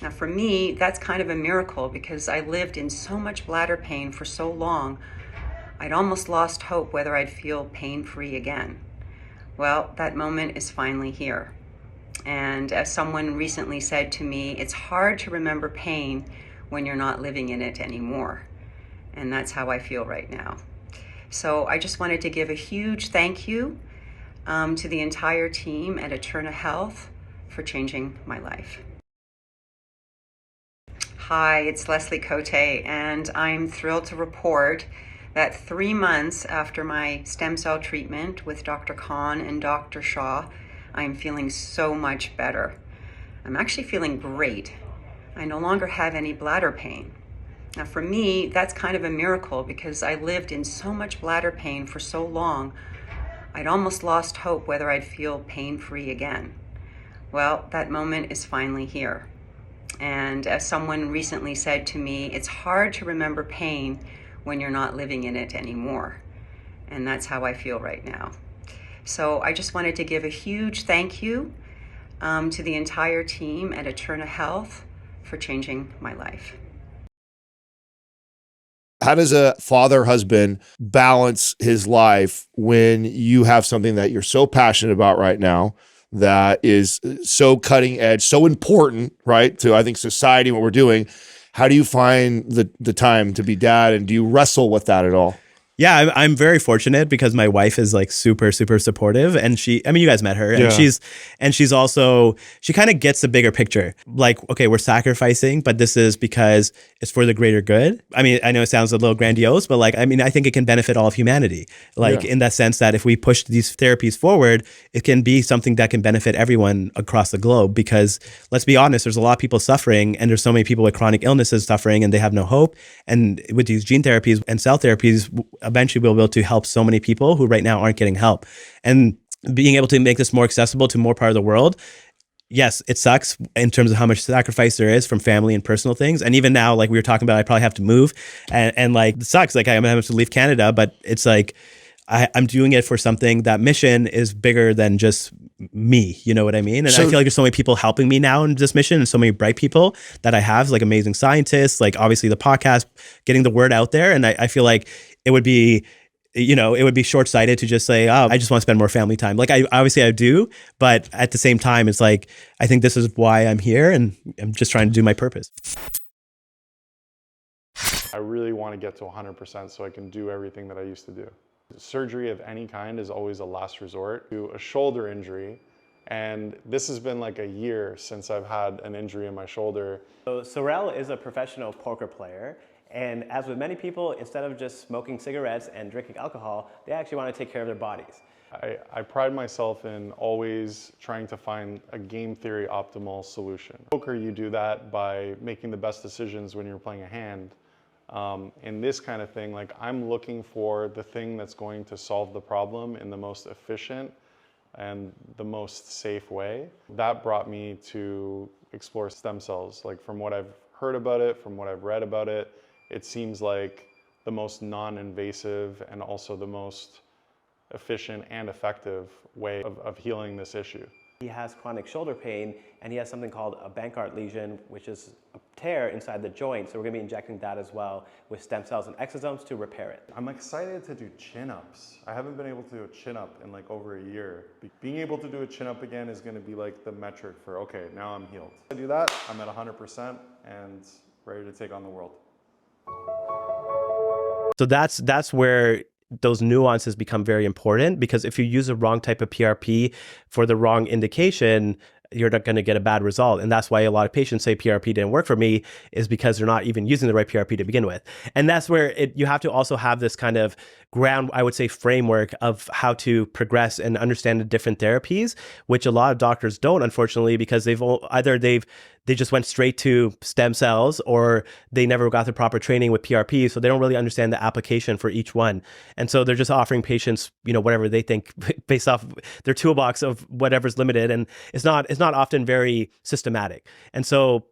Now for me, that's kind of a miracle because I lived in so much bladder pain for so long, I'd almost lost hope whether I'd feel pain-free again. Well, that moment is finally here. And as someone recently said to me, it's hard to remember pain when you're not living in it anymore. And that's how I feel right now. So I just wanted to give a huge thank you to the entire team at Eterna Health for changing my life. Hi, it's Leslie Cote, and I'm thrilled to report that 3 months after my stem cell treatment with Dr. Khan and Dr. Shah, I'm feeling so much better. I'm actually feeling great. I no longer have any bladder pain. Now for me, that's kind of a miracle because I lived in so much bladder pain for so long, I'd almost lost hope whether I'd feel pain-free again. Well, that moment is finally here. And as someone recently said to me, it's hard to remember pain when you're not living in it anymore. And that's how I feel right now. So I just wanted to give a huge thank you to the entire team at Eterna Health for changing my life. How does a father husband balance his life when you have something that you're so passionate about right now that is so cutting edge, so important, right, to I think society and what we're doing? How do you find the time to be dad, and do you wrestle with that at all? Yeah, I'm very fortunate because my wife is like super, super supportive, and I mean, you guys met her, and she's also, she kind of gets the bigger picture. Like, okay, we're sacrificing, but this is because it's for the greater good. I mean, I know it sounds a little grandiose, but like, I mean, I think it can benefit all of humanity. Like in that sense that if we push these therapies forward, it can be something that can benefit everyone across the globe. Because let's be honest, there's a lot of people suffering, and there's so many people with chronic illnesses suffering, and they have no hope. And with these gene therapies and cell therapies, eventually we'll be able to help so many people who right now aren't getting help. And being able to make this more accessible to more part of the world, yes, it sucks in terms of how much sacrifice there is from family and personal things. And even now, like we were talking about, I probably have to move, and like it sucks. Like I'm gonna have to leave Canada, but it's like I'm doing it for something. That mission is bigger than just me, you know what I mean? And I feel like there's so many people helping me now in this mission, and so many bright people that I have, like amazing scientists, like obviously the podcast, getting the word out there. And I feel like it would be, you know, it would be short-sighted to just say, oh, I just want to spend more family time. Like I do, but at the same time, it's like, I think this is why I'm here, and I'm just trying to do my purpose. I really want to get to 100% so I can do everything that I used to do. Surgery of any kind is always a last resort. To a shoulder injury, and this has been like a year since I've had an injury in my shoulder. So Sorel is a professional poker player, and as with many people, instead of just smoking cigarettes and drinking alcohol, they actually want to take care of their bodies. I pride myself in always trying to find a game theory optimal solution. Poker, you do that by making the best decisions when you're playing a hand. In this kind of thing, like I'm looking for the thing that's going to solve the problem in the most efficient and the most safe way. That brought me to explore stem cells. Like from what I've heard about it, from what I've read about it, it seems like the most non-invasive and also the most efficient and effective way of healing this issue. He has chronic shoulder pain, and he has something called a Bankart lesion, which is a tear inside the joint. So we're going to be injecting that as well with stem cells and exosomes to repair it. I'm excited to do chin-ups. I haven't been able to do a chin-up in like over a year. Being able to do a chin-up again is going to be like the metric for, okay, now I'm healed. I do that, I'm at 100% and ready to take on the world. So that's where those nuances become very important, because if you use the wrong type of PRP for the wrong indication, you're not going to get a bad result. And that's why a lot of patients say PRP didn't work for me, is because they're not even using the right PRP to begin with. And that's where you have to also have this kind of ground, I would say, framework of how to progress and understand the different therapies, which a lot of doctors don't, unfortunately, because they just went straight to stem cells, or they never got the proper training with PRP, so they don't really understand the application for each one. And so they're just offering patients, whatever they think based off their toolbox of whatever's limited, and it's not often very systematic. And so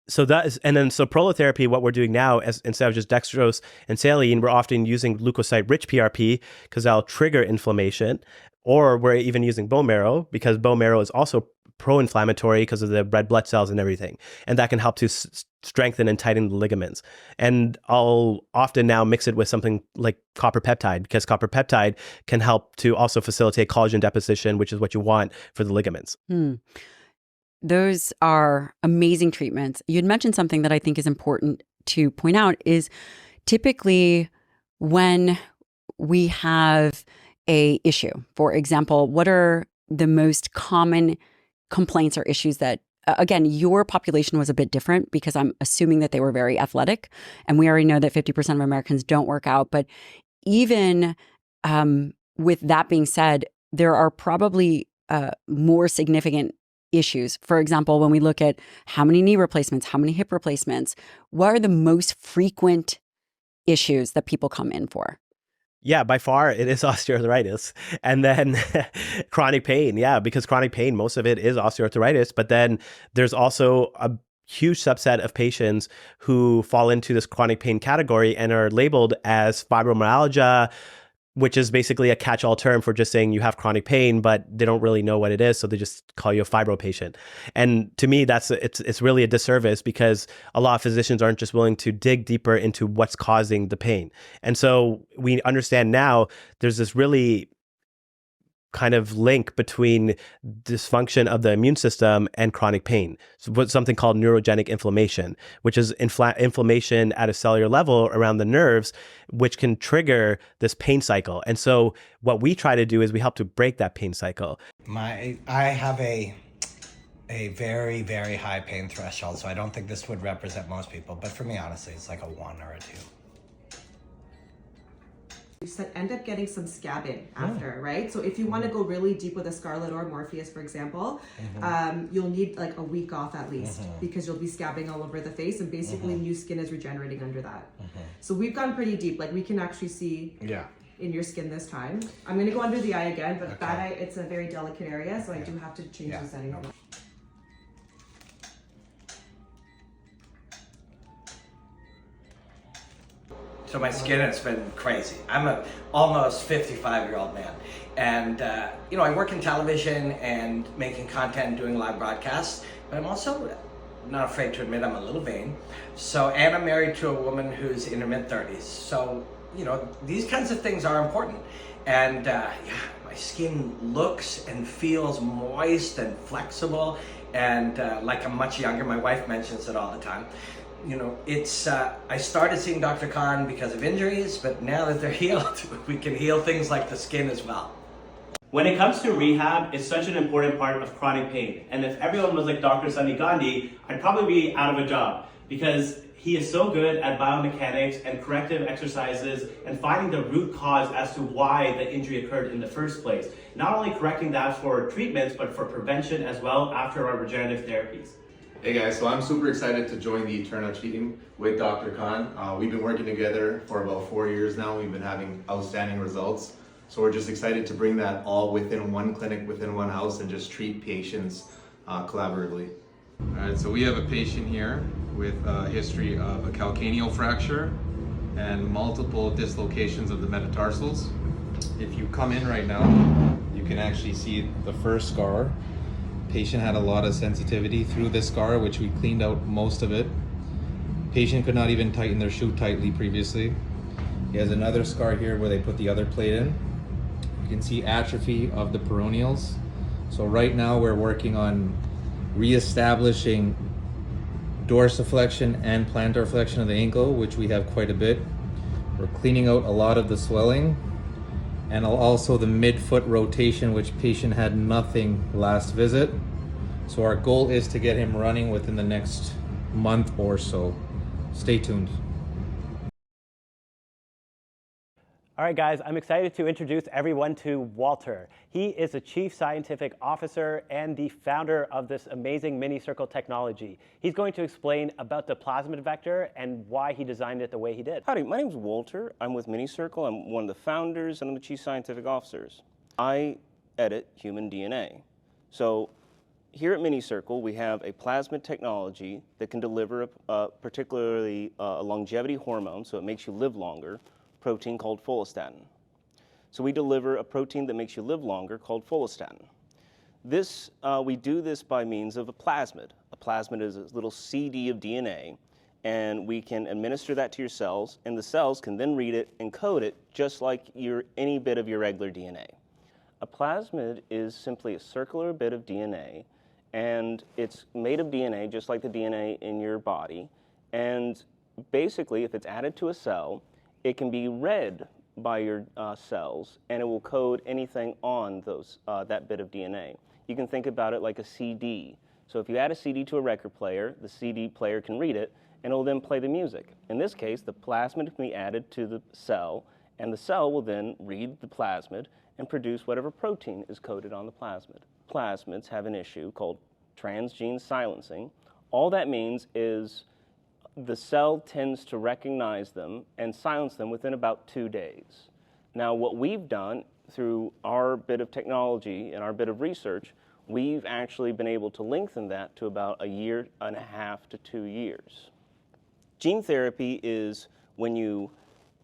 prolotherapy, what we're doing now, instead of just dextrose and saline, we're often using leukocyte-rich PRP because that'll trigger inflammation, or we're even using bone marrow because bone marrow is also pro-inflammatory because of the red blood cells and everything, and that can help to strengthen and tighten the ligaments. And I'll often now mix it with something like copper peptide, because copper peptide can help to also facilitate collagen deposition, which is what you want for the ligaments. Those are amazing treatments. You'd mentioned something that I think is important to point out is typically when we have a issue, for example, what are the most common complaints or issues that, again, your population was a bit different because I'm assuming that they were very athletic, and we already know that 50% of Americans don't work out. But even with that being said, there are probably more significant issues. For example, when we look at how many knee replacements, how many hip replacements, what are the most frequent issues that people come in for? Yeah, by far it is osteoarthritis. And then chronic pain. Yeah, because chronic pain, most of it is osteoarthritis. But then there's also a huge subset of patients who fall into this chronic pain category and are labeled as fibromyalgia, which is basically a catch-all term for just saying you have chronic pain, but they don't really know what it is, so they just call you a fibro patient. And to me, it's really a disservice, because a lot of physicians aren't just willing to dig deeper into what's causing the pain. And so we understand now there's this really kind of link between dysfunction of the immune system and chronic pain. So what's something called neurogenic inflammation, which is inflammation at a cellular level around the nerves, which can trigger this pain cycle. And so what we try to do is we help to break that pain cycle. I have a very, very high pain threshold, so I don't think this would represent most people. But for me, honestly, it's like a 1 or a 2. You end up getting some scabbing after, right? So if you want to go really deep with a Scarlet or Morpheus, for example, you'll need like a week off at least, because you'll be scabbing all over the face, and basically new skin is regenerating under that. So we've gone pretty deep. Like we can actually see in your skin this time. I'm going to go under the eye again, but that eye, it's a very delicate area, so I do have to change the setting. So my skin has been crazy. I'm a almost 55-year-old man. And, I work in television and making content, doing live broadcasts, but I'm also not afraid to admit I'm a little vain. And I'm married to a woman who's in her mid-30s. So, these kinds of things are important. And my skin looks and feels moist and flexible, and like I'm much younger. My wife mentions it all the time. I started seeing Dr. Khan because of injuries, but now that they're healed, we can heal things like the skin as well. When it comes to rehab, it's such an important part of chronic pain. And if everyone was like Dr. Sunny Gandhi, I'd probably be out of a job, because he is so good at biomechanics and corrective exercises and finding the root cause as to why the injury occurred in the first place. Not only correcting that for treatments, but for prevention as well after our regenerative therapies. Hey guys, so I'm super excited to join the Eterna team with Dr. Khan. We've been working together for about 4 years now. We've been having outstanding results. So we're just excited to bring that all within one clinic, within one house, and just treat patients collaboratively. All right, so we have a patient here with a history of a calcaneal fracture and multiple dislocations of the metatarsals. If you come in right now, you can actually see the first scar. Patient had a lot of sensitivity through this scar, which we cleaned out most of it. Patient could not even tighten their shoe tightly previously. He has another scar here where they put the other plate in. You can see atrophy of the peroneals. So right now we're working on reestablishing dorsiflexion and plantar flexion of the ankle, which we have quite a bit. We're cleaning out a lot of the swelling and also the mid-foot rotation, which patient had nothing last visit. So our goal is to get him running within the next month or so. Stay tuned. All right, guys, I'm excited to introduce everyone to Walter. He is the Chief Scientific Officer and the founder of this amazing Minicircle technology. He's going to explain about the plasmid vector and why he designed it the way he did. Howdy, my name's Walter. I'm with Minicircle. I'm one of the founders and I'm the Chief Scientific Officers. I edit human DNA. So here at Minicircle, we have a plasmid technology that can deliver particularly a longevity hormone, so it makes you live longer, protein called follistatin. So we deliver a protein that makes you live longer called follistatin. We do this by means of a plasmid. A plasmid is a little CD of DNA, and we can administer that to your cells, and the cells can then read it and code it just like any bit of your regular DNA. A plasmid is simply a circular bit of DNA, and it's made of DNA just like the DNA in your body, and basically if it's added to a cell, it can be read by your cells, and it will code anything on that bit of DNA. You can think about it like a CD. So if you add a CD to a record player, the CD player can read it, and it will then play the music. In this case, the plasmid can be added to the cell, and the cell will then read the plasmid and produce whatever protein is coded on the plasmid. Plasmids have an issue called transgene silencing. All that means is the cell tends to recognize them and silence them within about 2 days. Now, what we've done through our bit of technology and our bit of research, we've actually been able to lengthen that to about 1.5 to 2 years. Gene therapy is when you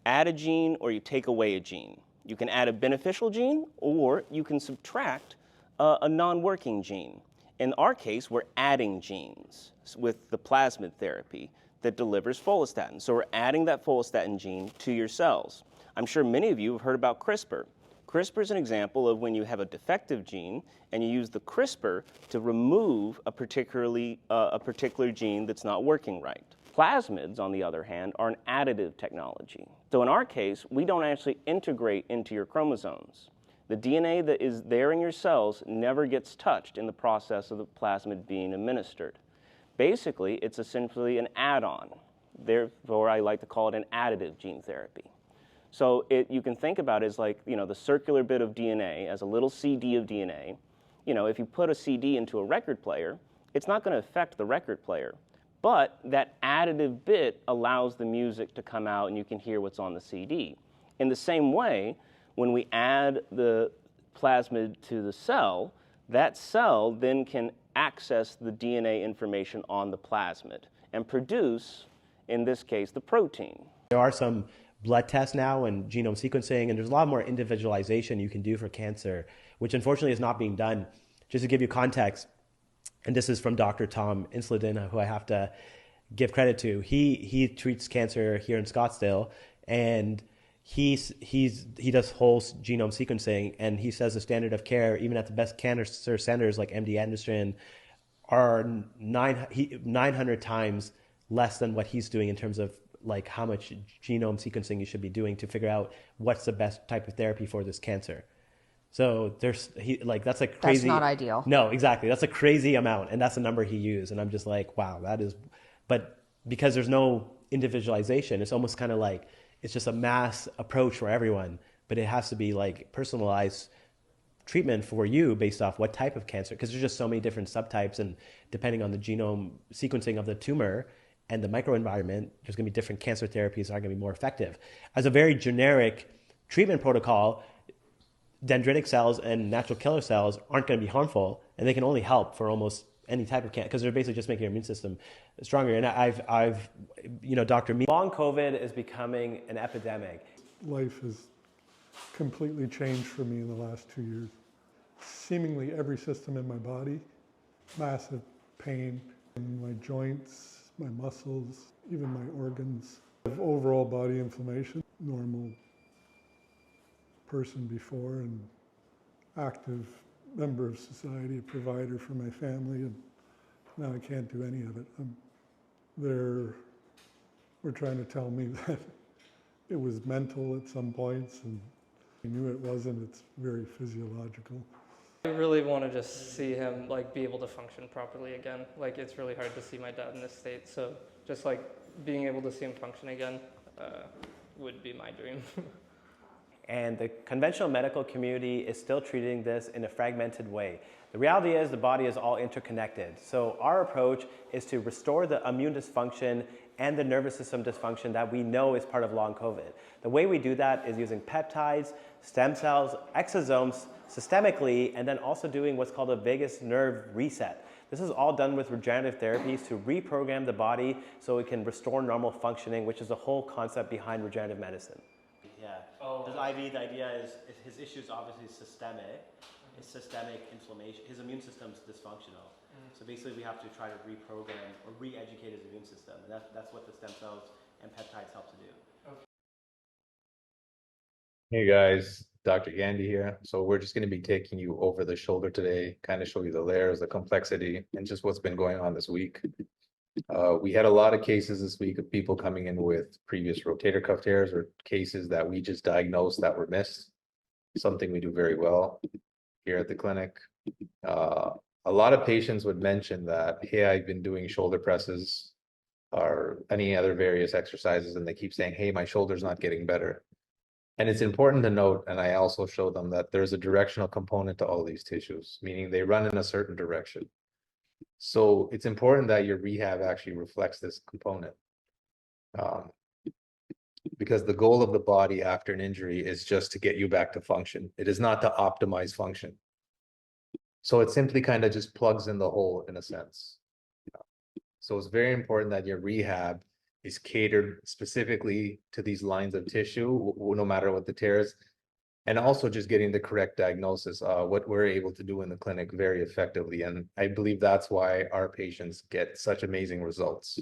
add a gene or you take away a gene. You can add a beneficial gene or you can subtract a non-working gene. In our case, we're adding genes with the plasmid therapy that delivers follistatin. So we're adding that follistatin gene to your cells. I'm sure many of you have heard about CRISPR. CRISPR is an example of when you have a defective gene and you use the CRISPR to remove a particular gene that's not working right. Plasmids, on the other hand, are an additive technology. So in our case, we don't actually integrate into your chromosomes. The DNA that is there in your cells never gets touched in the process of the plasmid being administered. Basically, it's essentially an add-on. Therefore, I like to call it an additive gene therapy. So you can think about it as like, the circular bit of DNA as a little CD of DNA. If you put a CD into a record player, it's not going to affect the record player. But that additive bit allows the music to come out and you can hear what's on the CD. In the same way, when we add the plasmid to the cell, that cell then can access the DNA information on the plasmid and produce, in this case, the protein. There are some blood tests now and genome sequencing, and there's a lot more individualization you can do for cancer, which unfortunately is not being done. Just to give you context, and this is from Dr. Tom Insledin, who I have to give credit to. He treats cancer here in Scottsdale, and he does whole genome sequencing, and he says the standard of care, even at the best cancer centers like MD Anderson, are 900 times less than what he's doing in terms of like how much genome sequencing you should be doing to figure out what's the best type of therapy for this cancer. So that's a crazy. That's not ideal. No, exactly. That's a crazy amount, and that's the number he used. And I'm just like, wow, that is. But because there's no individualization, it's almost kind of like it's just a mass approach for everyone. But it has to be like personalized treatment for you based off what type of cancer, because there's just so many different subtypes, and depending on the genome sequencing of the tumor and the microenvironment, there's going to be different cancer therapies that are going to be more effective. As a very generic treatment protocol, dendritic cells and natural killer cells aren't going to be harmful, and they can only help for almost any type of cancer because they're basically just making your immune system stronger. And Dr. Long COVID is becoming an epidemic. Life is completely changed for me in the last 2 years. Seemingly every system in my body, massive pain in my joints, my muscles, even my organs. Overall body inflammation, normal person before and active member of society, a provider for my family, and now I can't do any of it. They were trying to tell me that it was mental at some points, and I knew it wasn't. It's very physiological. I really want to just see him like be able to function properly again. Like it's really hard to see my dad in this state, so just like being able to see him function again would be my dream. And the conventional medical community is still treating this in a fragmented way. The reality is the body is all interconnected. So our approach is to restore the immune dysfunction and the nervous system dysfunction that we know is part of long COVID. The way we do that is using peptides, stem cells, exosomes systemically, and then also doing what's called a vagus nerve reset. This is all done with regenerative therapies to reprogram the body so it can restore normal functioning, which is the whole concept behind regenerative medicine. Yeah. His IV, the idea is his issue is obviously systemic. It's systemic inflammation. His immune system's dysfunctional. So basically we have to try to reprogram or re-educate his immune system. And that's what the stem cells and peptides help to do. Hey guys, Dr. Gandhi here. So we're just going to be taking you over the shoulder today, kind of show you the layers, the complexity, and just what's been going on this week. We had a lot of cases this week of people coming in with previous rotator cuff tears or cases that we just diagnosed that were missed, something we do very well here at the clinic. A lot of patients would mention that, hey, I've been doing shoulder presses or any other various exercises, and they keep saying, hey, my shoulder's not getting better. And it's important to note, and I also show them that there's a directional component to all these tissues, meaning they run in a certain direction. So it's important that your rehab actually reflects this component. Because the goal of the body after an injury is just to get you back to function. It is not to optimize function. So it simply kind of just plugs in the hole in a sense. So it's very important that your rehab is catered specifically to these lines of tissue, no matter what the tear is, and also just getting the correct diagnosis, what we're able to do in the clinic very effectively. And I believe that's why our patients get such amazing results.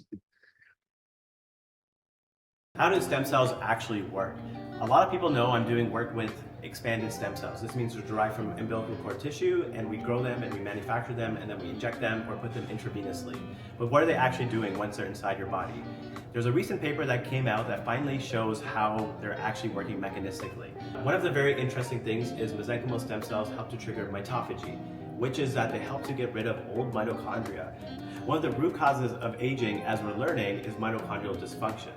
How do stem cells actually work? A lot of people know I'm doing work with expanded stem cells. This means they're derived from umbilical cord tissue, and we grow them and we manufacture them and then we inject them or put them intravenously. But what are they actually doing once they're inside your body? There's a recent paper that came out that finally shows how they're actually working mechanistically. One of the very interesting things is mesenchymal stem cells help to trigger mitophagy, which is that they help to get rid of old mitochondria. One of the root causes of aging, as we're learning, is mitochondrial dysfunction.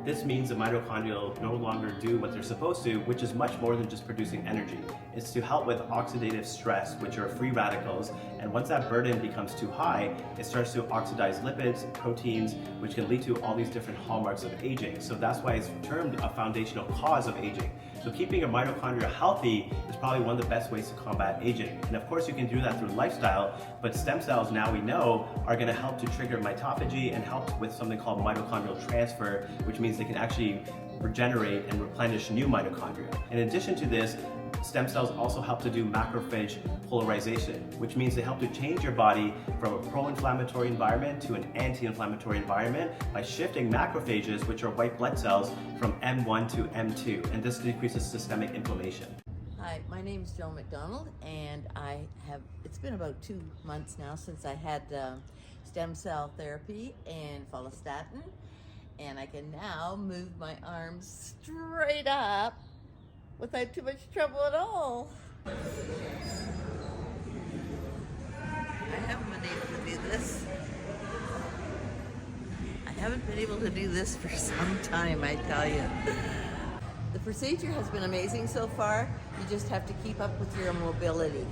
This means the mitochondria no longer do what they're supposed to, which is much more than just producing energy. It's to help with oxidative stress, which are free radicals, and once that burden becomes too high, it starts to oxidize lipids, proteins, which can lead to all these different hallmarks of aging. So that's why it's termed a foundational cause of aging. So keeping your mitochondria healthy is probably one of the best ways to combat aging. And of course you can do that through lifestyle, but stem cells now we know are going to help to trigger mitophagy and help with something called mitochondrial transfer, which means they can actually regenerate and replenish new mitochondria. In addition to this, stem cells also help to do macrophage polarization, which means they help to change your body from a pro-inflammatory environment to an anti-inflammatory environment by shifting macrophages, which are white blood cells, from M1 to M2, and this decreases systemic inflammation. Hi, my name is Joan McDonald, and it's been about 2 months now since I had stem cell therapy and follistatin, and I can now move my arms straight up without too much trouble at all. I haven't been able to do this. I haven't been able to do this for some time, I tell you. The procedure has been amazing so far. You just have to keep up with your mobility.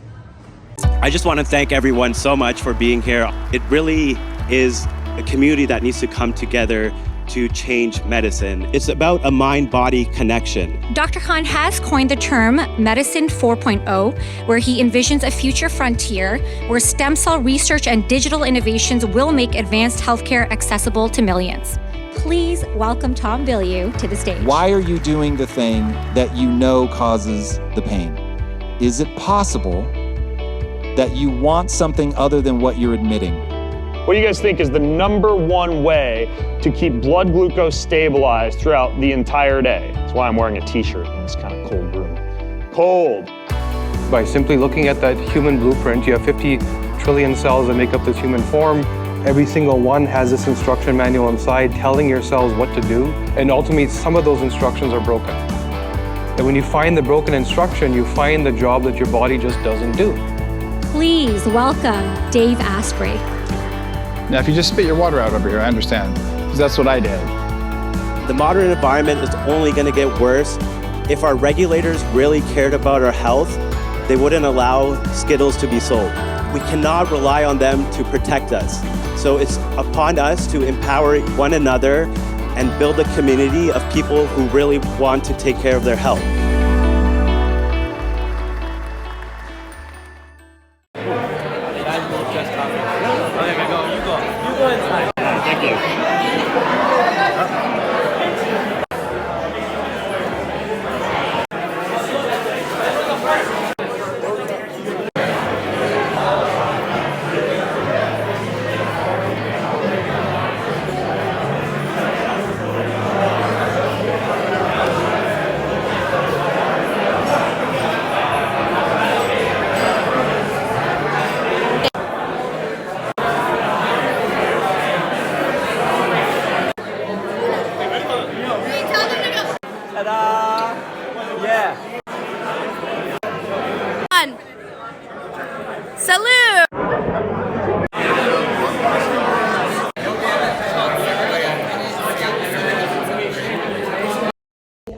I just want to thank everyone so much for being here. It really is a community that needs to come together to change medicine. It's about a mind-body connection. Dr. Khan has coined the term Medicine 4.0, where he envisions a future frontier where stem cell research and digital innovations will make advanced healthcare accessible to millions. Please welcome Tom Bilyeu to the stage. Why are you doing the thing that you know causes the pain? Is it possible that you want something other than what you're admitting? What do you guys think is the #1 way to keep blood glucose stabilized throughout the entire day? That's why I'm wearing a t-shirt in this kind of cold room. Cold. By simply looking at that human blueprint, you have 50 trillion cells that make up this human form. Every single one has this instruction manual inside telling your cells what to do, and ultimately some of those instructions are broken. And when you find the broken instruction, you find the job that your body just doesn't do. Please welcome Dave Asprey. Now, if you just spit your water out over here, I understand, because that's what I did. The modern environment is only going to get worse. If our regulators really cared about our health, they wouldn't allow Skittles to be sold. We cannot rely on them to protect us. So it's upon us to empower one another and build a community of people who really want to take care of their health. Salute!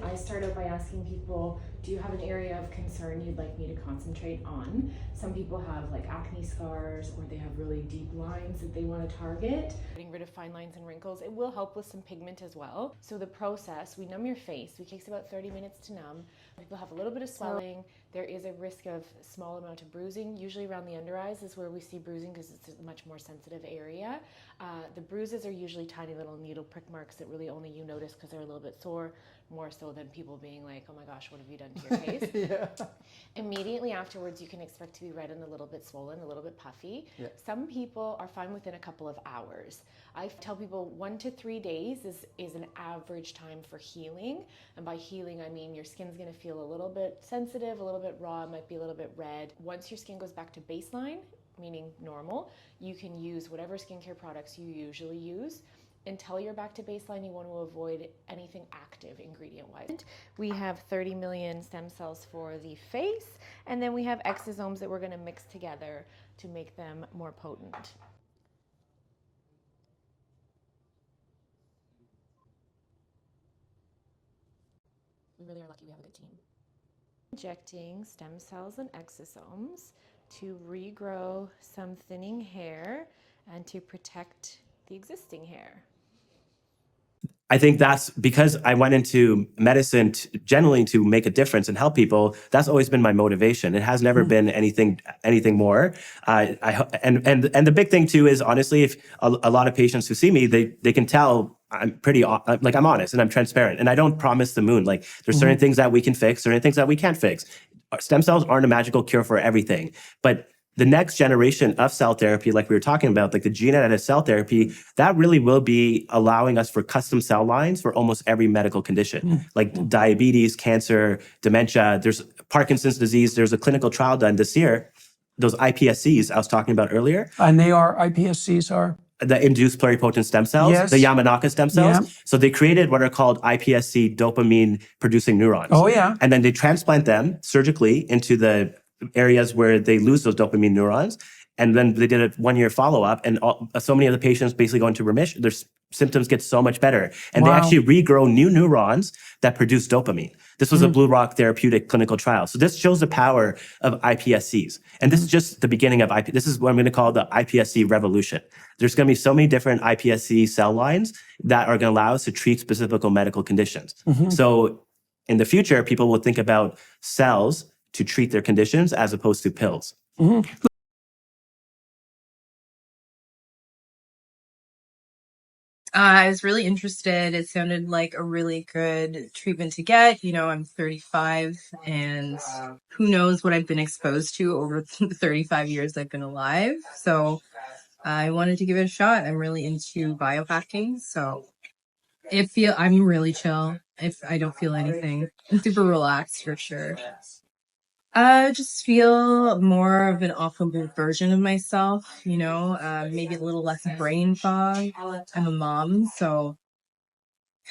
I start out by asking people, do you have an area of concern you'd like me to concentrate on? Some people have like acne scars, or they have really deep lines that they want to target. Getting rid of fine lines and wrinkles. It will help with some pigment as well. So the process, we numb your face. It takes about 30 minutes to numb. People have a little bit of swelling. There is a risk of small amount of bruising. Usually around the under eyes is where we see bruising because it's a much more sensitive area. The bruises are usually tiny little needle prick marks that really only you notice because they're a little bit sore, more so than people being like, oh my gosh, what have you done to your face? Yeah. Immediately afterwards, you can expect to be red and a little bit swollen, a little bit puffy. Yeah. Some people are fine within a couple of hours. I tell people 1 to 3 days is an average time for healing. And by healing, I mean your skin's gonna feel a little bit sensitive, a little bit raw, might be a little bit red. Once your skin goes back to baseline, meaning normal, you can use whatever skincare products you usually use. Until you're back to baseline, you want to avoid anything active ingredient-wise. We have 30 million stem cells for the face, and then we have exosomes that we're going to mix together to make them more potent. We really are lucky we have a good team. Injecting stem cells and exosomes to regrow some thinning hair and to protect the existing hair. I think that's because I went into medicine generally to make a difference and help people. That's always been my motivation. It has never been anything more. And the big thing too is honestly, if a lot of patients who see me, they can tell I'm pretty like I'm honest and I'm transparent and I don't promise the moon. Like there's certain things that we can fix, certain things that we can't fix. Stem cells aren't a magical cure for everything, but the next generation of cell therapy, like we were talking about, like the gene edited cell therapy, that really will be allowing us for custom cell lines for almost every medical condition, like diabetes, cancer, dementia, there's Parkinson's disease. There's a clinical trial done this year, those iPSCs I was talking about earlier. And they are, iPSCs are? The induced pluripotent stem cells, Yes. the Yamanaka stem cells. Yeah. So they created what are called iPSC dopamine producing neurons. Oh, yeah. And then they transplant them surgically into the areas where they lose those dopamine neurons. And then they did a 1-year follow-up, and so many of the patients basically go into remission. Their symptoms get so much better. And they actually regrow new neurons that produce dopamine. This was a Blue Rock Therapeutic clinical trial. So this shows the power of iPSCs. And this is just the beginning of this is what I'm going to call the iPSC revolution. There's going to be so many different iPSC cell lines that are going to allow us to treat specific medical conditions. So in the future, people will think about cells to treat their conditions as opposed to pills. I was really interested. It sounded like a really good treatment to get. You know, I'm 35 and who knows what I've been exposed to over the 35 years I've been alive. So I wanted to give it a shot. I'm really into biohacking. So I'm really chill if I don't feel anything. I'm super relaxed for sure. Just feel more of an optimal version of myself, you know, maybe a little less brain fog. I'm a mom, so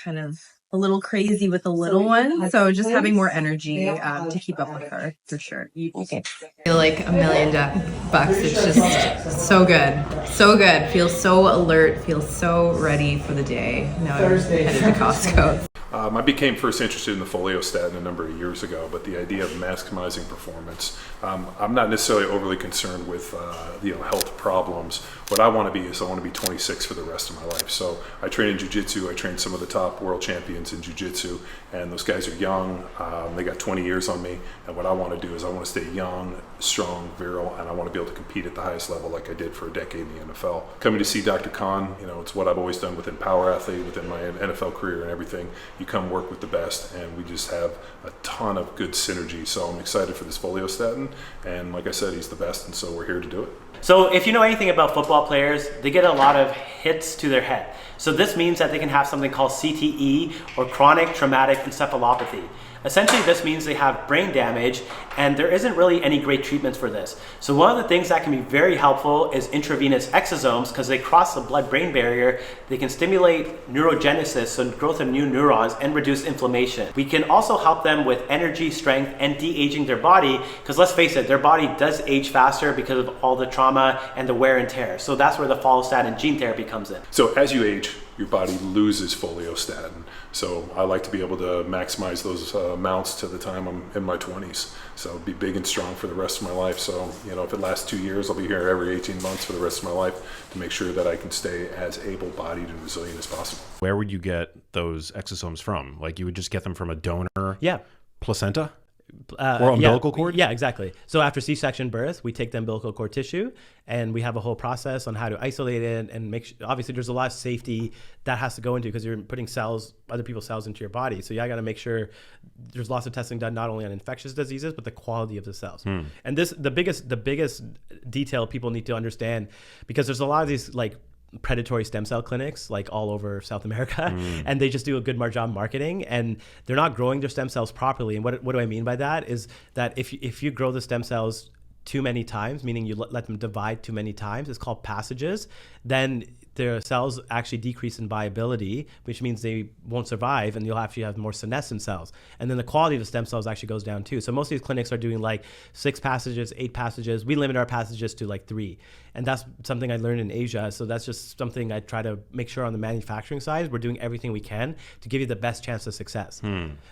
kind of a little crazy with the little one. So just having more energy to keep up with her for sure. Okay. I feel like $1,000,000. It's just so good. So good. Feel so alert. Feel so ready for the day. Now I'm headed to Costco. I became first interested in the foliostatin a number of years ago, but the idea of maximizing performance, I'm not necessarily overly concerned with health problems. What I want to be is I want to be 26 for the rest of my life. So I train in jiu-jitsu. I train some of the top world champions in jiu-jitsu, and those guys are young. They got 20 years on me, and what I want to do is I want to stay young, strong, virile, and I want to be able to compete at the highest level like I did for a decade in the NFL. Coming to see Dr. Khan, it's what I've always done within Power Athlete, within my NFL career and everything. You come work with the best, and we just have a ton of good synergy. So I'm excited for this foliostatin, and like I said, he's the best, and so we're here to do it. So if you know anything about football players, they get a lot of hits to their head. So this means that they can have something called CTE, or chronic traumatic encephalopathy. Essentially, this means they have brain damage, and there isn't really any great treatments for this. So one of the things that can be very helpful is intravenous exosomes, because they cross the blood-brain barrier. They can stimulate neurogenesis, so growth of new neurons, and reduce inflammation. We can also help them with energy, strength, and de-aging their body, because let's face it, their body does age faster because of all the trauma and the wear and tear. So that's where the follistatin gene therapy comes in. So as you age, your body loses foliostatin. So I like to be able to maximize those amounts to the time I'm in my 20s. So be big and strong for the rest of my life. So, if it lasts 2 years, I'll be here every 18 months for the rest of my life to make sure that I can stay as able-bodied and resilient as possible. Where would you get those exosomes from? Like you would just get them from a donor? Yeah. Placenta? Or umbilical cord? Yeah, exactly. So after C-section birth, we take the umbilical cord tissue, and we have a whole process on how to isolate it and make sure. Obviously, there's a lot of safety that has to go into, because you're putting other people's cells into your body. So you got to make sure there's lots of testing done not only on infectious diseases, but the quality of the cells. And the biggest detail people need to understand, because there's a lot of these predatory stem cell clinics all over South America, and they just do a good job marketing, and they're not growing their stem cells properly. And what do I mean by that is that if you grow the stem cells too many times, meaning you let them divide too many times, it's called passages, then their cells actually decrease in viability, which means they won't survive, and you'll actually have more senescent cells. And then the quality of the stem cells actually goes down too. So most of these clinics are doing 6 passages, 8 passages. We limit our passages to 3. And that's something I learned in Asia. So that's just something I try to make sure on the manufacturing side, we're doing everything we can to give you the best chance of success.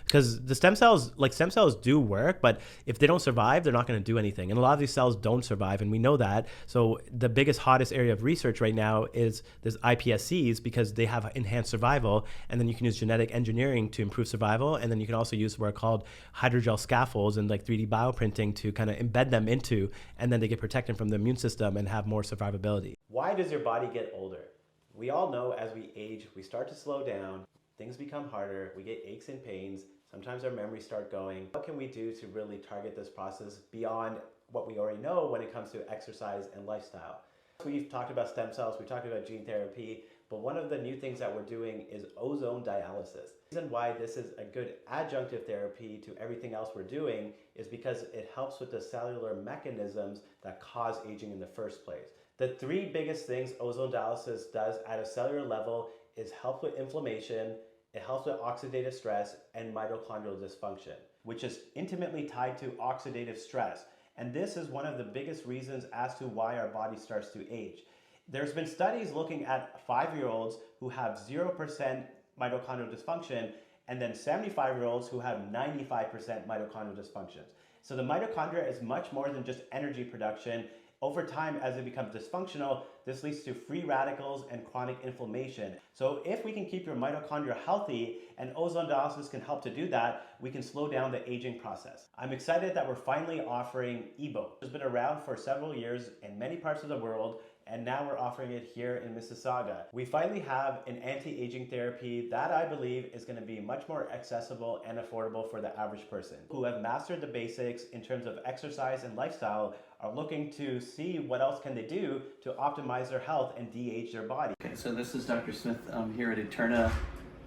Because the stem cells do work, but if they don't survive, they're not going to do anything. And a lot of these cells don't survive, and we know that. So the biggest, hottest area of research right now is there's iPSCs, because they have enhanced survival, and then you can use genetic engineering to improve survival, and then you can also use what are called hydrogel scaffolds and 3D bioprinting to kind of embed them into, and then they get protected from the immune system and have more survivability. Why does your body get older? We all know as we age, we start to slow down, things become harder, we get aches and pains, sometimes our memories start going. What can we do to really target this process beyond what we already know when it comes to exercise and lifestyle? We've talked about stem cells, we talked about gene therapy, but one of the new things that we're doing is ozone dialysis. The reason why this is a good adjunctive therapy to everything else we're doing is because it helps with the cellular mechanisms that cause aging in the first place. The 3 biggest things ozone dialysis does at a cellular level is help with inflammation, it helps with oxidative stress, and mitochondrial dysfunction, which is intimately tied to oxidative stress. And this is one of the biggest reasons as to why our body starts to age. There's been studies looking at 5-year-olds who have 0% mitochondrial dysfunction, and then 75-year-olds who have 95% mitochondrial dysfunction. So the mitochondria is much more than just energy production. Over time, as it becomes dysfunctional, this leads to free radicals and chronic inflammation. So if we can keep your mitochondria healthy, and ozone dialysis can help to do that, we can slow down the aging process. I'm excited that we're finally offering EBO. It's been around for several years in many parts of the world. and now we're offering it here in Mississauga. We finally have an anti-aging therapy that I believe is going to be much more accessible and affordable for the average person who have mastered the basics in terms of exercise and lifestyle, are looking to see what else can they do to optimize their health and de-age their body. Okay, so this is Dr. Smith here at Eterna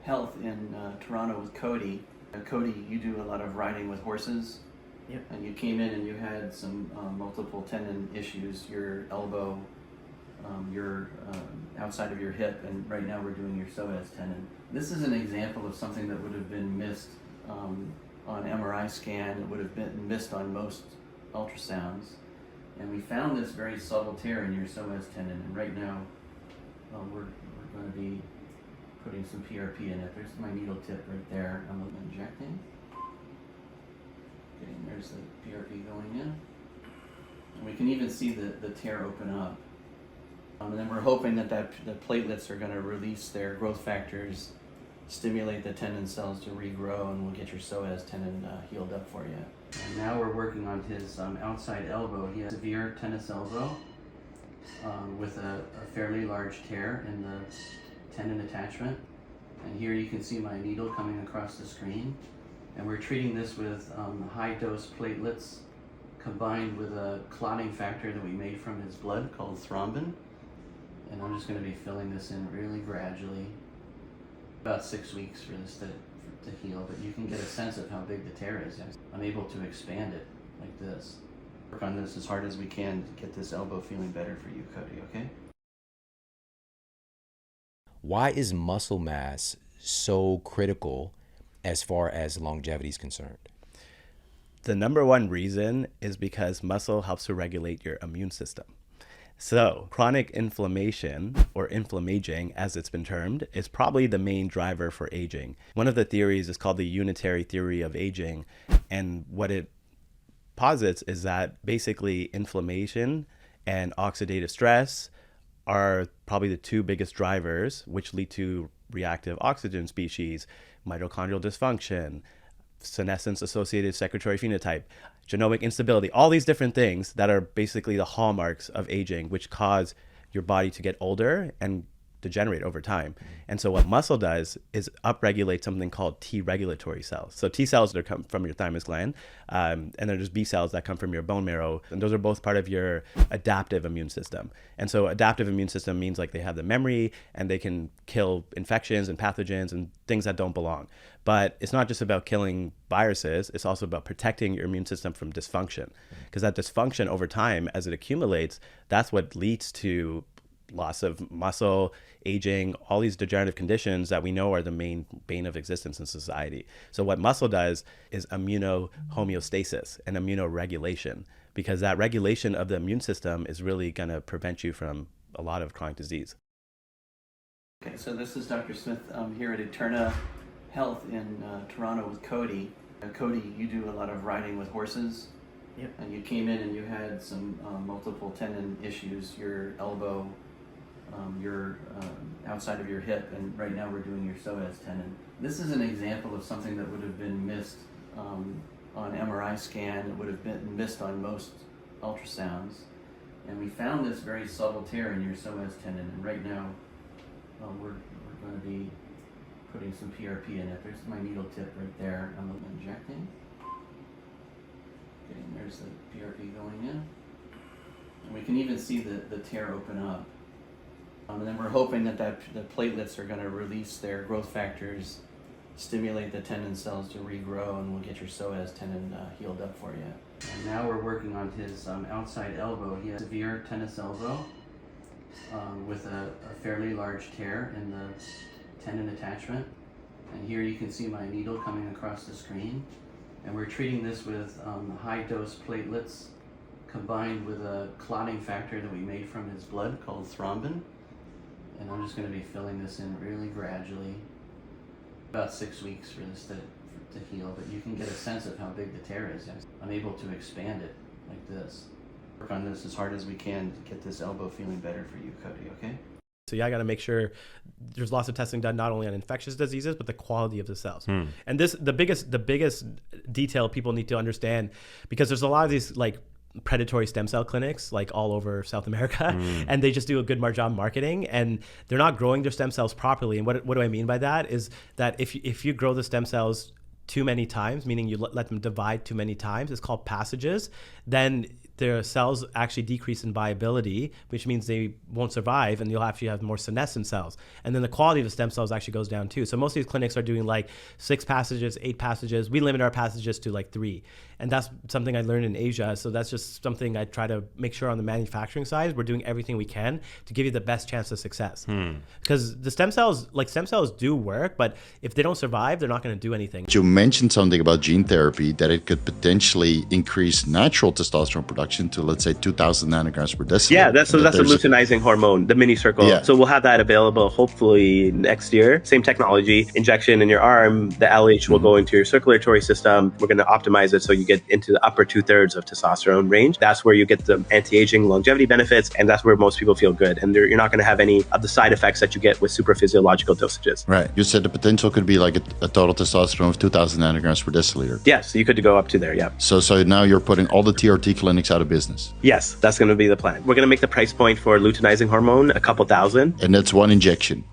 Health in Toronto with Cody. Cody, you do a lot of riding with horses. Yep. And you came in and you had some multiple tendon issues, your elbow, your outside of your hip, and right now we're doing your psoas tendon. This is an example of something that would have been missed on MRI scan. It would have been missed on most ultrasounds. And we found this very subtle tear in your psoas tendon, and right now we're going to be putting some PRP in it. There's my needle tip right there. I'm injecting. Okay, and there's the PRP going in. And we can even see the tear open up. And then we're hoping that the platelets are going to release their growth factors, stimulate the tendon cells to regrow, and we'll get your psoas tendon healed up for you. And now we're working on his outside elbow. He has severe tennis elbow with a fairly large tear in the tendon attachment. And here you can see my needle coming across the screen. And we're treating this with high dose platelets combined with a clotting factor that we made from his blood called thrombin. And I'm just going to be filling this in really gradually. About 6 weeks for this to heal, but you can get a sense of how big the tear is. I'm able to expand it like this. Work on this as hard as we can to get this elbow feeling better for you, Cody, okay? Why is muscle mass so critical as far as longevity is concerned? The number one reason is because muscle helps to regulate your immune system. So chronic inflammation, or inflammaging as it's been termed, is probably the main driver for aging. One of the theories is called the unitary theory of aging, and what it posits is that basically inflammation and oxidative stress are probably the two biggest drivers, which lead to reactive oxygen species, mitochondrial dysfunction, senescence-associated secretory phenotype, genomic instability, all these different things that are basically the hallmarks of aging, which cause your body to get older and degenerate over time. And so what muscle does is upregulate something called T regulatory cells. So T cells that come from your thymus gland, and then there's B cells that come from your bone marrow, and those are both part of your adaptive immune system. And so adaptive immune system means like they have the memory and they can kill infections and pathogens and things that don't belong. But it's not just about killing viruses, it's also about protecting your immune system from dysfunction. Because that dysfunction over time, as it accumulates, that's what leads to loss of muscle, aging, all these degenerative conditions that we know are the main bane of existence in society. So what muscle does is immunohomeostasis and immunoregulation, because that regulation of the immune system is really going to prevent you from a lot of chronic disease. Okay, so this is Dr. Smith here at Eterna Health in Toronto with Cody. Cody, you do a lot of riding with horses. Yep. And you came in and you had some multiple tendon issues, your elbow, your outside of your hip, and right now we're doing your psoas tendon. This is an example of something that would have been missed on MRI scan. It would have been missed on most ultrasounds. And we found this very subtle tear in your psoas tendon, and right now we're going to be putting some PRP in it. There's my needle tip right there. I'm injecting. Okay, and there's the PRP going in. And we can even see the tear open up. And then we're hoping that the platelets are going to release their growth factors, stimulate the tendon cells to regrow, and we'll get your psoas tendon healed up for you. And now we're working on his outside elbow. He has severe tennis elbow with a fairly large tear in the tendon attachment. And here you can see my needle coming across the screen. And we're treating this with high dose platelets combined with a clotting factor that we made from his blood called thrombin. And I'm just going to be filling this in really gradually. About 6 weeks for this to heal, but you can get a sense of how big the tear is. I'm able to expand it like this. Work on this as hard as we can to get this elbow feeling better for you, Cody, okay? So yeah, I got to make sure there's lots of testing done not only on infectious diseases, but the quality of the cells. And this, the biggest detail people need to understand, because there's a lot of these like predatory stem cell clinics like all over South America, and they just do a good job marketing, and they're not growing their stem cells properly. And what do I mean by that is that if you grow the stem cells too many times, meaning you let them divide too many times, it's called passages, then their cells actually decrease in viability, which means they won't survive, and you'll actually have more senescent cells. And then the quality of the stem cells actually goes down too. So most of these clinics are doing like 6 passages, 8 passages. We limit our passages to like 3. And that's something I learned in Asia. So that's just something I try to make sure on the manufacturing side, we're doing everything we can to give you the best chance of success. Because the stem cells do work, but if they don't survive, they're not going to do anything. You mentioned something about gene therapy, that it could potentially increase natural testosterone production to, let's say, 2,000 nanograms per deciliter. Yeah, that's a luteinizing hormone, the Minicircle. Yeah. So we'll have that available hopefully next year. Same technology, injection in your arm. The LH will go into your circulatory system. We're going to optimize it so you get into the upper 2/3 of testosterone range. That's where you get the anti-aging longevity benefits, and that's where most people feel good. And you're not going to have any of the side effects that you get with super physiological dosages. Right. You said the potential could be like a total testosterone of 2,000 nanograms per deciliter. Yes, you could go up to there, yeah. So now you're putting all the TRT clinics out of business. Yes, that's going to be the plan. We're going to make the price point for luteinizing hormone a couple thousand. And that's one injection.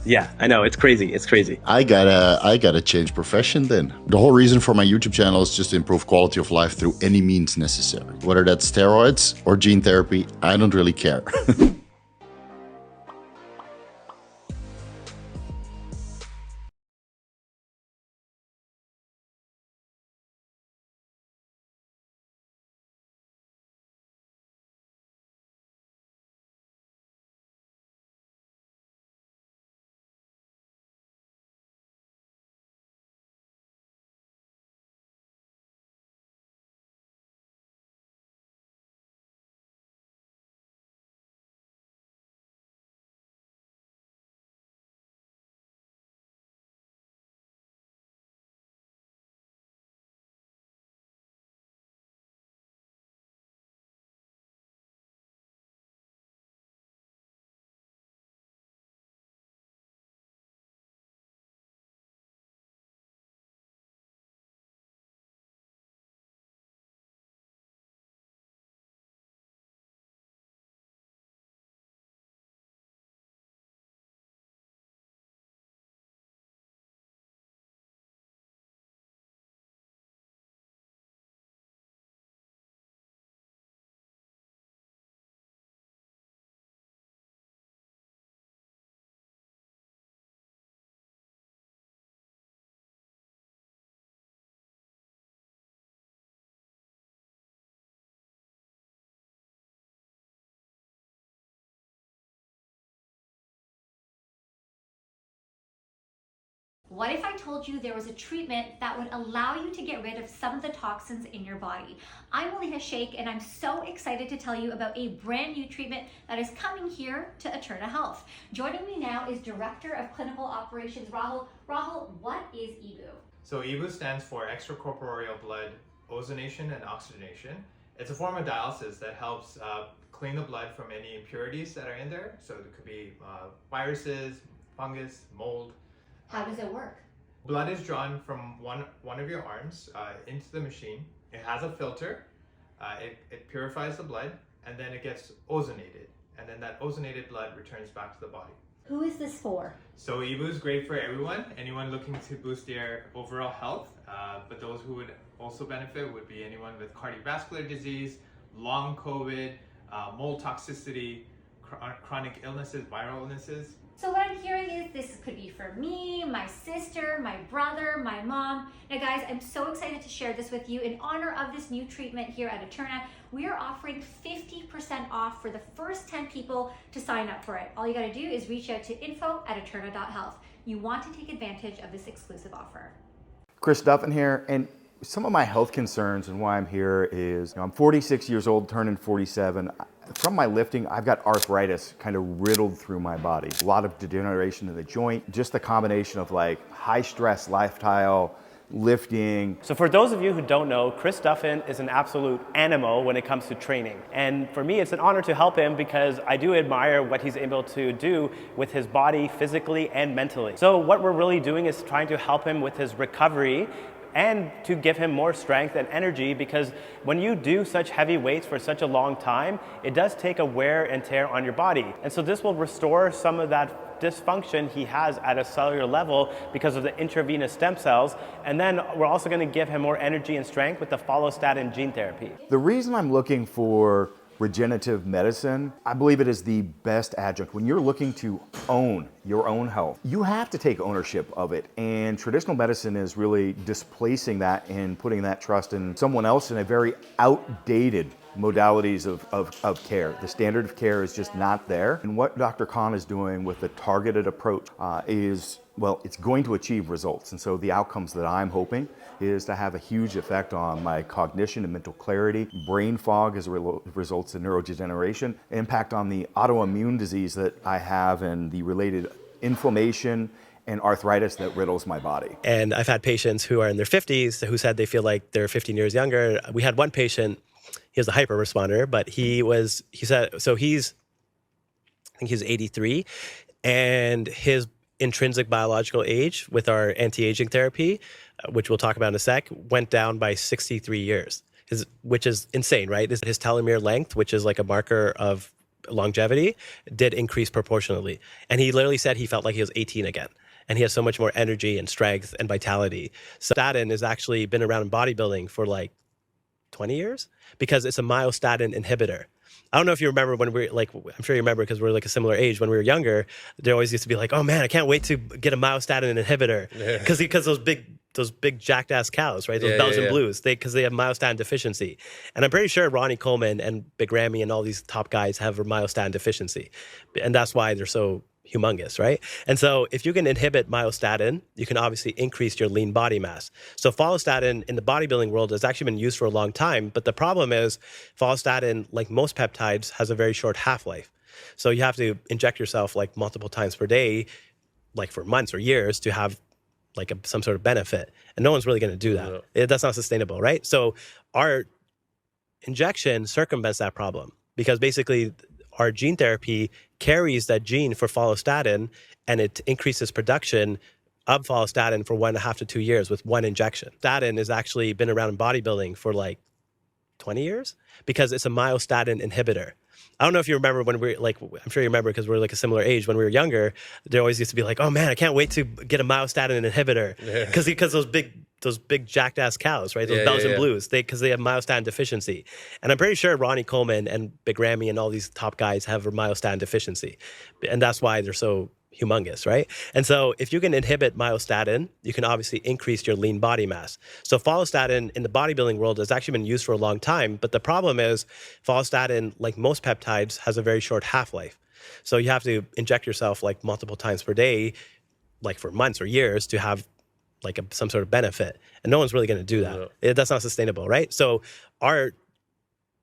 Yeah, I know, it's crazy. It's crazy. I gotta change profession then. The whole reason for my YouTube channel is just to improve quality of life through any means necessary. Whether that's steroids or gene therapy, I don't really care. What if I told you there was a treatment that would allow you to get rid of some of the toxins in your body? I'm Aliha Sheikh, and I'm so excited to tell you about a brand new treatment that is coming here to Eterna Health. Joining me now is Director of Clinical Operations, Rahul. Rahul, what is EBU? So EBU stands for extracorporeal blood ozonation and oxygenation. It's a form of dialysis that helps clean the blood from any impurities that are in there. So it could be viruses, fungus, mold. How does it work? Blood is drawn from one of your arms into the machine. It has a filter. It purifies the blood, and then it gets ozonated. And then that ozonated blood returns back to the body. Who is this for? So EBU is great for anyone looking to boost their overall health. But those who would also benefit would be anyone with cardiovascular disease, long COVID, mold toxicity, chronic illnesses, viral illnesses. So what I'm hearing is this could be for me, my sister, my brother, my mom. Now guys, I'm so excited to share this with you. In honor of this new treatment here at Eterna, we are offering 50% off for the first 10 people to sign up for it. All you gotta do is reach out to info@eterna.health. You want to take advantage of this exclusive offer. Chris Duffin here, and some of my health concerns and why I'm here is, I'm 46 years old, turning 47. From my lifting, I've got arthritis kind of riddled through my body. A lot of degeneration in the joint, just the combination of like high stress lifestyle, lifting. So for those of you who don't know, Chris Duffin is an absolute animal when it comes to training. And for me, it's an honor to help him because I do admire what he's able to do with his body physically and mentally. So what we're really doing is trying to help him with his recovery and to give him more strength and energy, because when you do such heavy weights for such a long time, it does take a wear and tear on your body. And so this will restore some of that dysfunction he has at a cellular level because of the intravenous stem cells. And then we're also going to give him more energy and strength with the follostatin gene therapy. The reason I'm looking for regenerative medicine, I believe it is the best adjunct. When you're looking to own your own health, you have to take ownership of it. And traditional medicine is really displacing that and putting that trust in someone else in a very outdated modalities of care. The standard of care is just not there. And what Dr. Khan is doing with the targeted approach is, well, it's going to achieve results. And so the outcomes that I'm hoping is to have a huge effect on my cognition and mental clarity, brain fog as a results in neurodegeneration, impact on the autoimmune disease that I have and the related inflammation and arthritis that riddles my body. And I've had patients who are in their 50s who said they feel like they're 15 years younger. We had one patient, he was a hyper responder, but he said, so I think he's 83, and his intrinsic biological age with our anti-aging therapy, which we'll talk about in a sec, went down by 63 years, which is insane, right? His telomere length, which is like a marker of longevity, did increase proportionally. And he literally said he felt like he was 18 again. And he has so much more energy and strength and vitality. So statin has actually been around in bodybuilding for like 20 years because it's a myostatin inhibitor. I don't know if you remember when we were like, I'm sure you remember because we're like a similar age. When we were younger, there always used to be like, oh man, I can't wait to get a myostatin inhibitor. Because those big jacked ass cows, right? Those Belgian blues, because they have myostatin deficiency. And I'm pretty sure Ronnie Coleman and Big Ramy and all these top guys have a myostatin deficiency. And that's why they're so humongous, right? And so if you can inhibit myostatin, you can obviously increase your lean body mass. So follistatin in the bodybuilding world has actually been used for a long time, but the problem is follistatin, like most peptides, has a very short half-life. So you have to inject yourself like multiple times per day, like for months or years to have like some sort of benefit. And no one's really going to do that. That's not sustainable, right? So our injection circumvents that problem because basically our gene therapy carries that gene for follistatin and it increases production of follistatin for 1.5 to 2 years with one injection. Statin has actually been around in bodybuilding for like 20 years because it's a myostatin inhibitor. I don't know if you remember when we were like, I'm sure you remember because we're like a similar age. When we were younger, there always used to be like, oh man, I can't wait to get a myostatin inhibitor. Because those big jacked ass cows, right? Those Belgian blues, because they have myostatin deficiency. And I'm pretty sure Ronnie Coleman and Big Ramy and all these top guys have a myostatin deficiency. And that's why they're so humongous, right? And so if you can inhibit myostatin, you can obviously increase your lean body mass. So follistatin in the bodybuilding world has actually been used for a long time, but the problem is follistatin, like most peptides, has a very short half-life. So you have to inject yourself like multiple times per day, like for months or years to have like some sort of benefit. And no one's really going to do that. That's not sustainable, right? So our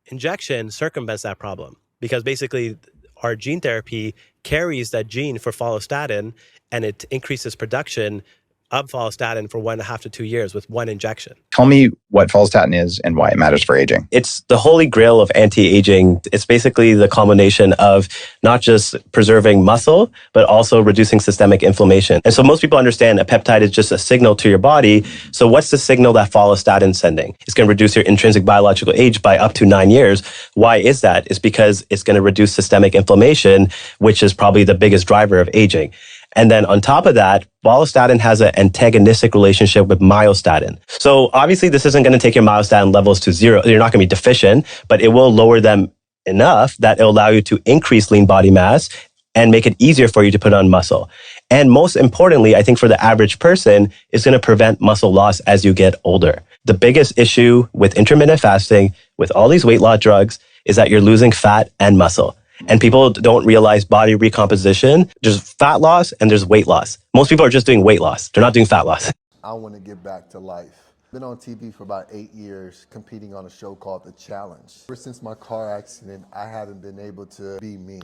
injection circumvents that problem because basically our gene therapy carries that gene for follistatin and it increases production of follistatin for 1.5 to 2 years with one injection. Tell me what follistatin is and why it matters for aging. It's the holy grail of anti-aging. It's basically the combination of not just preserving muscle, but also reducing systemic inflammation. And so most people understand a peptide is just a signal to your body. So what's the signal that follistatin is sending? It's going to reduce your intrinsic biological age by up to 9 years. Why is that? It's because it's going to reduce systemic inflammation, which is probably the biggest driver of aging. And then on top of that, follistatin has an antagonistic relationship with myostatin. So obviously this isn't going to take your myostatin levels to zero. You're not going to be deficient, but it will lower them enough that it'll allow you to increase lean body mass and make it easier for you to put on muscle. And most importantly, I think for the average person, it's going to prevent muscle loss as you get older. The biggest issue with intermittent fasting, with all these weight loss drugs, is that you're losing fat and muscle. And people don't realize body recomposition. There's fat loss and there's weight loss. Most people are just doing weight loss. They're not doing fat loss. I want to get back to life. Been on TV for about 8 years, competing on a show called The Challenge. Ever since my car accident, I haven't been able to be me.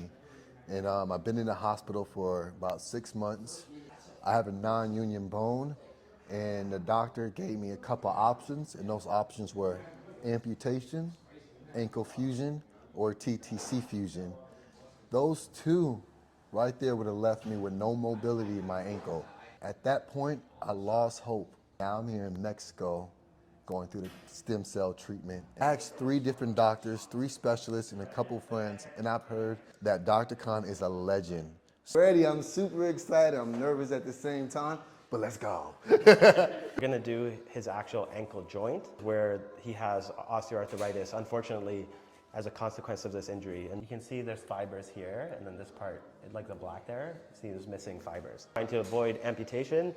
And I've been in the hospital for about 6 months. I have a non-union bone, and the doctor gave me a couple options, and those options were amputation, ankle fusion, or TTC fusion. Those two right there would have left me with no mobility in my ankle. At that point, I lost hope. Now I'm here in Mexico going through the stem cell treatment. I asked 3 different doctors, 3 specialists, and a couple friends, and I've heard that Dr. Khan is a legend. Already, I'm super excited. I'm nervous at the same time, but let's go. We're gonna do his actual ankle joint where he has osteoarthritis, unfortunately, as a consequence of this injury. And you can see there's fibers here, and then this part, like the black there, see there's missing fibers. Trying to avoid amputation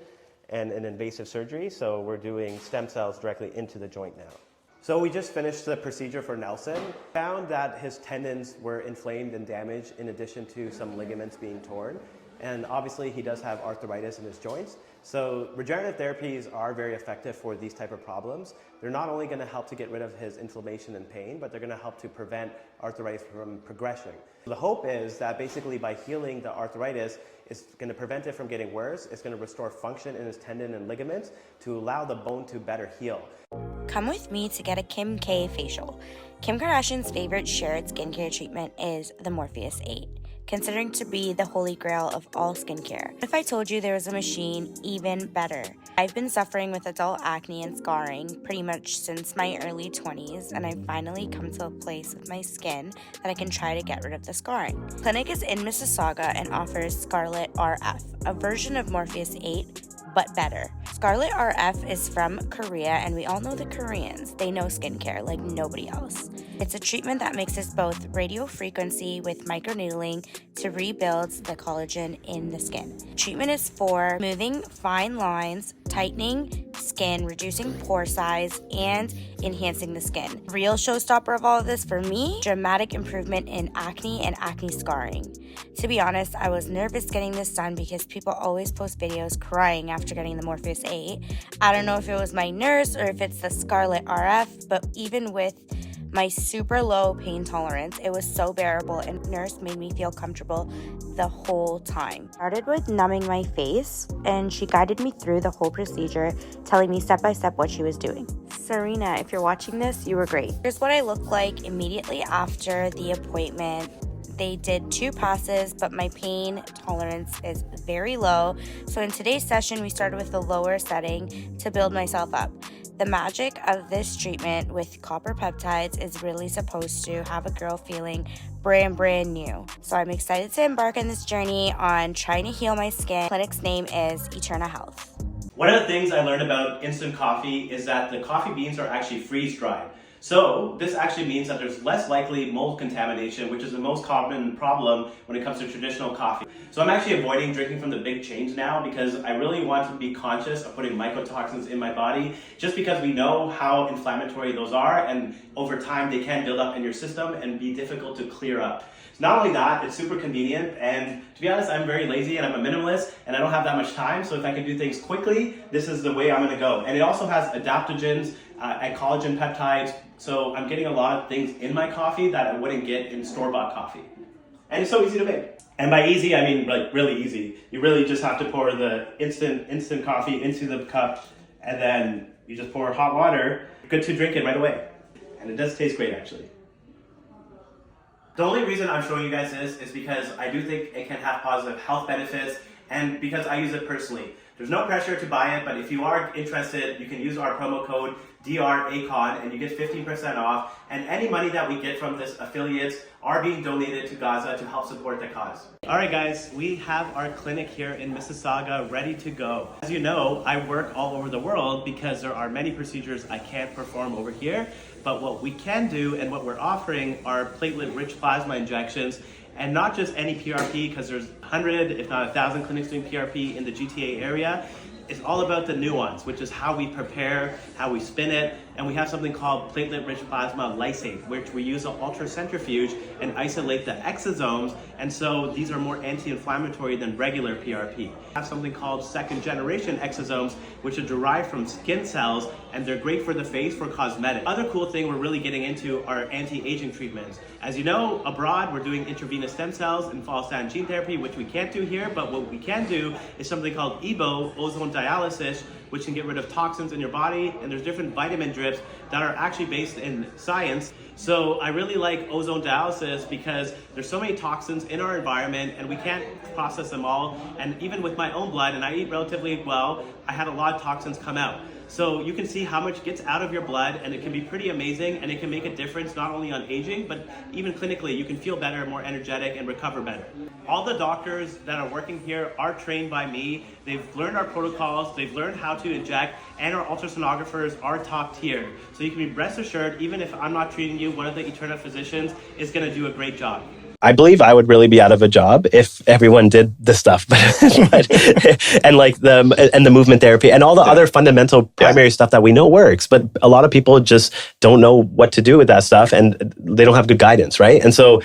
and an invasive surgery, so we're doing stem cells directly into the joint now. So we just finished the procedure for Nelson. Found that his tendons were inflamed and damaged in addition to some ligaments being torn. And obviously he does have arthritis in his joints. So regenerative therapies are very effective for these type of problems. They're not only going to help to get rid of his inflammation and pain, but they're going to help to prevent arthritis from progression. The hope is that basically by healing the arthritis, it's going to prevent it from getting worse. It's going to restore function in his tendon and ligaments to allow the bone to better heal. Come with me to get a Kim K facial. Kim Kardashian's favorite shared skincare treatment is the Morpheus 8, considering to be the holy grail of all skincare. If I told you there was a machine even better? I've been suffering with adult acne and scarring pretty much since my early 20s, and I've finally come to a place with my skin that I can try to get rid of the scarring. Clinic is in Mississauga and offers Scarlet RF, a version of Morpheus 8, but better. Scarlet RF is from Korea, and we all know the Koreans. They know skincare like nobody else. It's a treatment that mixes both radio frequency with microneedling to rebuild the collagen in the skin. Treatment is for smoothing fine lines, tightening skin, reducing pore size, and enhancing the skin. Real showstopper of all of this for me, dramatic improvement in acne and acne scarring. To be honest, I was nervous getting this done because people always post videos crying after getting the Morpheus 8. I don't know if it was my nurse or if it's the Scarlet RF, but even with my super low pain tolerance, it was so bearable, and nurse made me feel comfortable the whole time. Started with numbing my face, and she guided me through the whole procedure, telling me step by step what she was doing. Serena, if you're watching this, you were great. Here's what I looked like immediately after the appointment. They did 2 passes, but my pain tolerance is very low. So in today's session, we started with the lower setting to build myself up. The magic of this treatment with copper peptides is really supposed to have a girl feeling brand new. So I'm excited to embark on this journey on trying to heal my skin. Clinic's name is Eterna Health. One of the things I learned about instant coffee is that the coffee beans are actually freeze-dried. So this actually means that there's less likely mold contamination, which is the most common problem when it comes to traditional coffee. So I'm actually avoiding drinking from the big chains now because I really want to be conscious of putting mycotoxins in my body, just because we know how inflammatory those are, and over time they can build up in your system and be difficult to clear up. So not only that, it's super convenient, and to be honest, I'm very lazy and I'm a minimalist and I don't have that much time, so if I can do things quickly, this is the way I'm gonna go. And it also has adaptogens and collagen peptides, so I'm getting a lot of things in my coffee that I wouldn't get in store-bought coffee. And it's so easy to make. And by easy, I mean like really easy. You really just have to pour the instant coffee into the cup, and then you just pour hot water. Good to drink it right away. And it does taste great, actually. The only reason I'm showing you guys this is because I do think it can have positive health benefits, and because I use it personally. There's no pressure to buy it, but if you are interested, you can use our promo code DRACON and you get 15% off. And any money that we get from this affiliates are being donated to Gaza to help support the cause. All right, guys, we have our clinic here in Mississauga ready to go. As you know, I work all over the world because there are many procedures I can't perform over here. But what we can do and what we're offering are platelet-rich plasma injections. And not just any PRP, because there's 100, if not 1,000 clinics doing PRP in the GTA area. It's all about the nuance, which is how we prepare, how we spin it, and we have something called platelet-rich plasma lysate, which we use an ultracentrifuge and isolate the exosomes, and so these are more anti-inflammatory than regular PRP. We have something called second-generation exosomes, which are derived from skin cells, and they're great for the face for cosmetics. Other cool thing we're really getting into are anti-aging treatments. As you know, abroad, we're doing intravenous stem cells and follistatin gene therapy, which we can't do here, but what we can do is something called EBO, ozone dialysis, which can get rid of toxins in your body, and there's different vitamin drips that are actually based in science. So I really like ozone dialysis because there's so many toxins in our environment and we can't process them all. And even with my own blood, and I eat relatively well, I had a lot of toxins come out. So you can see how much gets out of your blood, and it can be pretty amazing, and it can make a difference not only on aging, but even clinically. You can feel better, more energetic, and recover better. All the doctors that are working here are trained by me. They've learned our protocols, they've learned how to inject, and our ultrasonographers are top tier. So you can be rest assured, even if I'm not treating you, one of the Eterna physicians is gonna do a great job. I believe I would really be out of a job if everyone did this stuff, and like the movement therapy and all the other fundamental primary stuff that we know works. But a lot of people just don't know what to do with that stuff, and they don't have good guidance, right? And so,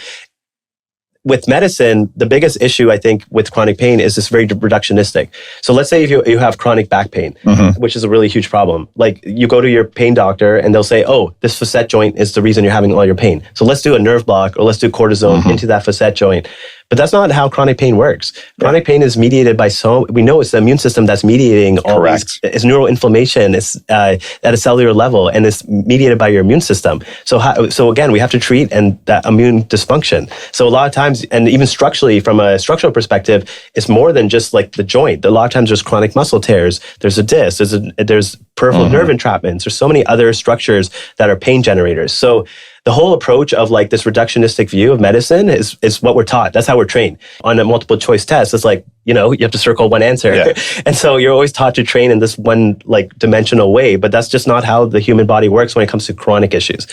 with medicine, the biggest issue I think with chronic pain is this very reductionistic. So let's say if you have chronic back pain, which is a really huge problem. Like you go to your pain doctor and they'll say, oh, this facet joint is the reason you're having all your pain. So let's do a nerve block or let's do cortisone into that facet joint. But that's not how chronic pain works. Chronic pain is mediated by we know it's the immune system that's mediating all these. It's neural inflammation. It's at a cellular level, and it's mediated by your immune system. So again, we have to treat that immune dysfunction. So a lot of times, and even structurally, from a structural perspective, it's more than just like the joint. A lot of times there's chronic muscle tears, there's a disc, there's peripheral nerve entrapments. There's so many other structures that are pain generators. So the whole approach of like this reductionistic view of medicine is what we're taught. That's how we're trained. On a multiple choice test, it's like, you have to circle one answer. And so you're always taught to train in this one like dimensional way, but that's just not how the human body works when it comes to chronic issues.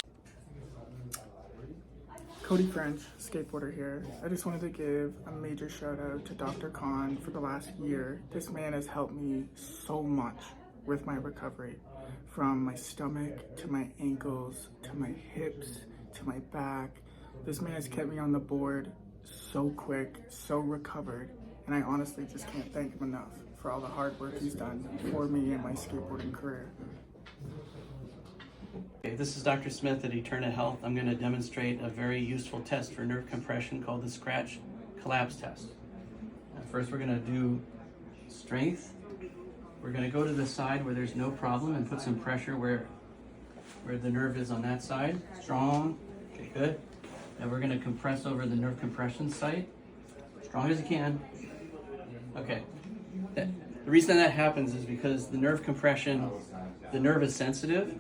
Cody French, skateboarder here. I just wanted to give a major shout out to Dr. Khan for the last year. This man has helped me so much with my recovery. From my stomach, to my ankles, to my hips, to my back. This man has kept me on the board so quick, so recovered, and I honestly just can't thank him enough for all the hard work he's done for me and my skateboarding career. Okay, this is Dr. Smith at Eterna Health. I'm going to demonstrate a very useful test for nerve compression called the scratch collapse test. First, we're going to do strength. We're going to go to the side where there's no problem and put some pressure where the nerve is on that side. Strong. Okay, good. And we're going to compress over the nerve compression site. Strong as you can. Okay. The reason that happens is because the nerve compression, the nerve is sensitive.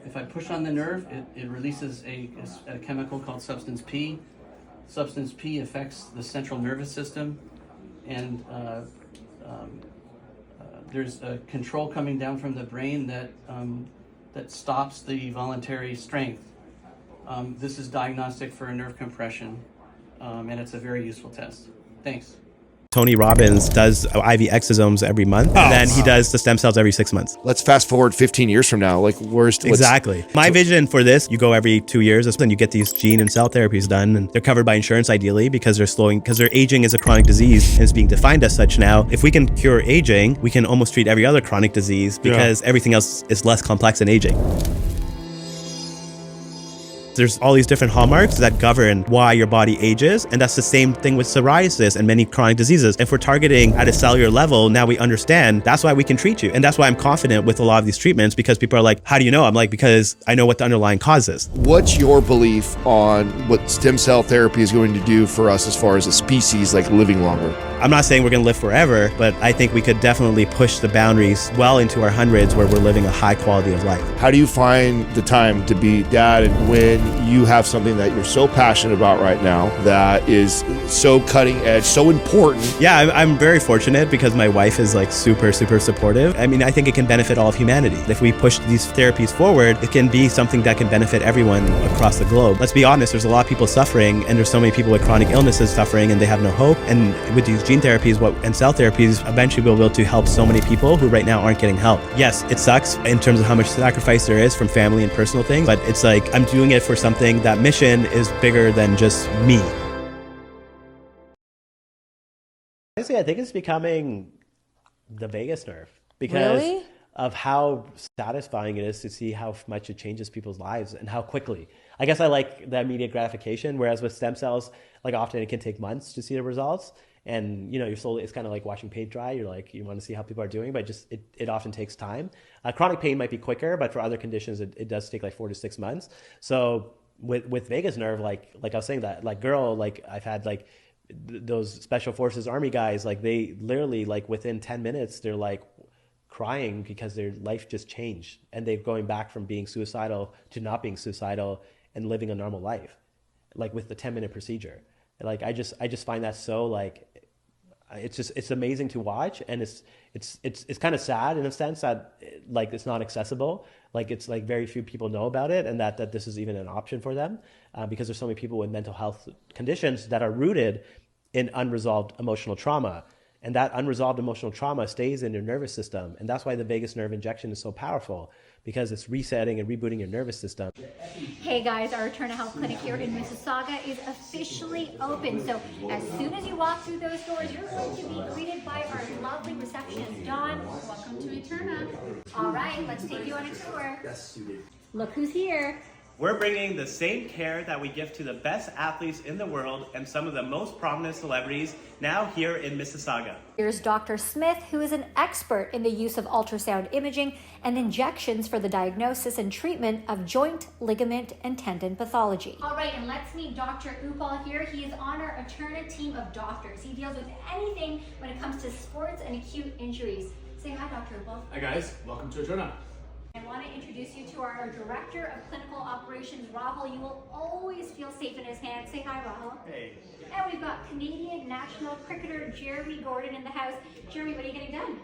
If I push on the nerve, it releases a chemical called substance P. Substance P affects the central nervous system, and there's a control coming down from the brain that stops the voluntary strength. This is diagnostic for a nerve compression, and it's a very useful test. Thanks. Tony Robbins does IV exosomes every month, and then he does the stem cells every 6 months. Let's fast forward 15 years from now. Like, Exactly. My vision for this, you go every 2 years, and you get these gene and cell therapies done, and they're covered by insurance ideally because their aging is a chronic disease and it's being defined as such now. If we can cure aging, we can almost treat every other chronic disease because everything else is less complex than aging. There's all these different hallmarks that govern why your body ages, and that's the same thing with psoriasis and many chronic diseases. If we're targeting at a cellular level, now we understand that's why we can treat you. And that's why I'm confident with a lot of these treatments, because people are like, how do you know? I'm like, because I know what the underlying cause is. What's your belief on what stem cell therapy is going to do for us as far as a species, like living longer? I'm not saying we're going to live forever, but I think we could definitely push the boundaries well into our hundreds where we're living a high quality of life. How do you find the time to be dad, and when you have something that you're so passionate about right now that is so cutting edge, so important? Yeah, I'm very fortunate because my wife is like super, super supportive. I mean, I think it can benefit all of humanity. If we push these therapies forward, it can be something that can benefit everyone across the globe. Let's be honest, there's a lot of people suffering, and there's so many people with chronic illnesses suffering, and they have no hope. And with these gene therapies and cell therapies, eventually we'll be able to help so many people who right now aren't getting help. Yes, it sucks in terms of how much sacrifice there is from family and personal things, but it's like I'm doing it for something that mission is bigger than just me. Honestly, I think it's becoming the vagus nerve because of how satisfying it is to see how much it changes people's lives and how quickly. I guess I like the immediate gratification, whereas with stem cells, like often it can take months to see the results. And you're slowly, it's kind of like watching paint dry. You're like, you want to see how people are doing, but it often takes time. Chronic pain might be quicker, but for other conditions, it does take like 4 to 6 months. So with vagus nerve, like I was saying, that like girl, like I've had like those special forces army guys, like they literally like within 10 minutes, they're like crying because their life just changed and they're going back from being suicidal to not being suicidal and living a normal life, like with the 10-minute procedure. Like I just find that so like, it's amazing to watch, and it's kind of sad in a sense that like it's not accessible. Like it's like very few people know about it, and that this is even an option for them, because there's so many people with mental health conditions that are rooted in unresolved emotional trauma. And that unresolved emotional trauma stays in your nervous system. And that's why the vagus nerve injection is so powerful, because it's resetting and rebooting your nervous system. Hey guys, our Eterna Health Clinic here in Mississauga is officially open. So as soon as you walk through those doors, you're going to be greeted by our lovely receptionist, Dawn. Welcome to Eterna. All right, let's take you on a tour. Look who's here. We're bringing the same care that we give to the best athletes in the world and some of the most prominent celebrities now here in Mississauga. Here's Dr. Smith, who is an expert in the use of ultrasound imaging and injections for the diagnosis and treatment of joint, ligament, and tendon pathology. All right, and let's meet Dr. Upal here. He is on our Eterna team of doctors. He deals with anything when it comes to sports and acute injuries. Say hi, Dr. Upal. Hi guys, welcome to Eterna. I want to introduce you to our Director of Clinical Operations, Rahul. You will always feel safe in his hands. Say hi, Rahul. Hey. And we've got Canadian national cricketer Jeremy Gordon in the house. Jeremy, what are you getting done?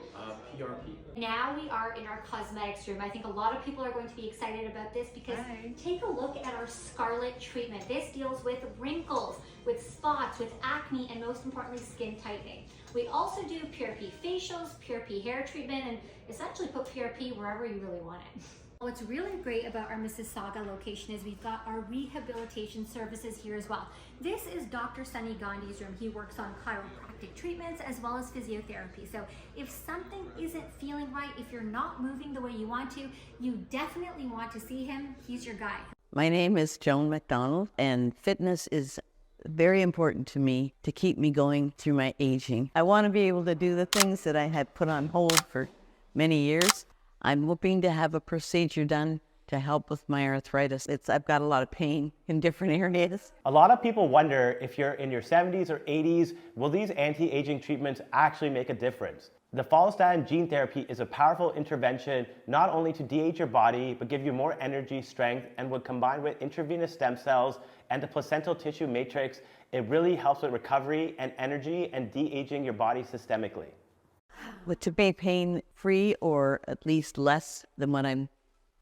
PRP. Now we are in our cosmetics room. I think a lot of people are going to be excited about this because take a look at our Scarlet treatment. This deals with wrinkles, with spots, with acne, and most importantly, skin tightening. We also do PRP facials, PRP hair treatment, and essentially put PRP wherever you really want it. What's really great about our Mississauga location is we've got our rehabilitation services here as well. This is Dr. Sunny Gandhi's room. He works on chiropractic treatments as well as physiotherapy. So if something isn't feeling right, if you're not moving the way you want to, you definitely want to see him. He's your guy. My name is Joan McDonald, and fitness is very important to me to keep me going through my aging. I want to be able to do the things that I had put on hold for many years. I'm hoping to have a procedure done to help with my arthritis. I've got a lot of pain in different areas. A lot of people wonder if you're in your 70s or 80s, will these anti-aging treatments actually make a difference? The follistatin gene therapy is a powerful intervention not only to de-age your body, but give you more energy, strength, and when combined with intravenous stem cells and the placental tissue matrix, it really helps with recovery and energy and de-aging your body systemically. But to be pain-free, or at least less than what I'm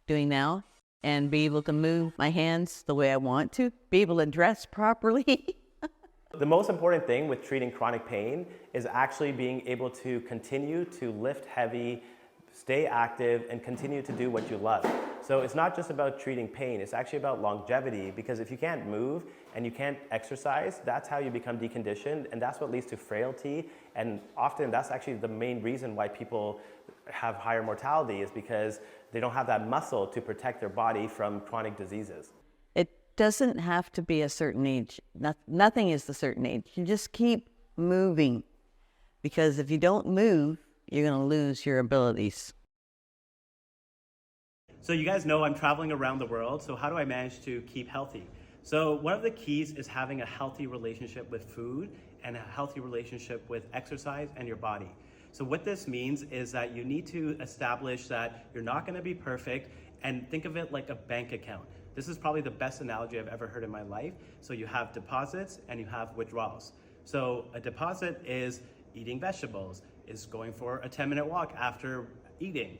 doing now, and be able to move my hands the way I want to, be able to dress properly. The most important thing with treating chronic pain is actually being able to continue to lift heavy, stay active, and continue to do what you love. So it's not just about treating pain, it's actually about longevity, because if you can't move and you can't exercise, that's how you become deconditioned, and that's what leads to frailty. And often that's actually the main reason why people have higher mortality, is because they don't have that muscle to protect their body from chronic diseases. It doesn't have to be a certain age. Nothing is a certain age. You just keep moving, because if you don't move, you're going to lose your abilities. So you guys know I'm traveling around the world, so how do I manage to keep healthy? So one of the keys is having a healthy relationship with food and a healthy relationship with exercise and your body. So what this means is that you need to establish that you're not going to be perfect, and think of it like a bank account. This is probably the best analogy I've ever heard in my life. So you have deposits and you have withdrawals. So a deposit is eating vegetables, is going for a 10-minute walk after eating.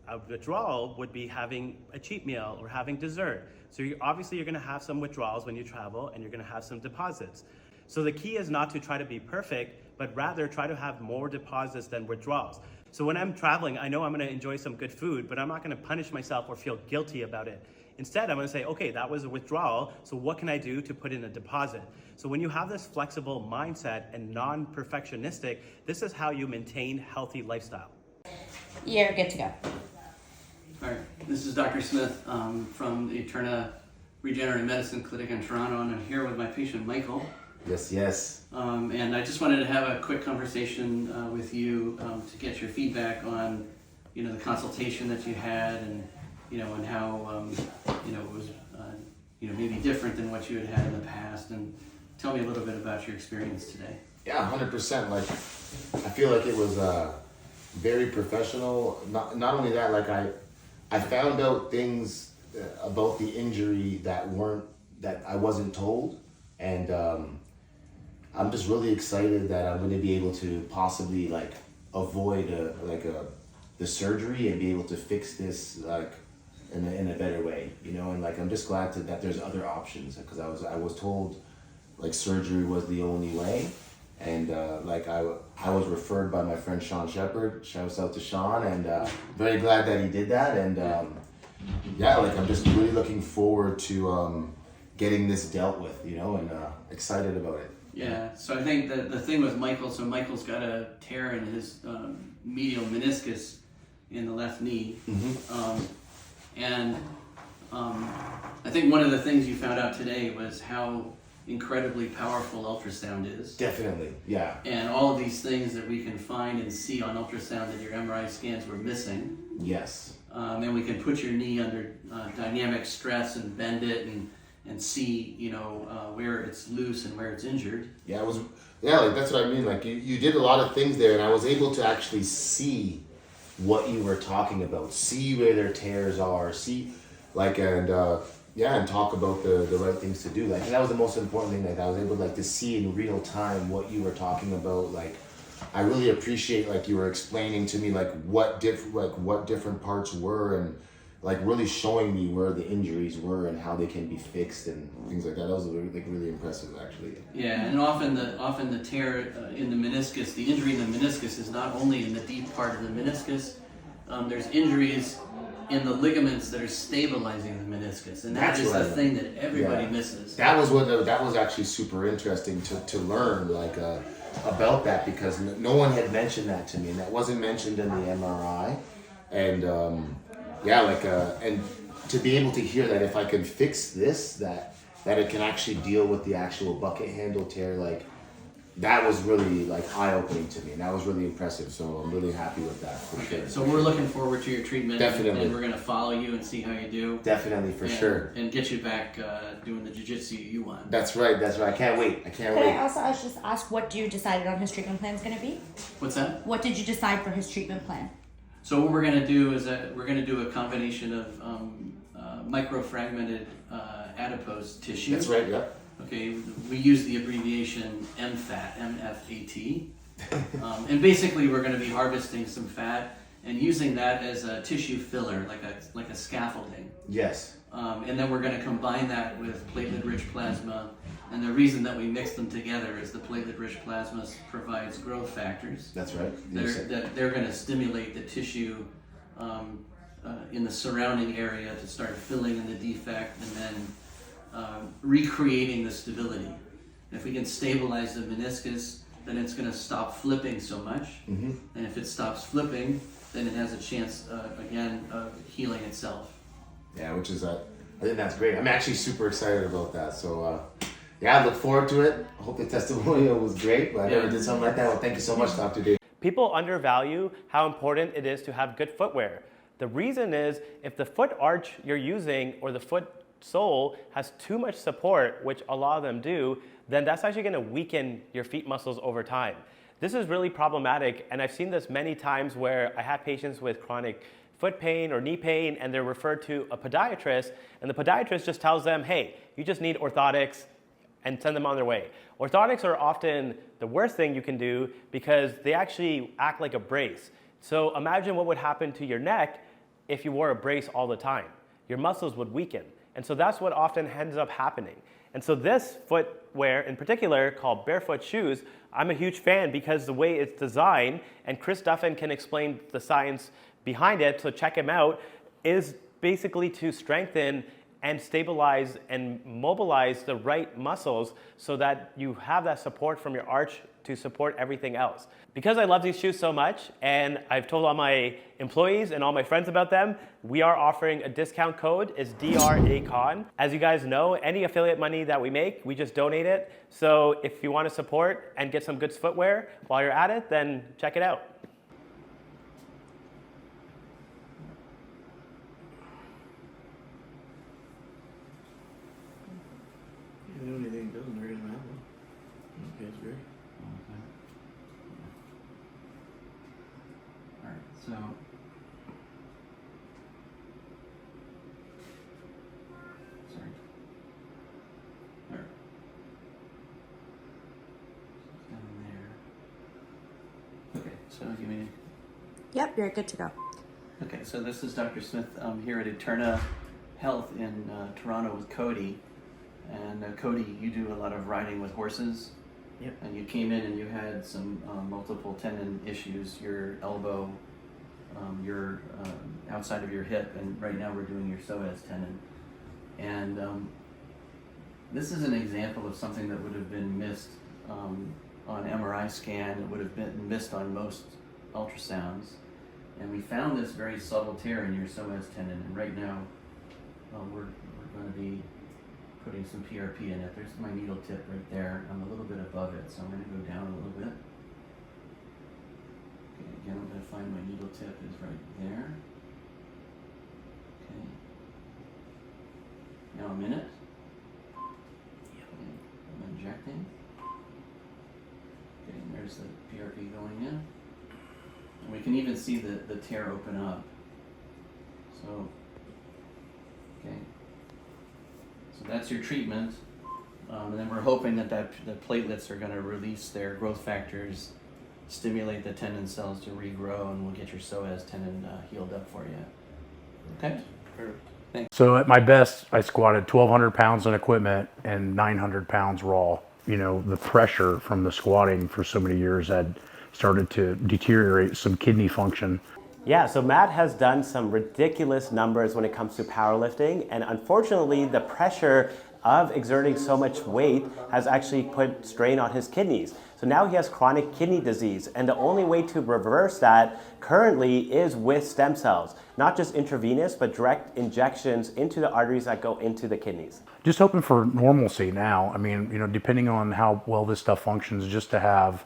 A withdrawal would be having a cheat meal or having dessert. So obviously you're gonna have some withdrawals when you travel, and you're gonna have some deposits. So the key is not to try to be perfect, but rather try to have more deposits than withdrawals. So when I'm traveling, I know I'm gonna enjoy some good food, but I'm not gonna punish myself or feel guilty about it. Instead, I'm gonna say, okay, that was a withdrawal, so what can I do to put in a deposit? So when you have this flexible mindset and non-perfectionistic, this is how you maintain healthy lifestyle. You're good to go. All right, this is Dr. Smith from the Eterna Regenerative Medicine Clinic in Toronto, and I'm here with my patient Michael. Yes, yes. And I just wanted to have a quick conversation with you to get your feedback on, the consultation that you had, and and how it was maybe different than what you had had in the past, and tell me a little bit about your experience today. Yeah, 100%. Like, I feel like it was very professional. Not only that, like I found out things about the injury that I wasn't told, and I'm just really excited that I'm going to be able to possibly like avoid the surgery and be able to fix this like in a better way, and like I'm just glad that there's other options, because I was told like surgery was the only way, and like I was referred by my friend Sean Shepard. Shouts out to Sean, and very glad that he did that, and yeah, like I'm just really looking forward to getting this dealt with, and excited about it. Yeah, so I think the thing with Michael, so Michael's got a tear in his medial meniscus in the left knee. And I think one of the things you found out today was how incredibly powerful ultrasound is. Definitely, yeah. And all of these things that we can find and see on ultrasound that your MRI scans were missing. Yes. And we can put your knee under dynamic stress and bend it and see, where it's loose and where it's injured. Yeah, like that's what I mean. Like you did a lot of things there, and I was able to actually see what you were talking about, see where their tears are, see, like, and and talk about the right things to do. Like, and that was the most important thing. Like, I was able to see in real time what you were talking about. Like, I really appreciate like you were explaining to me like what different parts were, and like really showing me where the injuries were and how they can be fixed and things like that. That was really impressive, actually. Yeah, and often the tear in the meniscus, the injury in the meniscus is not only in the deep part of the meniscus. There's injuries in the ligaments that are stabilizing the meniscus, and that is the thing that everybody misses. That was actually super interesting to learn like about that, because no one had mentioned that to me, and that wasn't mentioned in the MRI, and. And to be able to hear that if I can fix this, that it can actually deal with the actual bucket handle tear, like that was really like eye-opening to me, and that was really impressive. So I'm really happy with that for sure. So we're looking forward to your treatment. Definitely. And we're going to follow you and see how you do. Definitely, for sure. And get you back doing the jiu-jitsu you want. That's right. I can't wait. Could I also just ask what you decided on his treatment plan is going to be? What's that? What did you decide for his treatment plan? So what we're going to do is we're going to do a combination of microfragmented adipose tissue. That's right, yeah. Okay, we use the abbreviation MFAT, M-F-A-T. And basically we're going to be harvesting some fat and using that as a tissue filler, like a scaffolding. Yes. And then we're going to combine that with platelet-rich plasma. And the reason that we mix them together is the platelet-rich plasma provides growth factors. That's right. They're going to stimulate the tissue in the surrounding area to start filling in the defect and then recreating the stability. And if we can stabilize the meniscus, then it's going to stop flipping so much. Mm-hmm. And if it stops flipping, then it has a chance, again, of healing itself. Yeah, which is, I think that's great. I'm actually super excited about that. So, I look forward to it. I hope the testimonial was great, but I never did something like that. Well, thank you so much, Dr. Dave. People undervalue how important it is to have good footwear. The reason is if the foot arch you're using or the foot sole has too much support, which a lot of them do, then that's actually going to weaken your feet muscles over time. This is really problematic, and I've seen this many times where I have patients with chronic foot pain or knee pain, and they're referred to a podiatrist, and the podiatrist just tells them, hey, you just need orthotics, and send them on their way. Orthotics are often the worst thing you can do because they actually act like a brace. So imagine what would happen to your neck if you wore a brace all the time. Your muscles would weaken. And so that's what often ends up happening. And so this footwear in particular, called barefoot shoes, I'm a huge fan because the way it's designed, and Chris Duffin can explain the science behind it, so check him out, is basically to strengthen and stabilize and mobilize the right muscles so that you have that support from your arch to support everything else. Because I love these shoes so much, and I've told all my employees and all my friends about them, we are offering a discount code. It's DRACON. As you guys know, any affiliate money that we make, we just donate it. So if you want to support and get some good footwear while you're at it, then check it out. The only thing it doesn't hurt is my elbow. Okay, it's great. Alright, so sorry. Alright. Down there. Okay, so give me. Yep, you're good to go. Okay, so this is Dr. Smith here at Eterna Health in Toronto with Cody. And Cody, you do a lot of riding with horses. Yep. And you came in and you had some multiple tendon issues, your elbow, your outside of your hip, and right now we're doing your psoas tendon. And this is an example of something that would have been missed on MRI scan. It would have been missed on most ultrasounds. And we found this very subtle tear in your psoas tendon, and right now we're going to be putting some PRP in it. There's my needle tip right there. I'm a little bit above it, so I'm going to go down a little bit. Okay, again, I'm going to find my needle tip is right there. Okay. Now I'm in it. Okay, I'm injecting. Okay, and there's the PRP going in. And we can even see the tear open up. So, okay. So that's your treatment, and then we're hoping that the platelets are going to release their growth factors, stimulate the tendon cells to regrow, and we'll get your psoas tendon healed up for you. Okay? Perfect. Thanks. So at my best, I squatted 1,200 pounds in equipment and 900 pounds raw. You know, the pressure from the squatting for so many years had started to deteriorate some kidney function. Yeah, so Matt has done some ridiculous numbers when it comes to powerlifting, and unfortunately the pressure of exerting so much weight has actually put strain on his kidneys. So now he has chronic kidney disease, and the only way to reverse that currently is with stem cells. Not just intravenous, but direct injections into the arteries that go into the kidneys. Just hoping for normalcy now. I mean, you know, depending on how well this stuff functions, just to have,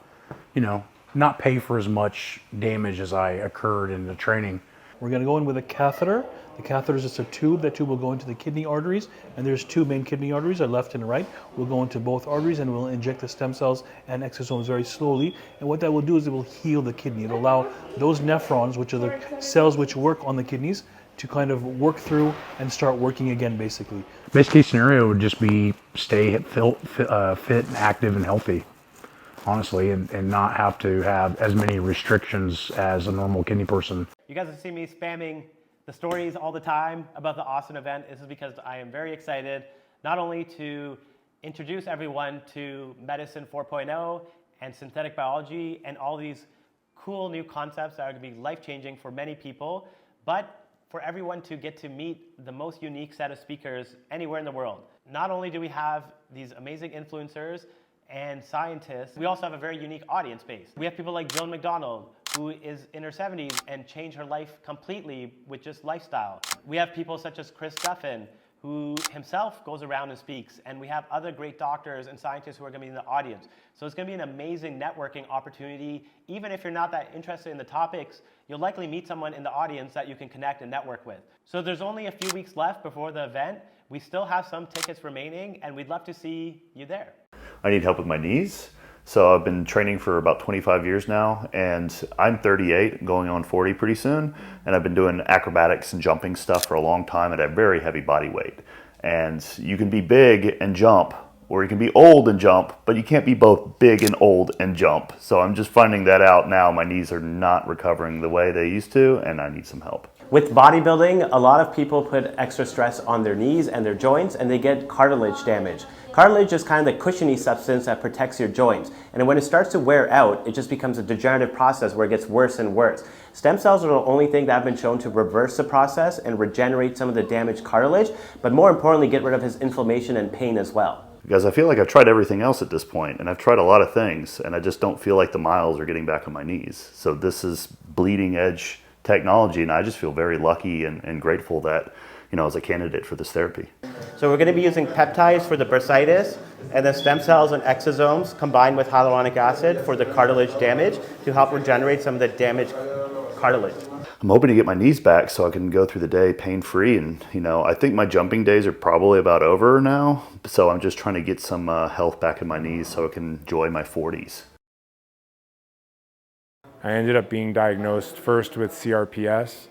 you know, not pay for as much damage as I occurred in the training. We're going to go in with a catheter. The catheter is just a tube. That tube will go into the kidney arteries, and there's two main kidney arteries, a left and a right. We'll go into both arteries and we'll inject the stem cells and exosomes very slowly. And what that will do is it will heal the kidney. It'll allow those nephrons, which are the cells which work on the kidneys, to kind of work through and start working again, basically. Best case scenario would just be stay fit and active and healthy, honestly, and not have to have as many restrictions as a normal kidney person. You guys have seen me spamming the stories all the time about the Austin event. This is because I am very excited, not only to introduce everyone to medicine 4.0 and synthetic biology and all these cool new concepts that are going to be life-changing for many people, but for everyone to get to meet the most unique set of speakers anywhere in the world. Not only do we have these amazing influencers and scientists, we also have a very unique audience base. We have people like Joan McDonald, who is in her 70s and changed her life completely with just lifestyle. We have people such as Chris Duffin, who himself goes around and speaks, and we have other great doctors and scientists who are going to be in the audience. So it's going to be an amazing networking opportunity. Even if you're not that interested in the topics, you'll likely meet someone in the audience that you can connect and network with. So there's only a few weeks left before the event. We still have some tickets remaining, and we'd love to see you there. I need help with my knees. So I've been training for about 25 years now, and I'm 38, going on 40 pretty soon. And I've been doing acrobatics and jumping stuff for a long time at a very heavy body weight. And you can be big and jump, or you can be old and jump, but you can't be both big and old and jump. So I'm just finding that out now. My knees are not recovering the way they used to, and I need some help. With bodybuilding, a lot of people put extra stress on their knees and their joints, and they get cartilage damage. Cartilage is kind of the cushiony substance that protects your joints. And when it starts to wear out, it just becomes a degenerative process where it gets worse and worse. Stem cells are the only thing that have been shown to reverse the process and regenerate some of the damaged cartilage, but more importantly, get rid of his inflammation and pain as well. Because I feel like I've tried everything else at this point, and I've tried a lot of things, and I just don't feel like the miles are getting back on my knees. So this is bleeding edge technology, and I just feel very lucky and grateful that, you know, as a candidate for this therapy. So we're going to be using peptides for the bursitis, and then stem cells and exosomes combined with hyaluronic acid for the cartilage damage to help regenerate some of the damaged cartilage. I'm hoping to get my knees back so I can go through the day pain-free, and you know, I think my jumping days are probably about over now, so I'm just trying to get some health back in my knees so I can enjoy my 40s. I ended up being diagnosed first with CRPS,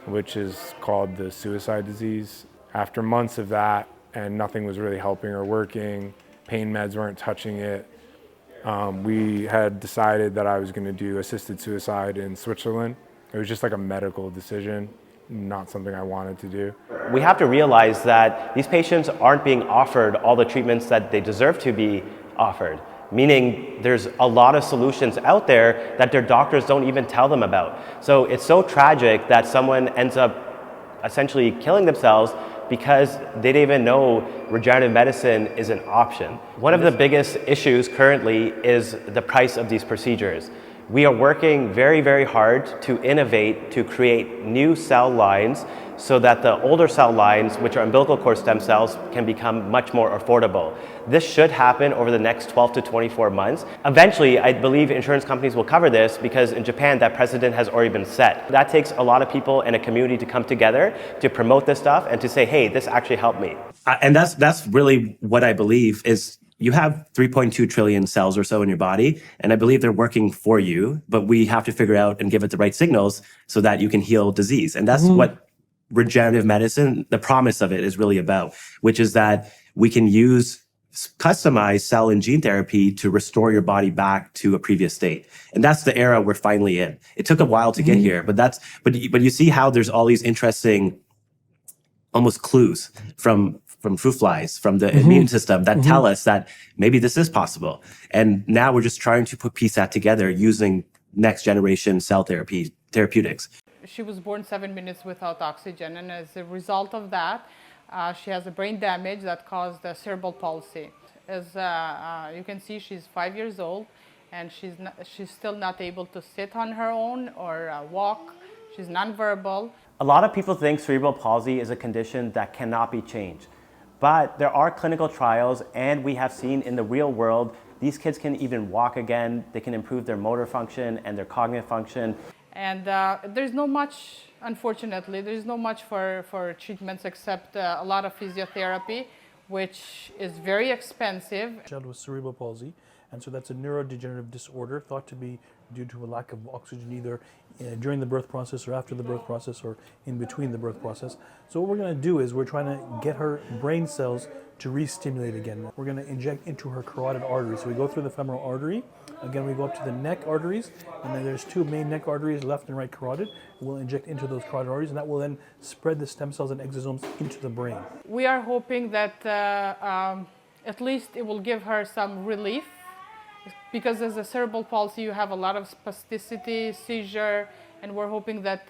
which is called the suicide disease. After months of that, and nothing was really helping or working, pain meds weren't touching it, we had decided that I was going to do assisted suicide in Switzerland. It was just like a medical decision, not something I wanted to do. We have to realize that these patients aren't being offered all the treatments that they deserve to be offered, meaning there's a lot of solutions out there that their doctors don't even tell them about. So it's so tragic that someone ends up essentially killing themselves because they didn't even know regenerative medicine is an option. One of the biggest issues currently is the price of these procedures. We are working very, very hard to innovate, to create new cell lines so that the older cell lines, which are umbilical cord stem cells, can become much more affordable. This should happen over the next 12 to 24 months. Eventually, I believe insurance companies will cover this because in Japan, that precedent has already been set. That takes a lot of people and a community to come together to promote this stuff and to say, hey, this actually helped me. And that's really what I believe is you have 3.2 trillion cells or so in your body, and I believe they're working for you, but we have to figure out and give it the right signals so that you can heal disease. And that's what regenerative medicine, the promise of it is really about, which is that we can use customized cell and gene therapy to restore your body back to a previous state. And that's the era we're finally in. It took a while to get here, but you see how there's all these interesting almost clues from fruit flies, from the immune system that tell us that maybe this is possible. And now we're just trying to piece that together using next generation cell therapeutics. She was born 7 minutes without oxygen, and as a result of that, she has a brain damage that caused cerebral palsy. As you can see, she's 5 years old, and she's still not able to sit on her own or walk. She's nonverbal. A lot of people think cerebral palsy is a condition that cannot be changed. But there are clinical trials, and we have seen in the real world, these kids can even walk again, they can improve their motor function and their cognitive function. And there's no much, unfortunately, there's no much for treatments except a lot of physiotherapy, which is very expensive. Child with cerebral palsy, and so that's a neurodegenerative disorder thought to be due to a lack of oxygen either during the birth process or after the birth process or in between the birth process. So what we're going to do is we're trying to get her brain cells to re-stimulate again. We're going to inject into her carotid arteries. So we go through the femoral artery, again we go up to the neck arteries, and then there's two main neck arteries, left and right carotid. We'll inject into those carotid arteries, and that will then spread the stem cells and exosomes into the brain. We are hoping that at least it will give her some relief, because as a cerebral palsy you have a lot of spasticity, seizure, and we're hoping that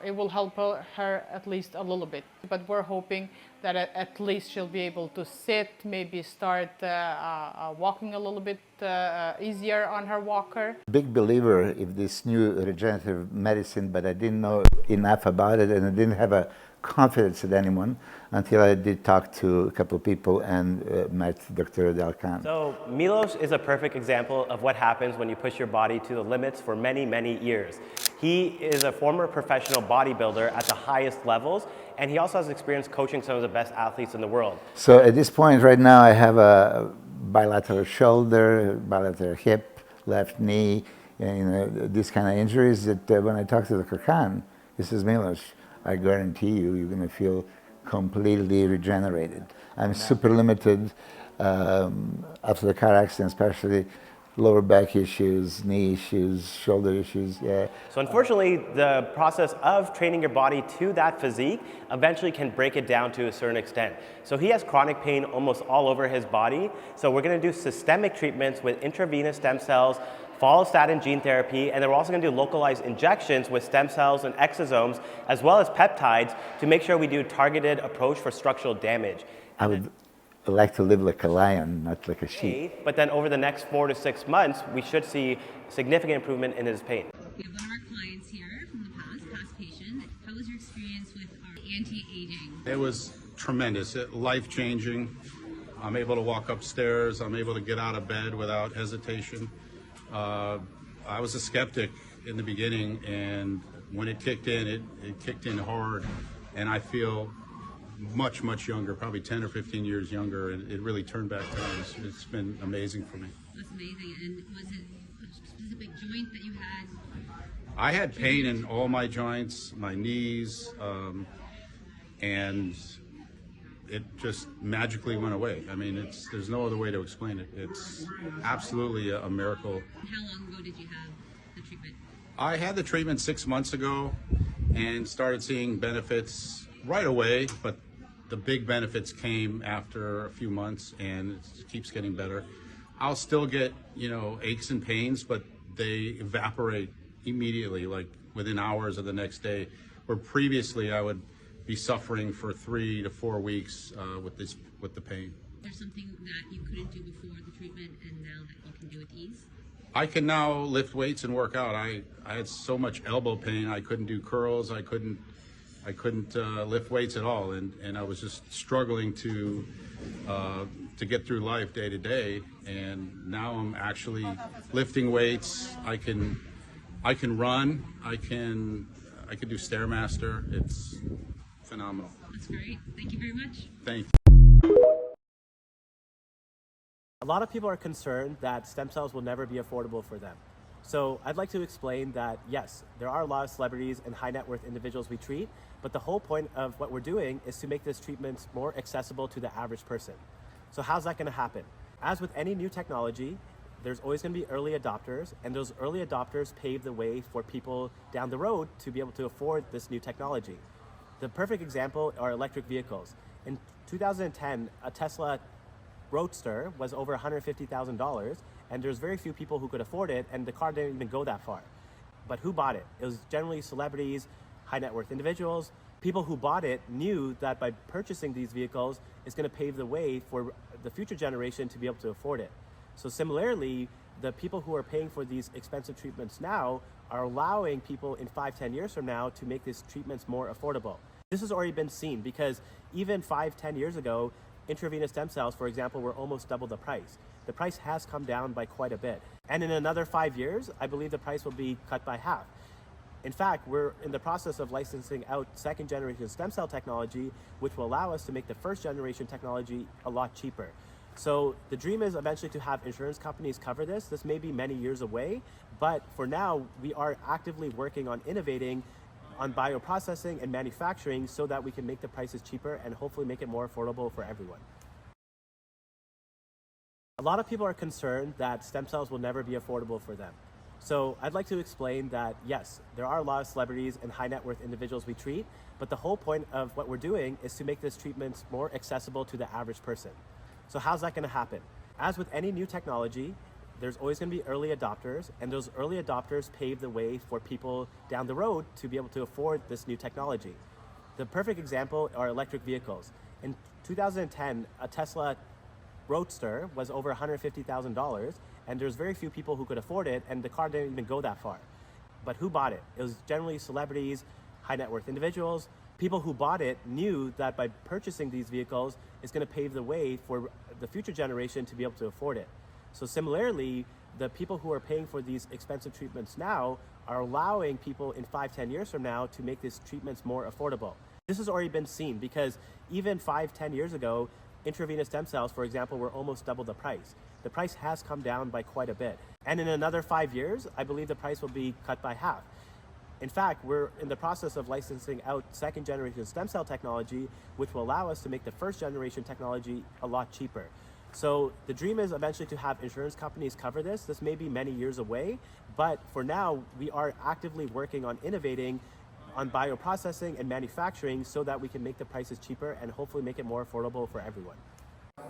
it will help her at least a little bit. But we're hoping that at least she'll be able to sit, maybe start walking a little bit easier on her walker. Big believer in this new regenerative medicine, but I didn't know enough about it, and I didn't have a confidence in anyone until I did talk to a couple of people and met Dr. Adil Khan. So Milos is a perfect example of what happens when you push your body to the limits for many, many years. He is a former professional bodybuilder at the highest levels, and he also has experience coaching some of the best athletes in the world. So at this point right now I have a bilateral shoulder, bilateral hip, left knee, these kind of injuries that when I talk to Dr. Khan, he says, Milos, I guarantee you're going to feel completely regenerated. I'm super limited after the car accident, especially lower back issues, knee issues, shoulder issues, yeah. So unfortunately, the process of training your body to that physique eventually can break it down to a certain extent. So he has chronic pain almost all over his body. So we're going to do systemic treatments with intravenous stem cells, follistatin gene therapy, and then we're also going to do localized injections with stem cells and exosomes, as well as peptides, to make sure we do targeted approach for structural damage. I would like to live like a lion, not like a sheep. But then over the next 4 to 6 months, we should see significant improvement in his pain. We have one of our clients here from the past patient. How was your experience with our anti-aging? It was tremendous, life-changing. I'm able to walk upstairs. I'm able to get out of bed without hesitation. I was a skeptic in the beginning, and when it kicked in, it kicked in hard, and I feel much, much younger, probably 10 or 15 years younger, and it really turned back time. It's been amazing for me. That's amazing. And was it a specific joint that you had? I had pain in all my joints, my knees, and it just magically went away. I mean, there's no other way to explain it. It's absolutely a miracle. How long ago did you have the treatment? I had the treatment 6 months ago and started seeing benefits right away, but the big benefits came after a few months, and it keeps getting better. I'll still get, aches and pains, but they evaporate immediately, like within hours of the next day, where previously I would be suffering for 3 to 4 weeks with the pain. There's something that you couldn't do before the treatment and now that you can do with ease? I can now lift weights and work out. I had so much elbow pain, I couldn't do curls, I couldn't lift weights at all, and I was just struggling to get through life day to day. And now I'm actually lifting weights. I can run. I can do Stairmaster. It's phenomenal. That's great. Thank you very much. Thank you. A lot of people are concerned that stem cells will never be affordable for them. So I'd like to explain that, yes, there are a lot of celebrities and high net worth individuals we treat, but the whole point of what we're doing is to make this treatment more accessible to the average person. So how's that going to happen? As with any new technology, there's always going to be early adopters, and those early adopters pave the way for people down the road to be able to afford this new technology. The perfect example are electric vehicles. In 2010, a Tesla Roadster was over $150,000, and there's very few people who could afford it, and the car didn't even go that far. But who bought it? It was generally celebrities, high net worth individuals. People who bought it knew that by purchasing these vehicles, it's going to pave the way for the future generation to be able to afford it. So similarly, the people who are paying for these expensive treatments now are allowing people in 5-10 years from now to make these treatments more affordable. This has already been seen because even 5-10 years ago, intravenous stem cells, for example, were almost double the price. The price has come down by quite a bit. And in another 5 years, I believe the price will be cut by half. In fact, we're in the process of licensing out second generation stem cell technology, which will allow us to make the first generation technology a lot cheaper. So the dream is eventually to have insurance companies cover this. This may be many years away, but for now, we are actively working on innovating on bioprocessing and manufacturing so that we can make the prices cheaper and hopefully make it more affordable for everyone. A lot of people are concerned that stem cells will never be affordable for them. So I'd like to explain that, yes, there are a lot of celebrities and high net worth individuals we treat, but the whole point of what we're doing is to make this treatment more accessible to the average person. So how's that going to happen? As with any new technology, there's always going to be early adopters, and those early adopters pave the way for people down the road to be able to afford this new technology. The perfect example are electric vehicles. In 2010, a Tesla Roadster was over $150,000, and there's very few people who could afford it, and the car didn't even go that far. But who bought it? It was generally celebrities, high net worth individuals. People who bought it knew that by purchasing these vehicles, it's going to pave the way for the future generation to be able to afford it. So similarly, the people who are paying for these expensive treatments now are allowing people in 5-10 years from now to make these treatments more affordable. This has already been seen because even 5-10 years ago, intravenous stem cells, for example, were almost double the price. The price has come down by quite a bit. And in another 5 years, I believe the price will be cut by half. In fact, we're in the process of licensing out second generation stem cell technology, which will allow us to make the first generation technology a lot cheaper. So the dream is eventually to have insurance companies cover this. This may be many years away, but for now, we are actively working on innovating on bioprocessing and manufacturing so that we can make the prices cheaper and hopefully make it more affordable for everyone.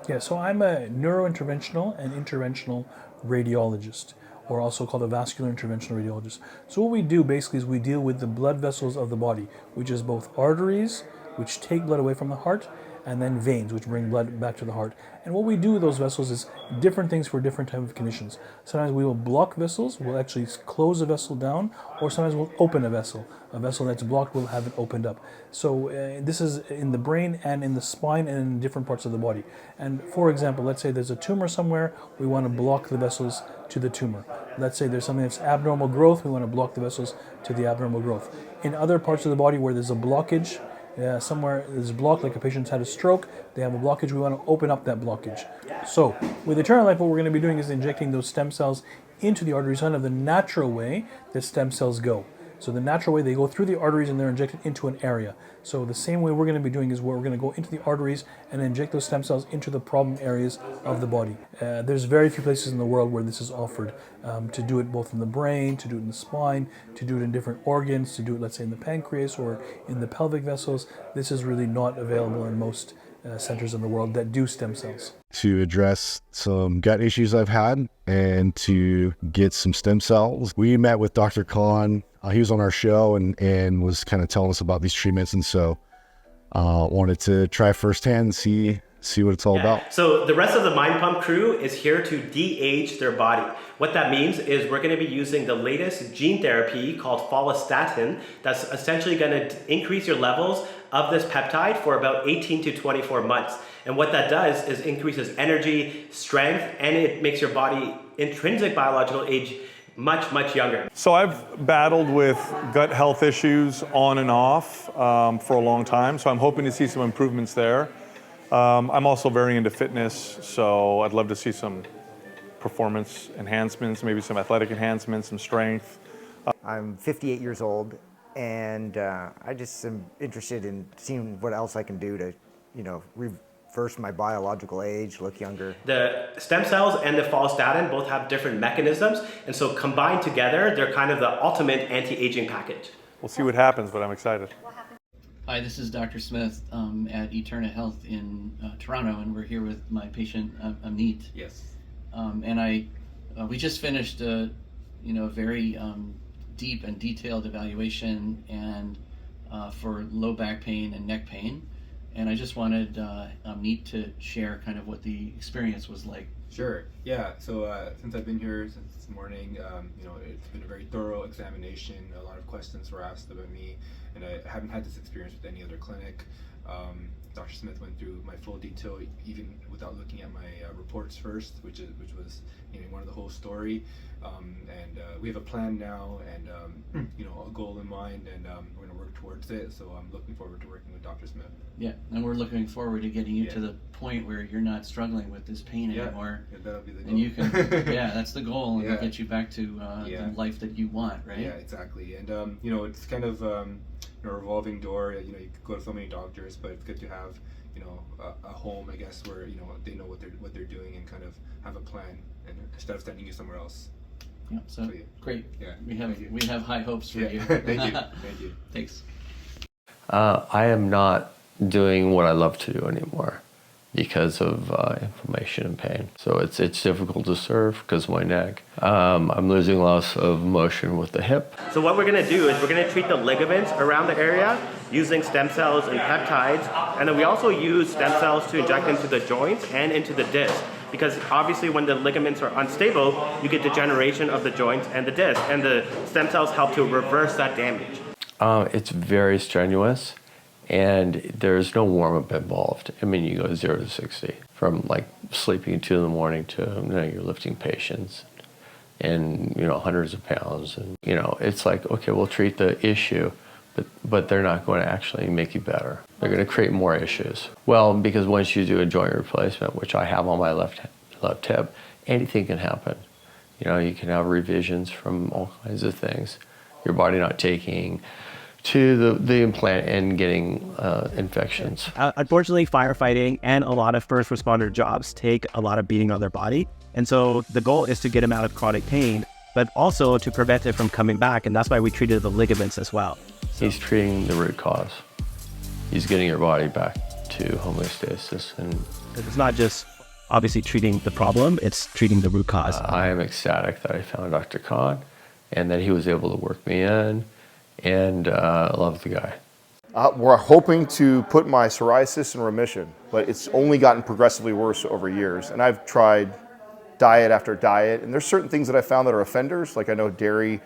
Yeah, so I'm a neurointerventional and interventional radiologist, or also called a vascular interventional radiologist. So what we do basically is we deal with the blood vessels of the body, which is both arteries, which take blood away from the heart, and then veins, which bring blood back to the heart. And what we do with those vessels is different things for different type of conditions. Sometimes we will block vessels, we'll actually close a vessel down, or sometimes we'll open a vessel. A vessel that's blocked, we'll have it opened up. So this is in the brain and in the spine and in different parts of the body. And for example, let's say there's a tumor somewhere, we want to block the vessels to the tumor. Let's say there's something that's abnormal growth, we want to block the vessels to the abnormal growth. In other parts of the body where there's a blockage, somewhere is blocked, like a patient's had a stroke, they have a blockage, we want to open up that blockage. So with Eterna Life, what we're going to be doing is injecting those stem cells into the arteries, kind of the natural way that stem cells go. So the natural way, they go through the arteries and they're injected into an area. So the same way we're going to be doing is where we're going to go into the arteries and inject those stem cells into the problem areas of the body. There's very few places in the world where this is offered, to do it both in the brain, to do it in the spine, to do it in different organs, to do it, let's say, in the pancreas or in the pelvic vessels. This is really not available in most centers in the world that do stem cells. To address some gut issues I've had and to get some stem cells. We met with Dr. Khan. He was on our show and was kind of telling us about these treatments, and so wanted to try firsthand and see what it's all about. So the rest of the Mind Pump crew is here to de-age their body. What that means is we're going to be using the latest gene therapy called follistatin that's essentially going to increase your levels of this peptide for about 18 to 24 months. And what that does is increases energy, strength, and it makes your body intrinsic biological age much, much younger. So I've battled with gut health issues on and off for a long time, so I'm hoping to see some improvements there. I'm also very into fitness, so I'd love to see some performance enhancements, maybe some athletic enhancements, some strength. I'm 58 years old, and I just am interested in seeing what else I can do to, reverse my biological age, look younger. The stem cells and the follistatin both have different mechanisms, and so combined together, they're kind of the ultimate anti-aging package. We'll see what happens, but I'm excited. Hi, this is Dr. Smith at Eterna Health in Toronto, and we're here with my patient Amit. Yes. And we just finished a very deep and detailed evaluation and for low back pain and neck pain, and I just wanted Amit to share kind of what the experience was like. Sure. Yeah. So since I've been here since this morning, it's been a very thorough examination. A lot of questions were asked about me, and I haven't had this experience with any other clinic. Dr. Smith went through my full detail, even without looking at my reports first, which was one of the whole story. And we have a plan now, and a goal in mind, and we're going to work towards it. So I'm looking forward to working with Dr. Smith. Yeah, and we're looking forward to getting you to the point where you're not struggling with this pain anymore. Yeah, that'll be the goal. And you can, that's the goal, and get you back to the life that you want, right? Yeah, exactly. And it's kind of a revolving door. You could go to so many doctors, but it's good to have a home, I guess, where they know what they're doing and kind of have a plan, and instead of sending you somewhere else. Yeah, so great. Yeah, we have high hopes for you. Thank you. Thank you. Thanks. I am not doing what I love to do anymore because of inflammation and pain. So it's difficult to serve because of my neck. I'm losing loss of motion with the hip. So what we're going to do is we're going to treat the ligaments around the area using stem cells and peptides, and then we also use stem cells to inject into the joints and into the disc. Because obviously when the ligaments are unstable, you get degeneration of the joints and the disc, and the stem cells help to reverse that damage. It's very strenuous, and there's no warm-up involved. I mean, you go 0 to 60, from like sleeping at 2 in the morning to you're lifting patients, and hundreds of pounds, and it's like, okay, we'll treat the issue, but they're not going to actually make you better. They're going to create more issues. Well, because once you do a joint replacement, which I have on my left hip, anything can happen. You can have revisions from all kinds of things. Your body not taking to the implant and getting infections. Unfortunately, firefighting and a lot of first responder jobs take a lot of beating on their body. And so the goal is to get them out of chronic pain, but also to prevent it from coming back. And that's why we treated the ligaments as well. He's treating the root cause. He's getting your body back to homeostasis. And it's not just obviously treating the problem, it's treating the root cause. I am ecstatic that I found Dr. Khan and that he was able to work me in, and I love the guy. We're hoping to put my psoriasis in remission, but it's only gotten progressively worse over years. And I've tried diet after diet, and there's certain things that I found that are offenders. Like I know dairy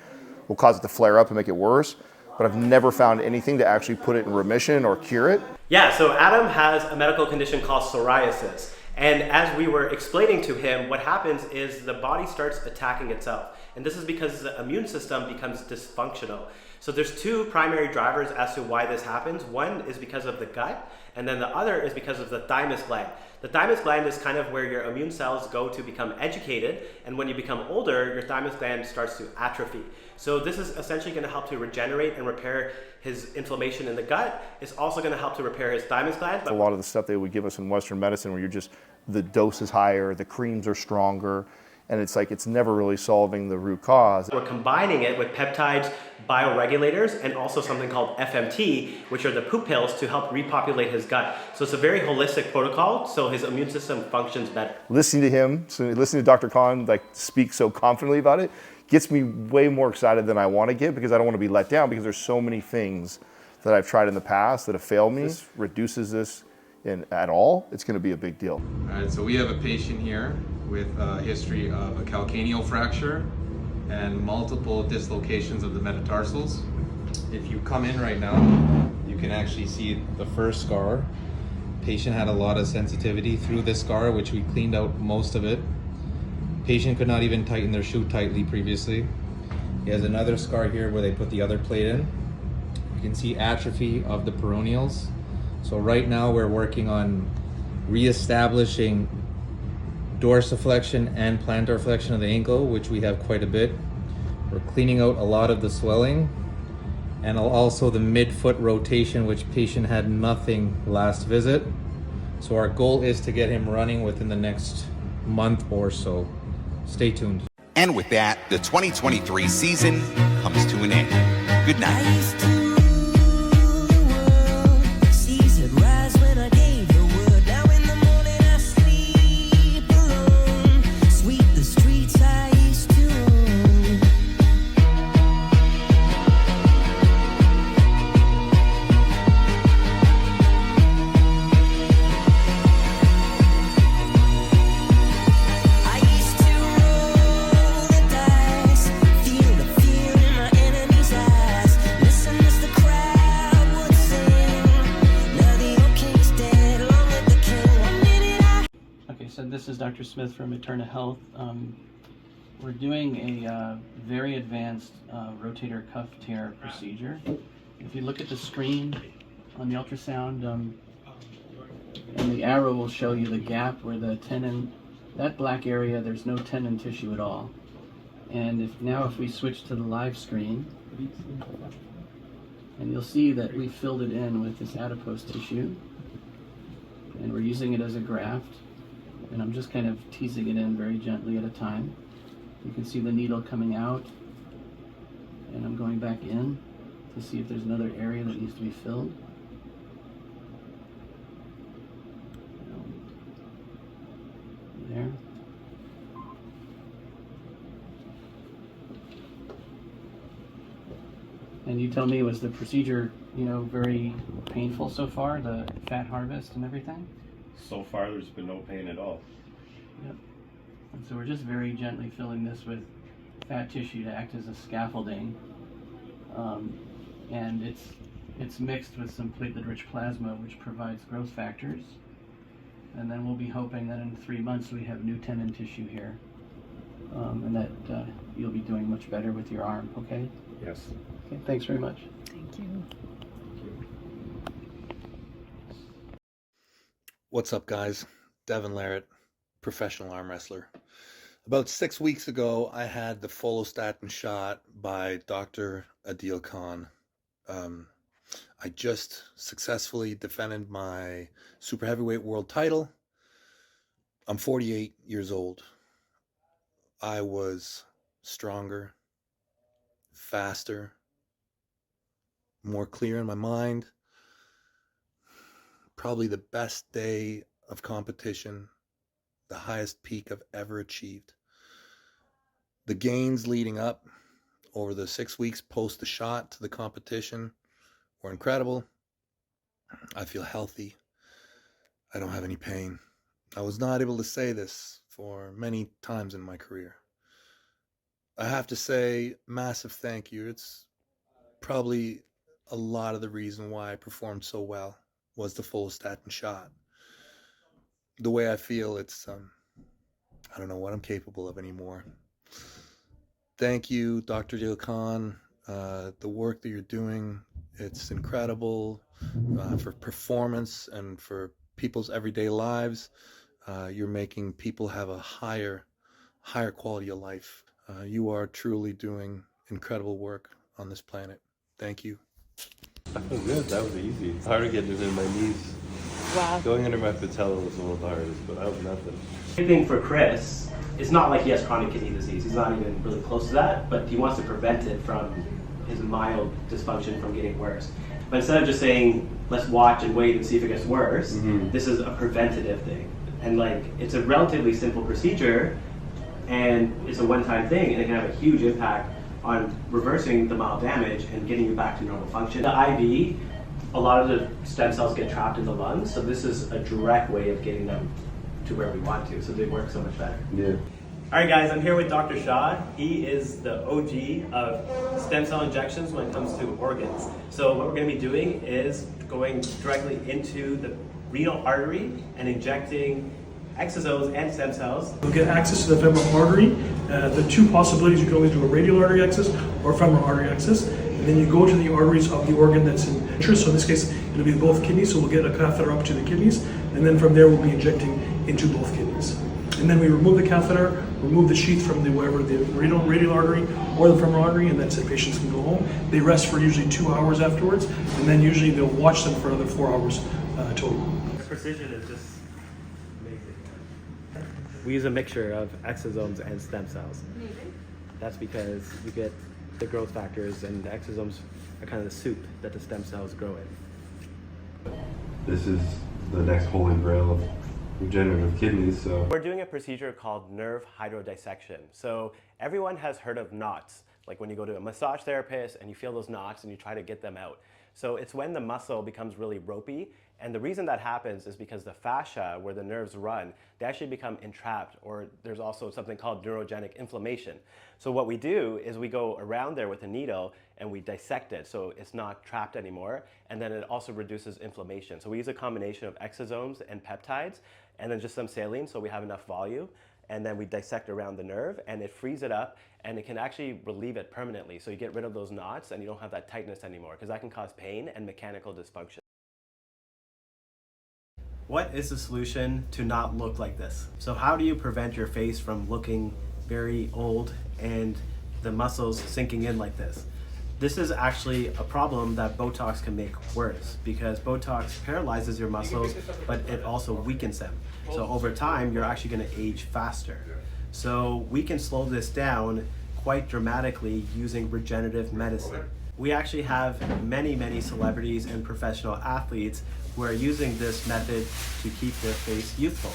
will cause it to flare up and make it worse, but I've never found anything to actually put it in remission or cure it. Yeah, so Adam has a medical condition called psoriasis. And as we were explaining to him, what happens is the body starts attacking itself. And this is because the immune system becomes dysfunctional. So there's two primary drivers as to why this happens. One is because of the gut, and then the other is because of the thymus gland. The thymus gland is kind of where your immune cells go to become educated, and when you become older, your thymus gland starts to atrophy. So this is essentially going to help to regenerate and repair his inflammation in the gut. It's also going to help to repair his thymus gland. A lot of the stuff they would give us in Western medicine where the dose is higher, the creams are stronger, and it's like it's never really solving the root cause. We're combining it with peptides, bioregulators, and also something called FMT, which are the poop pills to help repopulate his gut. So it's a very holistic protocol, so his immune system functions better. Listening to him, listening to Dr. Khan speak so confidently about it, gets me way more excited than I want to get, because I don't want to be let down, because there's so many things that I've tried in the past that have failed me. This reduces this at all, it's going to be a big deal. All right, so we have a patient here with a history of a calcaneal fracture and multiple dislocations of the metatarsals. If you come in right now, you can actually see the first scar. Patient had a lot of sensitivity through this scar, which we cleaned out most of it. Patient could not even tighten their shoe tightly previously. He has another scar here where they put the other plate in. You can see atrophy of the peroneals. So right now we're working on reestablishing dorsiflexion and plantar flexion of the ankle, which we have quite a bit. We're cleaning out a lot of the swelling and also the mid-foot rotation, which patient had nothing last visit. So our goal is to get him running within the next month or so. Stay tuned. And with that, the 2023 season comes to an end. Good night. This is Dr. Smith from Eterna Health. We're doing a very advanced rotator cuff tear procedure. If you look at the screen on the ultrasound, and the arrow will show you the gap where the tendon, that black area, there's no tendon tissue at all. And if we switch to the live screen, and you'll see that we filled it in with this adipose tissue, and we're using it as a graft. And I'm just kind of teasing it in very gently at a time. You can see the needle coming out, and I'm going back in to see if there's another area that needs to be filled. There. And you tell me, was the procedure, very painful so far, the fat harvest and everything? So far, there's been no pain at all. Yep. And so we're just very gently filling this with fat tissue to act as a scaffolding. And it's mixed with some platelet-rich plasma, which provides growth factors. And then we'll be hoping that in 3 months we have new tendon tissue here, and that you'll be doing much better with your arm, okay? Yes. Okay, thanks very much. Thank you. What's up, guys? Devin Larrett, professional arm wrestler. About 6 weeks ago, I had the follistatin shot by Dr. Adil Khan. I just successfully defended my super heavyweight world title. I'm 48 years old. I was stronger, faster, more clear in my mind. Probably the best day of competition, the highest peak I've ever achieved. The gains leading up over the 6 weeks post the shot to the competition were incredible. I feel healthy. I don't have any pain. I was not able to say this for many times in my career. I have to say, massive thank you. It's probably a lot of the reason why I performed so well was the follistatin shot. The way I feel, it's, I don't know what I'm capable of anymore. Thank you, Dr. Adil Khan. The work that you're doing, it's incredible for performance and for people's everyday lives. You're making people have a higher quality of life. You are truly doing incredible work on this planet. Thank you. I feel good. That was easy. It's harder getting it in my knees. Wow. Going under my patella was one of the hardest, but that was nothing. The thing for Chris, it's not like he has chronic kidney disease. He's not even really close to that, but he wants to prevent it from his mild dysfunction from getting worse. But instead of just saying, let's watch and wait and see if it gets worse, this is a preventative thing. And like, it's a relatively simple procedure, and it's a one-time thing, and it can have a huge impact on reversing the mild damage and getting you back to normal function. The IV, a lot of the stem cells get trapped in the lungs, so this is a direct way of getting them to where we want to, so they work so much better. Yeah. All right, guys, I'm here with Dr. Shah. He is the OG of stem cell injections when it comes to organs. So what we're going to be doing is going directly into the renal artery and injecting exosomes and stem cells. You'll get access to the femoral artery. The two possibilities, you can always do a radial artery access or femoral artery access. And then you go to the arteries of the organ that's in interest. So in this case, it'll be both kidneys. So we'll get a catheter up to the kidneys. And then from there, we'll be injecting into both kidneys. And then we remove the catheter, remove the sheath from the radial artery or the femoral artery, and that's it. Patients can go home. They rest for usually 2 hours afterwards. And then usually they'll watch them for another 4 hours total. The precision is just amazing. We use a mixture of exosomes and stem cells. Amazing. That's because you get the growth factors, and the exosomes are kind of the soup that the stem cells grow in. This is the next holy grail of regenerative kidneys, so. We're doing a procedure called nerve hydrodissection. So everyone has heard of knots, like when you go to a massage therapist and you feel those knots and you try to get them out. So it's when the muscle becomes really ropey, and the reason that happens is because the fascia, where the nerves run, they actually become entrapped, or there's also something called neurogenic inflammation. So what we do is we go around there with a needle and we dissect it so it's not trapped anymore, and then it also reduces inflammation. So we use a combination of exosomes and peptides, and then just some saline so we have enough volume, and then we dissect around the nerve, and it frees it up, and it can actually relieve it permanently. So you get rid of those knots and you don't have that tightness anymore, because that can cause pain and mechanical dysfunction. What is the solution to not look like this? So how do you prevent your face from looking very old and the muscles sinking in like this? This is actually a problem that Botox can make worse, because Botox paralyzes your muscles, but it also weakens them. So over time, you're actually going to age faster. So we can slow this down quite dramatically using regenerative medicine. We actually have many celebrities and professional athletes who are using this method to keep their face youthful.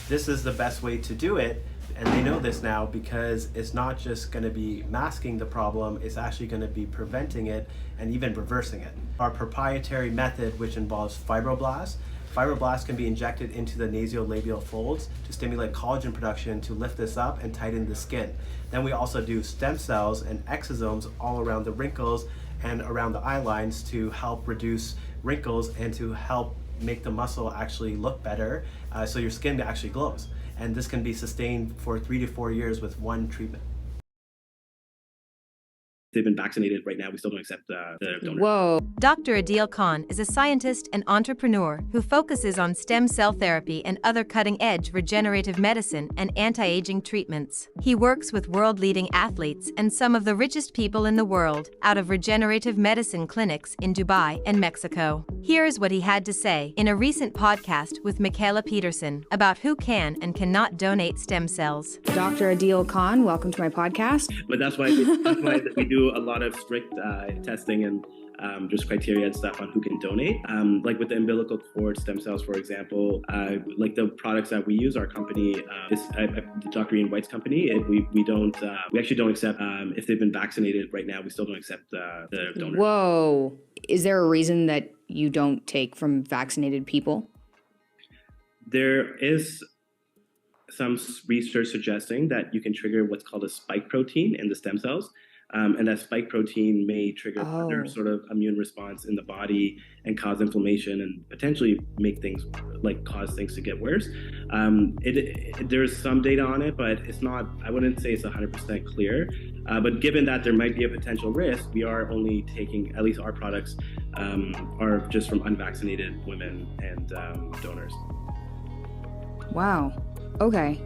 This is the best way to do it, and they know this now because it's not just going to be masking the problem, it's actually going to be preventing it and even reversing it. Our proprietary method, which involves fibroblasts, can be injected into the nasolabial folds to stimulate collagen production to lift this up and tighten the skin. Then we also do stem cells and exosomes all around the wrinkles and around the eye lines to help reduce wrinkles and to help make the muscle actually look better, so your skin actually glows. And this can be sustained for 3 to 4 years with one treatment. they've been vaccinated right now, we still don't accept the donor. Whoa. Dr. Adil Khan is a scientist and entrepreneur who focuses on stem cell therapy and other cutting-edge regenerative medicine and anti-aging treatments. He works with world-leading athletes and some of the richest people in the world out of regenerative medicine clinics in Dubai and Mexico. Here's what he had to say in a recent podcast with Michaela Peterson about who can and cannot donate stem cells. Dr. Adil Khan, welcome to my podcast. But that's why we do a lot of strict testing and just criteria and stuff on who can donate. Like with the umbilical cord stem cells, for example, like the products that we use, our company is Dr. Ian White's company. We actually don't accept if they've been vaccinated right now. We still don't accept the donor. Whoa. Is there a reason that you don't take from vaccinated people? There is some research suggesting that you can trigger what's called a spike protein in the stem cells. And that spike protein may trigger other sort of immune response in the body and cause inflammation and potentially make things cause things to get worse. There's some data on it, but it's not, I wouldn't say it's 100% clear. But given that there might be a potential risk, we are only taking, at least our products are just from unvaccinated women and donors. Wow. Okay.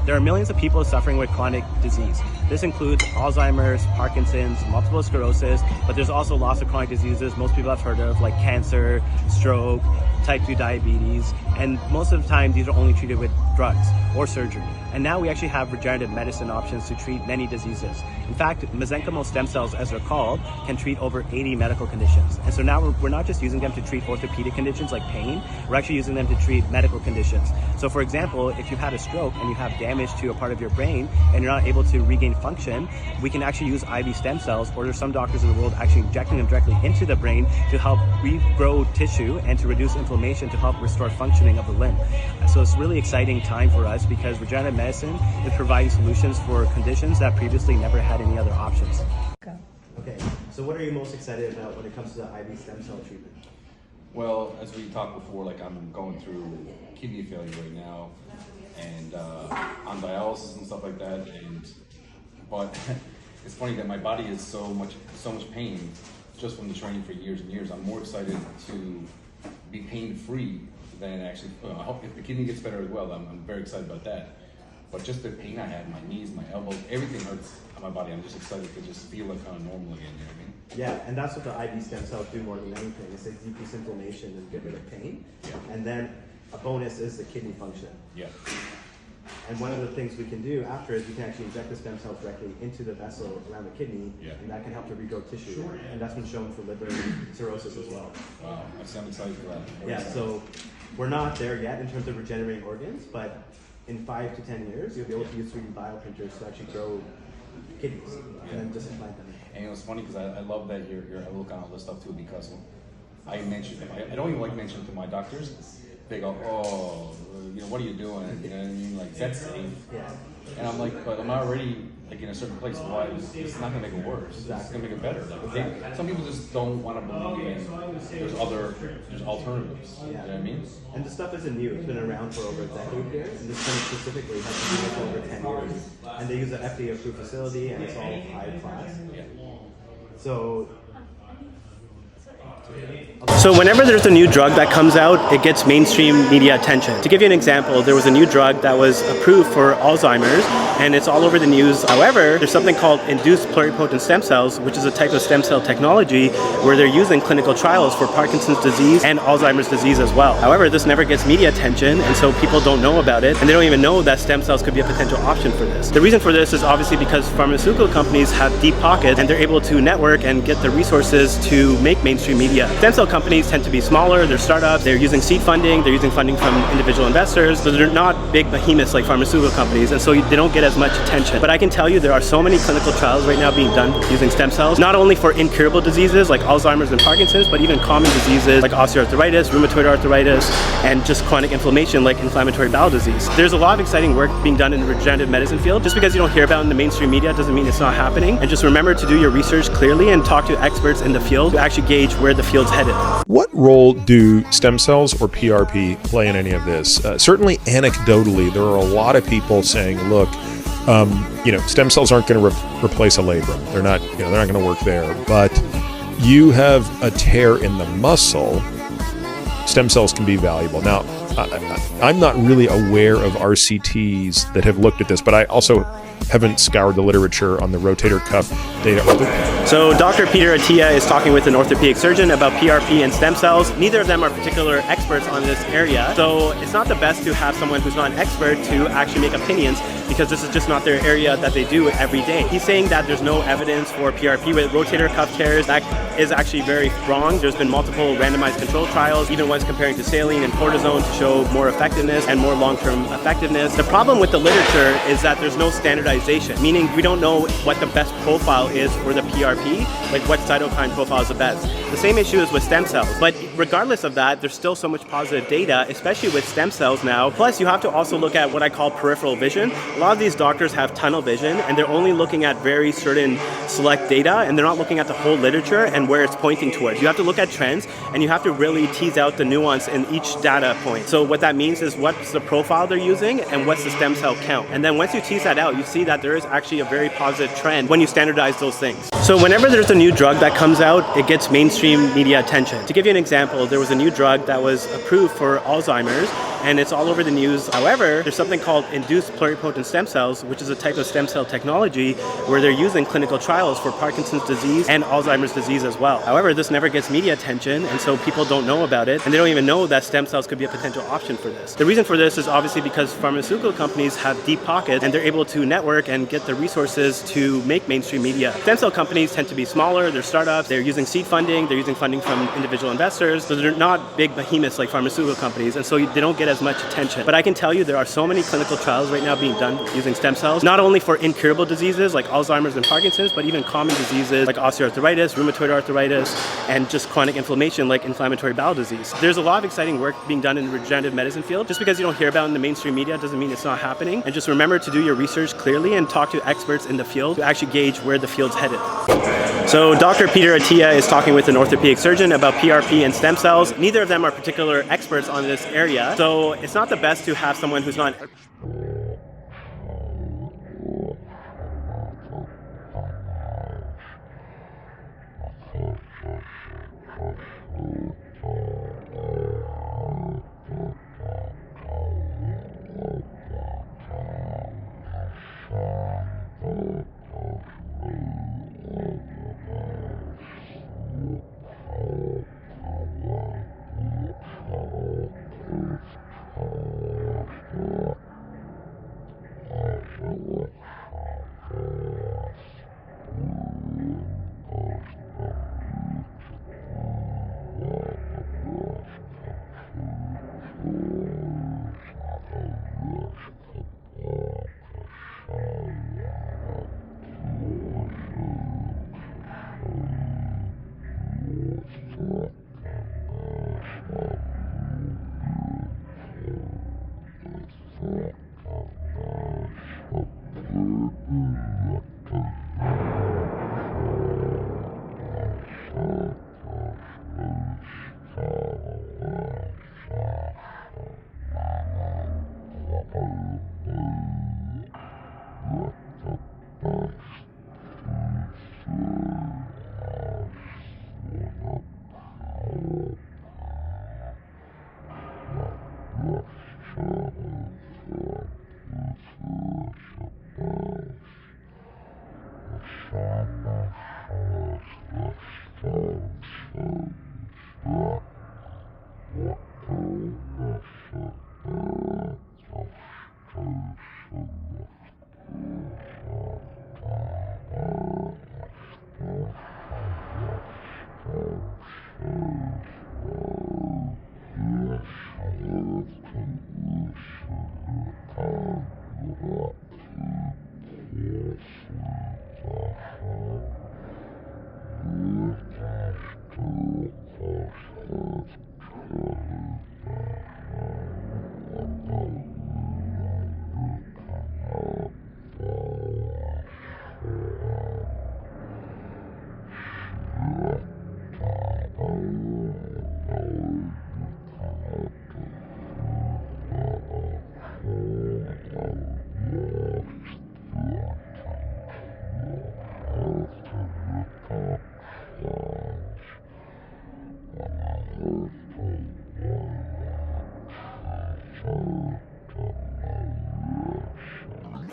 There are millions of people suffering with chronic disease. This includes Alzheimer's, Parkinson's, multiple sclerosis, but there's also lots of chronic diseases most people have heard of, like cancer, stroke, type 2 diabetes, and most of the time these are only treated with drugs or surgery. And now we actually have regenerative medicine options to treat many diseases. In fact, mesenchymal stem cells, as they're called, can treat over 80 medical conditions. And so now we're not just using them to treat orthopedic conditions like pain, we're actually using them to treat medical conditions. So for example, if you've had a stroke and you have damage to a part of your brain and you're not able to regain function, we can actually use IV stem cells, or there's some doctors in the world actually injecting them directly into the brain to help regrow tissue and to reduce inflammation to help restore functioning of the limb. So it's a really exciting time for us because regenerative medicine is providing solutions for conditions that previously never had any other options. Okay, so what are you most excited about when it comes to the IV stem cell treatment? Well, as we talked before, I'm going through kidney failure right now and on dialysis and stuff like that. But it's funny that my body is so much pain just from the training for years and years. I'm more excited to be pain-free than actually, I hope if the kidney gets better as well, I'm very excited about that. But just the pain I had, my knees, my elbows, everything hurts on my body. I'm just excited to just feel it kind of normal again, you know what I mean? Yeah, and that's what the IV stem cells do more than anything, is they decrease inflammation and get rid of pain. Yeah. And then a bonus is the kidney function. Yeah. And one of the things we can do after is we can actually inject the stem cells directly into the vessel around the kidney, and that can help to regrow tissue. Sure. And that's been shown for liver cirrhosis as well. Wow, I'm excited for that. Yeah, so we're not there yet in terms of regenerating organs, but in 5 to 10 years, you'll be able to use 3D bioprinters to actually grow kidneys and then just implant them. And it was funny because I love that you're looking at all this stuff too, because I don't even like mentioning to my doctors. They go, oh, what are you doing? You know what I mean? Like, that's safe. Yeah. And I'm like, but I'm already in a certain place. Why? It's not gonna make it worse. Exactly. It's gonna make it better. Some people just don't want to believe in there's alternatives. Yeah. You know what I mean? And the stuff isn't new. It's been around for over a decade here, and this clinic specifically has been doing it for over 10 years. And they use an FDA-approved facility, and it's all high class. Yeah. So whenever there's a new drug that comes out, it gets mainstream media attention. To give you an example, there was a new drug that was approved for Alzheimer's, and it's all over the news. However, there's something called induced pluripotent stem cells, which is a type of stem cell technology where they're using clinical trials for Parkinson's disease and Alzheimer's disease as well. However, this never gets media attention, and so people don't know about it, and they don't even know that stem cells could be a potential option for this. The reason for this is obviously because pharmaceutical companies have deep pockets, and they're able to network and get the resources to make mainstream media. Stem cell companies tend to be smaller, they're startups, they're using seed funding, they're using funding from individual investors, but they're not big behemoths like pharmaceutical companies, and so they don't get as much attention. But I can tell you there are so many clinical trials right now being done using stem cells, not only for incurable diseases like Alzheimer's and Parkinson's, but even common diseases like osteoarthritis, rheumatoid arthritis, and just chronic inflammation like inflammatory bowel disease. There's a lot of exciting work being done in the regenerative medicine field. Just because you don't hear about it in the mainstream media doesn't mean it's not happening. And just remember to do your research clearly and talk to experts in the field to actually gauge where the field's headed. What role do stem cells or PRP play in any of this? Certainly anecdotally, there are a lot of people saying, look, Stem cells aren't going to replace a labrum. They're not, they're not going to work there. But you have a tear in the muscle, stem cells can be valuable. Now, I'm not really aware of RCTs that have looked at this, but I also haven't scoured the literature on the rotator cuff data. So Dr. Peter Attia is talking with an orthopedic surgeon about PRP and stem cells. Neither of them are particular experts on this area, so it's not the best to have someone who's not an expert to actually make opinions, because this is just not their area that they do every day. He's saying that there's no evidence for PRP with rotator cuff tears. That is actually very wrong. There's been multiple randomized control trials, even ones comparing to saline and cortisone, to show more effectiveness and more long-term effectiveness. The problem with the literature is that there's no standardization, meaning we don't know what the best profile is for the PRP, like what cytokine profile is the best. The same issue is with stem cells, but regardless of that, there's still so much positive data, especially with stem cells now. Plus, you have to also look at what I call peripheral vision. A lot of these doctors have tunnel vision, and they're only looking at very certain select data, and they're not looking at the whole literature and where it's pointing towards. You have to look at trends, and you have to really tease out the nuance in each data point. So what that means is what's the profile they're using and what's the stem cell count. And then once you tease that out, you see that there is actually a very positive trend when you standardize those things. So whenever there's a new drug that comes out, it gets mainstream media attention. To give you an example, there was a new drug that was approved for Alzheimer's, and it's all over the news. However, there's something called induced pluripotent stem cells, which is a type of stem cell technology where they're using clinical trials for Parkinson's disease and Alzheimer's disease as well. However, this never gets media attention, and so people don't know about it, and they don't even know that stem cells could be a potential option for this. The reason for this is obviously because pharmaceutical companies have deep pockets, and they're able to network and get the resources to make mainstream media. Stem cell companies tend to be smaller, they're startups, they're using seed funding, they're using funding from individual investors, so they're not big behemoths like pharmaceutical companies, and so they don't get as much attention. But I can tell you there are so many clinical trials right now being done using stem cells, not only for incurable diseases like Alzheimer's and Parkinson's, but even common diseases like osteoarthritis, rheumatoid arthritis, and just chronic inflammation like inflammatory bowel disease. There's a lot of exciting work being done in the regenerative medicine field. Just because you don't hear about it in the mainstream media doesn't mean it's not happening. And just remember to do your research clearly and talk to experts in the field to actually gauge where the field's headed. So Dr. Peter Attia is talking with an orthopedic surgeon about PRP and stem cells. Neither of them are particular experts on this area, so it's not the best to have someone who's not.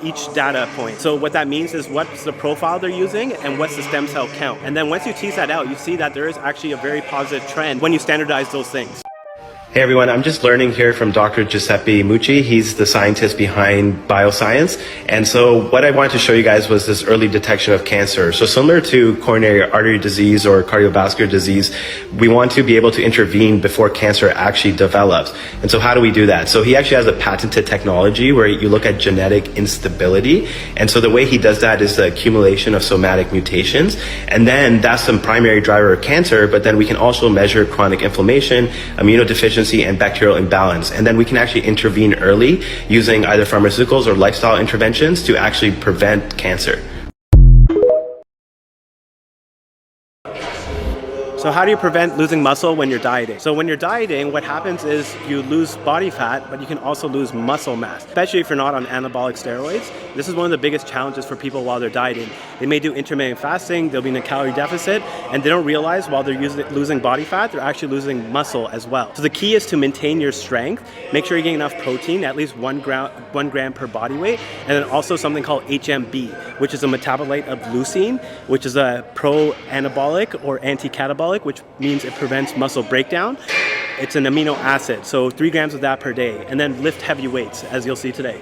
each data point. So what that means is what's the profile they're using and what's the stem cell count. And then once you tease that out, you see that there is actually a very positive trend when you standardize those things. Hey everyone, I'm just learning here from Dr. Giuseppe Mucci. He's the scientist behind bioscience. And so what I wanted to show you guys was this early detection of cancer. So similar to coronary artery disease or cardiovascular disease, we want to be able to intervene before cancer actually develops. And so how do we do that? So he actually has a patented technology where you look at genetic instability. And so the way he does that is the accumulation of somatic mutations. And then that's the primary driver of cancer, but then we can also measure chronic inflammation, immunodeficiency, and bacterial imbalance. And then we can actually intervene early using either pharmaceuticals or lifestyle interventions to actually prevent cancer. So how do you prevent losing muscle when you're dieting? So when you're dieting, what happens is you lose body fat, but you can also lose muscle mass, especially if you're not on anabolic steroids. This is one of the biggest challenges for people while they're dieting. They may do intermittent fasting, they'll be in a calorie deficit, and they don't realize while they're losing body fat, they're actually losing muscle as well. So the key is to maintain your strength, make sure you're getting enough protein, at least 1 gram per body weight, and then also something called HMB, which is a metabolite of leucine, which is a pro-anabolic or anti-catabolic, which means it prevents muscle breakdown. It's an amino acid, so 3 grams of that per day, and then lift heavy weights, as you'll see today.